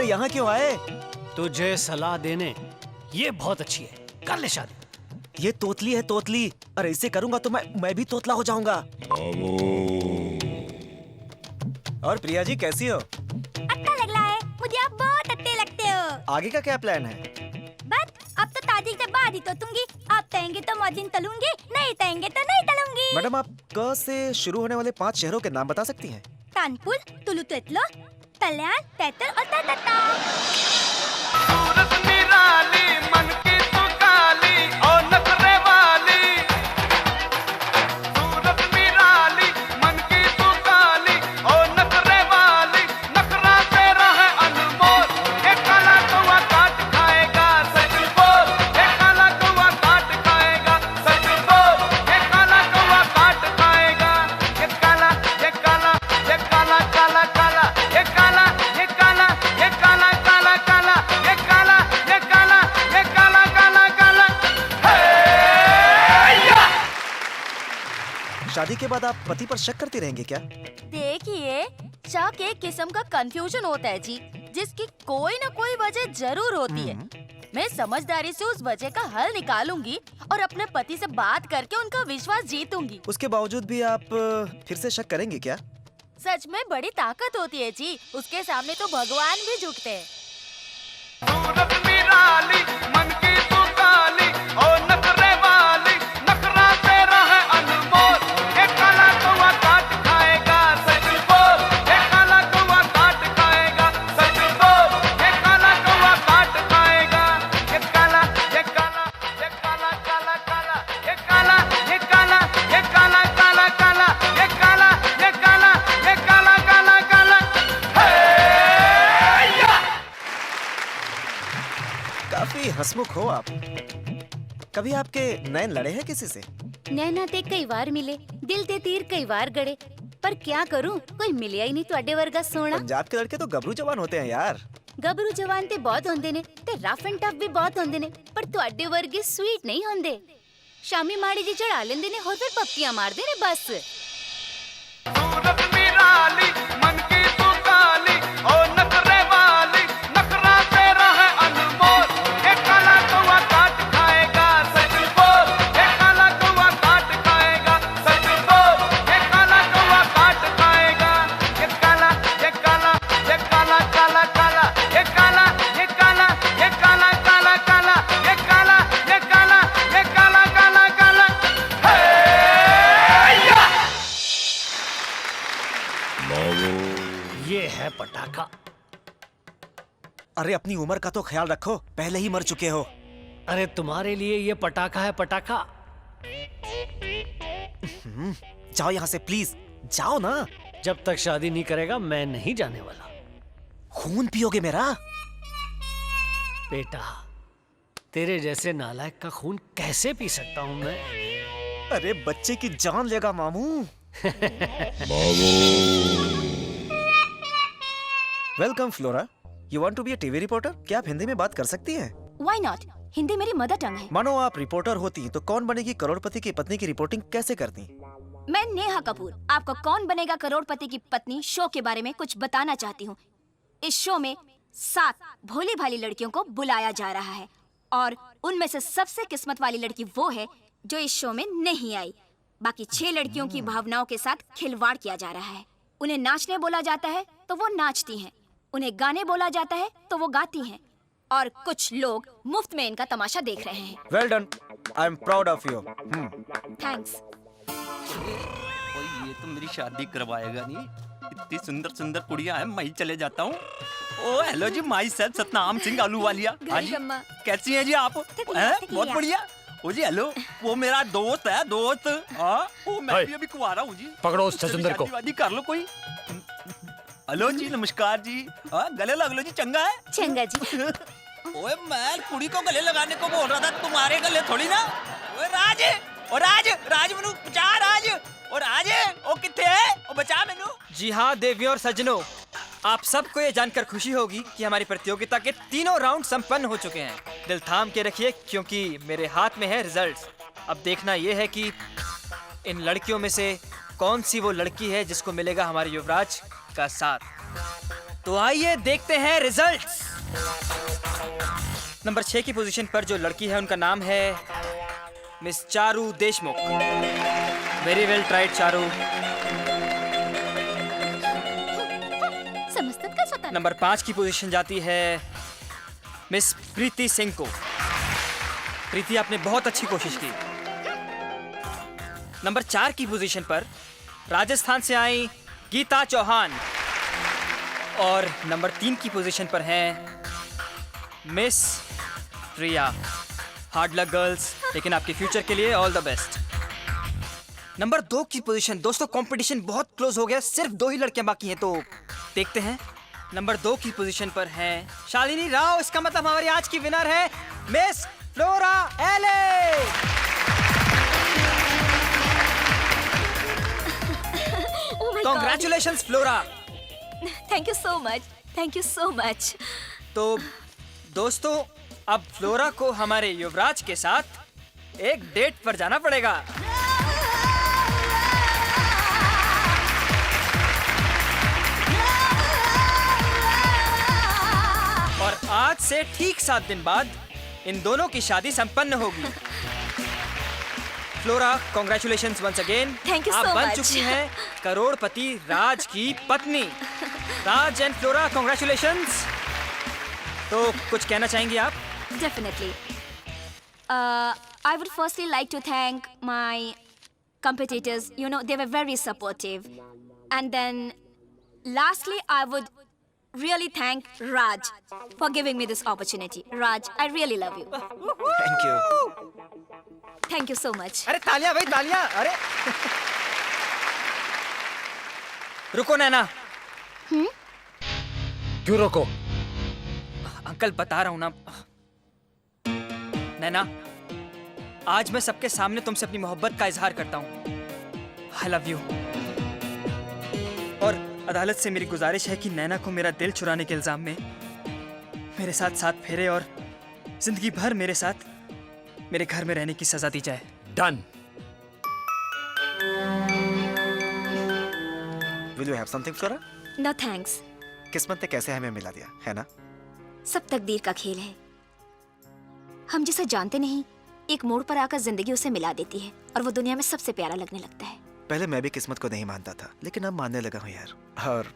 यहाँ क्यों आए? तुझे सलाह देने। ये बहुत अच्छी है, कर ले शादी। ये तोतली है तोतली, अरे ऐसे करूंगा तो मैं भी तोतला हो जाऊंगा। और प्रिया जी कैसी हो? अच्छा लग रहा है, मुझे आप बहुत अच्छे लगते हो। आगे का क्या प्लान है? बस अब तो ताजी से बाद ही तो तूंगी। आप तहेंगे तो मौजिन तलूंगी, नहीं तहेंगे तो नहीं तलूंगी। मैडम आप क से शुरू होने वाले 5 शहरों के नाम बता सकती हैं? कानपुर, तुलु तेतलो, कल्याण, तैतर और तलतत्ता। शादी के बाद आप पति पर शक करती रहेंगे क्या? देखिए, शक एक किस्म का कंफ्यूजन होता है जी, जिसकी कोई न कोई वजह जरूर होती है। मैं समझदारी से उस वजह का हल निकालूंगी और अपने पति से बात करके उनका विश्वास जीतूंगी। उसके बावजूद भी आप फिर से शक करेंगे क्या? सच में बड़ी ताकत होती है जी, उसके सामने तो भगवान भी झुकते हैं। हंसमुख हो आप। कभी आपके नैन लड़े हैं किसी से? नैना ते कई बार मिले, दिल ते तीर कई बार गड़े, पर क्या करूं, कोई मिलिया ही नहीं तुहाडे वर्गा सोना। पंजाब के लड़के तो गबरू जवान होते हैं यार। ਗੱਭਰੂ ਜਵਾਨ ਤੇ ਬਹੁਤ ਹੁੰਦੇ ਨੇ ਤੇ ਰਫ ਐਂਡ ਟਫ ਵੀ ਬਹੁਤ ਹੁੰਦੇ ਨੇ ਪਰ ਤੁਹਾਡੇ ਵਰਗੇ ਸਵੀਟ ਨਹੀਂ ਹੁੰਦੇ। ਸ਼ਾਮੀ ਮਾੜੀ ਜੀ ਚੜਾ ਲੈਂਦੇ ਨੇ ਹੋਰ ਫਿਰ ਪੱਪੀਆਂ ਮਾਰਦੇ ਨੇ ਬਸ। सूरत निराली मन की तू काली ओ नखरे वाली नखरा तेरा है अनमोल ये काला कौवा काट खाएगा सच बोल ये काला कौवा काट खाएगा सच बोल ये काला कौवा काट खाएगा ये काला ये काला ये काला काला काला ये काला ये काला ये काला काला काला ये काला ये काला ये काला काला काला हे या ये है पटाखा। अरे अपनी उम्र का तो ख्याल रखो, पहले ही मर चुके हो। अरे तुम्हारे लिए ये पटाखा है पटाखा। जाओ यहाँ से प्लीज, जाओ ना। जब तक शादी नहीं करेगा मैं नहीं जाने वाला। खून पियोगे मेरा? बेटा तेरे जैसे नालायक का खून कैसे पी सकता हूँ मैं? अरे बच्चे की जान लेगा मामू। Welcome Flora. You want to be a TV reporter? क्या आप हिंदी में बात कर सकती हैं? Why not? हिंदी मेरी मदर टंग है। मानो आप रिपोर्टर होती तो कौन बनेगी करोड़पति की पत्नी की रिपोर्टिंग कैसे करती? मैं नेहा कपूर आपको कौन बनेगा करोड़पति की पत्नी शो के बारे में कुछ बताना चाहती हूँ। इस शो में 7 भोली भाली लड़कियों को बुलाया जा रहा है और उनमें से सबसे किस्मत वाली लड़की वो है जो इस शो में नहीं आई। बाकी 6 लड़कियों की भावनाओं के साथ खिलवाड़ किया जा रहा है। उन्हें नाचने बोला जाता है तो वो नाचती हैं, उन्हें गाने बोला जाता है तो वो गाती हैं और कुछ लोग मुफ्त में इनका तमाशा देख रहे हैं। Well done, I am proud of you. Thanks. ये तो मेरी शादी करवाएगा नहीं। इतनी सुंदर सुंदर कुड़ियां हैं, मैं ही चले जाता हूँ। ओ हेलो जी, माई सेल्फ सतनाम सिंह आलूवालिया। हाँ जी, कैसी हैं जी आप? बहुत बढ़िया। ओ जी हेलो, वो मेरा दोस्त है, दोस्त। हाँ, वो मैं भी अभी कुंवारा हूँ जी। पकड़ो उस छछुंदर को। शादी कर लो कोई। हेलो जी, नमस्कार जी। हाँ, गले लग लो जी, चंगा है? चंगा जी। ओए मैं कुड़ी को गले लगाने को बोल रहा था, तुम्हारे गले थोड़ी ना। ओए राज, ओ राज, राज मनु बचा राज। और राज, ओ किथे है? ओ बचा मैनू। जी हाँ देवियों और सज्जनों, आप सबको ये जानकर खुशी होगी कि हमारी प्रतियोगिता के तीनों राउंड संपन्न हो चुके हैं। दिल थाम के रखिए क्योंकि मेरे हाथ में है रिजल्ट्स। अब देखना ये है कि इन लड़कियों में से कौन सी वो लड़की है जिसको मिलेगा हमारे युवराज का साथ। तो आइए देखते हैं रिजल्ट्स। नंबर 6 की पोजीशन पर जो लड़की है उनका नाम है miss Charu Deshmukh. Very well tried Charu. Number 5 की पोजीशन जाती है मिस प्रीति सिंह को। प्रीति, आपने बहुत अच्छी कोशिश की। नंबर 4 की पोजीशन पर राजस्थान से आई गीता चौहान। और नंबर 3 की पोजीशन पर हैं मिस प्रिया। हार्ड लक गर्ल्स, लेकिन आपके फ्यूचर के लिए ऑल द बेस्ट। नंबर 2 की पोजीशन, दोस्तों कंपटीशन बहुत क्लोज हो गया, सिर्फ 2 ही लड़कियां बाकी हैं, तो देखते हैं। नंबर 2 की पोजीशन पर हैं शालिनी राव। इसका मतलब हमारी आज की विनर है मिस फ्लोरा एले। Congratulations flora. Thank you so much, thank you so much. तो दोस्तों अब फ्लोरा को हमारे युवराज के साथ एक डेट पर जाना पड़ेगा। और आज से ठीक 7 दिन बाद इन दोनों की शादी संपन्न होगी। Flora, congratulations once again. Thank you आप so बन much. चुकी हैं करोड़पति राज की पत्नी। राज एंड फ्लोरा, कॉन्ग्रेचुलेशंस। तो कुछ कहना चाहेंगी आप? Definitely. I would firstly like to thank my competitors. You know, they were very supportive. And then, lastly, I would really thank Raj for giving me this opportunity. Raj, I really love you. Thank you. Thank you so much. अरे तालियां भाई, तालियां। अरे रुको नैना। क्यों रोको? अंकल बता रहा हूं ना। नैना, आज मैं सबके सामने तुमसे अपनी मोहब्बत का इजहार करता हूं। I love you. और अदालत से मेरी गुजारिश है कि नैना को मेरा दिल चुराने के इल्जाम में मेरे साथ साथ फेरे और जिंदगी भर मेरे साथ मेरे घर में रहने की सजा दी जाए। Done. Will you have something Flora? No thanks. किस्मत ने कैसे हमें मिला दिया है ना? सब तकदीर का खेल है। हम जिसे जानते नहीं, एक मोड़ पर आकर जिंदगी उसे मिला देती है और वो दुनिया में सबसे प्यारा लगने लगता है। पहले मैं भी किस्मत को नहीं मानता था, लेकिन अब मानने लगा हूँ यार। और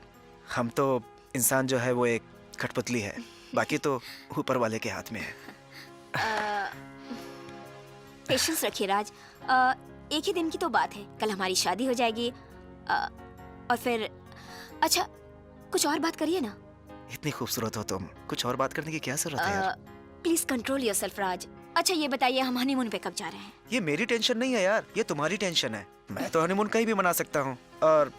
हम तो इंसान जो है वो एक कठपुतली है, बाकी तो ऊपर वाले के हाथ में है। पेशेंस रखिए राज। एक ही दिन की तो बात है, कल हमारी शादी हो जाएगी। और फिर अच्छा, कुछ और बात करिए ना। इतनी खूबसूरत हो तुम, कुछ और बात करने की क्या जरूरत है यार? प्लीज कंट्रोल योरसेल्फ राज। अच्छा ये बताइए, हम हनीमून पे कब जा रहे हैं? ये मेरी टेंशन नहीं है यार, ये तुम्हारी टेंशन है। मैं तो हनीमून कहीं भी मना सकता हूँ, और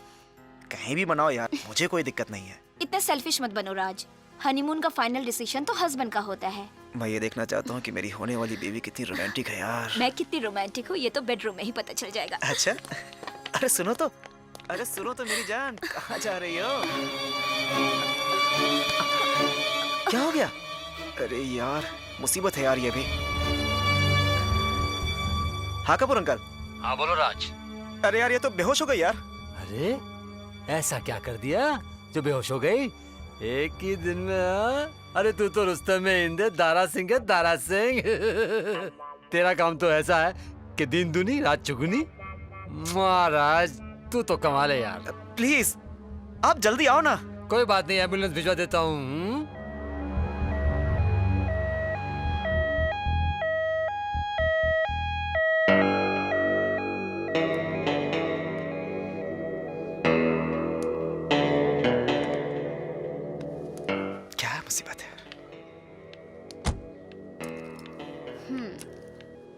कहीं भी मनाओ यार, मुझे कोई दिक्कत नहीं है। इतना सेल्फिश मत बनो राज। हनीमून का फाइनल डिसीजन तो हस्बैंड का होता है। मैं ये देखना चाहता हूँ कि मेरी होने वाली बीवी कितनी रोमांटिक है यार। मैं कितनी रोमांटिक हूँ ये तो बेडरूम में ही पता चल जाएगा। अच्छा, अरे सुनो तो, मेरी जान, कहाँ जा रही हो? क्या हो गया? अरे यार मुसीबत है यार ये भी। हाँ कपूर अंकल। हाँ बोलो राज। अरे यार ये तो बेहोश हो गई यार। अरे ऐसा क्या कर दिया जो बेहोश हो गई एक ही दिन में? हाँ? अरे तू तो रुस्तम में इंदे दारा सिंह है, दारा सिंह। तेरा काम तो ऐसा है कि दिन दुनी रात चुगुनी। महाराज तू तो कमाल है यार। प्लीज आप जल्दी आओ ना। कोई बात नहीं, एम्बुलेंस भिजवा देता हूँ। क्या मुसीबत है?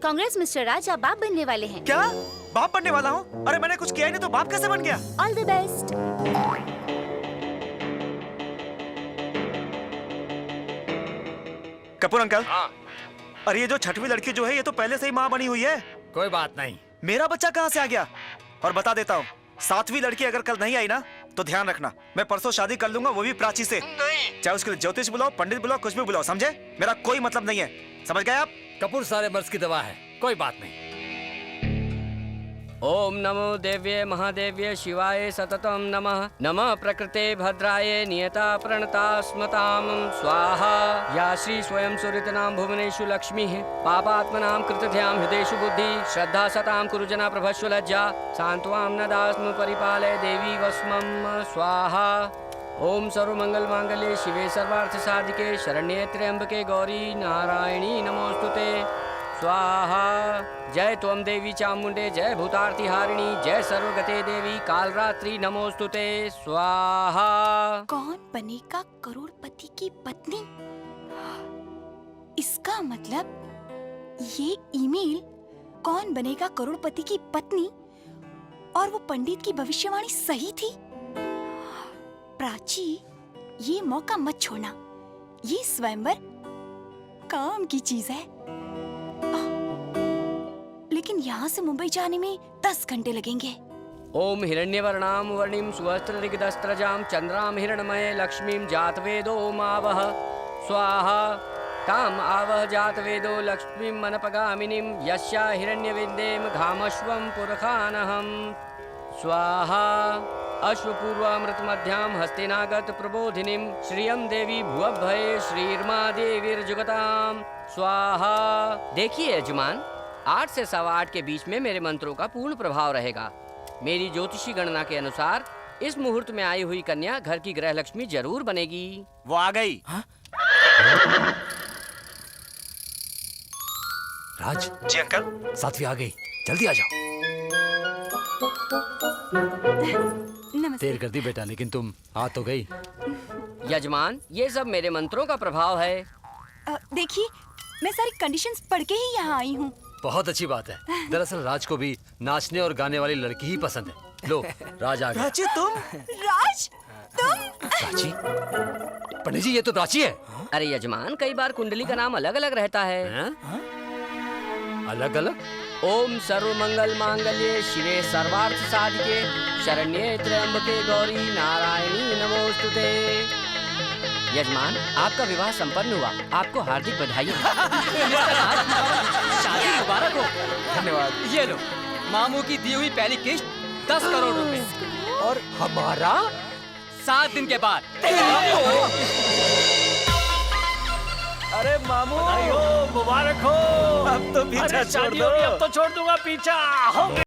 कांग्रेस मिस्टर राज, आप बाप बनने वाले हैं। क्या बाप बनने वाला हूँ? अरे मैंने कुछ किया ही नहीं तो बाप कैसे बन गया? All the best. Kapoor uncle. हाँ। अरे ये जो छठवीं लड़की जो है ये तो पहले से ही माँ बनी हुई है। कोई बात नहीं। मेरा बच्चा कहाँ से आ गया? और बता देता हूँ, 7वीं लड़की अगर कल नहीं आई ना तो ध्यान रखना, मैं परसों शादी कर लूंगा, वो भी प्राची से। नहीं। चाहे उसके लिए ज्योतिष बुलाओ, पंडित बुलाओ, कुछ भी बुलाओ, समझे? मेरा कोई मतलब नहीं है, समझ गए आप? कपूर सारे मर्ज की दवा है, कोई बात नहीं। ओम नमो देव्ये महादेव्ये शिवाय सततम नमः। नमः प्रकृते भद्राय नियता प्रणता स्मताम स्वाहा। या श्री स्वयं सुरितनाम भुवनेषु लक्ष्मीः पापात्मनां कृतध्यां हृदेषु बुद्धि श्रद्धा सतां कुरु जना प्रभस्व लज्जा शान्त्वां न दास्म परिपालय देवी वस्मं स्वाहा। ओम सर्वमंगल मांगल्ये शिवे सर्वार्थ साधिके शरण्ये त्र्यंबके गौरी नारायणी नमोस्तुते स्वाहा। जय त्वं देवी चामुंडे, जय भूतार्ति हारिणी, जय सर्वगते देवी कालरात्रि नमोस्तुते स्वाहा। कौन बनेगा करोड़पति की पत्नी? इसका मतलब ये ईमेल कौन बनेगा करोड़पति की पत्नी और वो पंडित की भविष्यवाणी सही थी। प्राची, ये मौका मत छोड़ना, ये स्वयंवर काम की चीज है। लेकिन यहाँ से मुंबई जाने में 10 घंटे लगेंगे। ओम हिरण्यवर्णाम वर्णिम सुवस्त्रदिग्धस्त्रजाम चंद्राम हिरणमये लक्ष्मीम जातवेदो मावह स्वाहा। ताम आवह जातवेदो लक्ष्मीम मनपगामिनीम यस्या हिरण्यविंदेम घामश्वम पुरखानहम स्वाहा। अश्वपूर्वामृतमध्याम हस्तिनागत प्रबोधिनीम श्रियम देवी भुवभये श्रीर्मा देवीर्जुगताम स्वाहा। देखिए यजमान, 8 से 8:15 के बीच में मेरे मंत्रों का पूर्ण प्रभाव रहेगा। मेरी ज्योतिषी गणना के अनुसार इस मुहूर्त में आई हुई कन्या घर की गृह लक्ष्मी जरूर बनेगी। वो आ गई। राज। जी अंकल। 7वीं आ गई, जल्दी आ जाओ। देर कर दी बेटा, लेकिन तुम आ तो गई। यजमान, ये सब मेरे मंत्रों का प्रभाव है। देखिए, मैं सारी कंडीशंस पढ़ के ही यहाँ आई हूँ। बहुत अच्छी बात है। दरअसल राज को भी नाचने और गाने वाली लड़की ही पसंद है। लो, राज आ गया। प्राची तुम? राज तुम? प्राची? पंडित जी, ये तो प्राची है। अरे यजमान, कई बार कुंडली का नाम अलग अलग रहता है। अलग अलग? ओम सर्वमंगल मांगल्ये शिवे सर्वार्थ साधिके शरण्ये त्र्यंबके गौरी नारायणी नमोस्तुते। यजमान, आपका विवाह संपन्न हुआ। आपको हार्दिक बधाई। शादी मुबारक हो। धन्यवाद। ये लो, मामू की दी हुई पहली किश्त 10 करोड़ रुपए। और हमारा 7 दिन के बाद। अरे मामू मुबारक हो। अब तो पीछा अरे छोड़ शादी दो। होगी, अब तो छोड़ दूंगा पीछा। हो गया।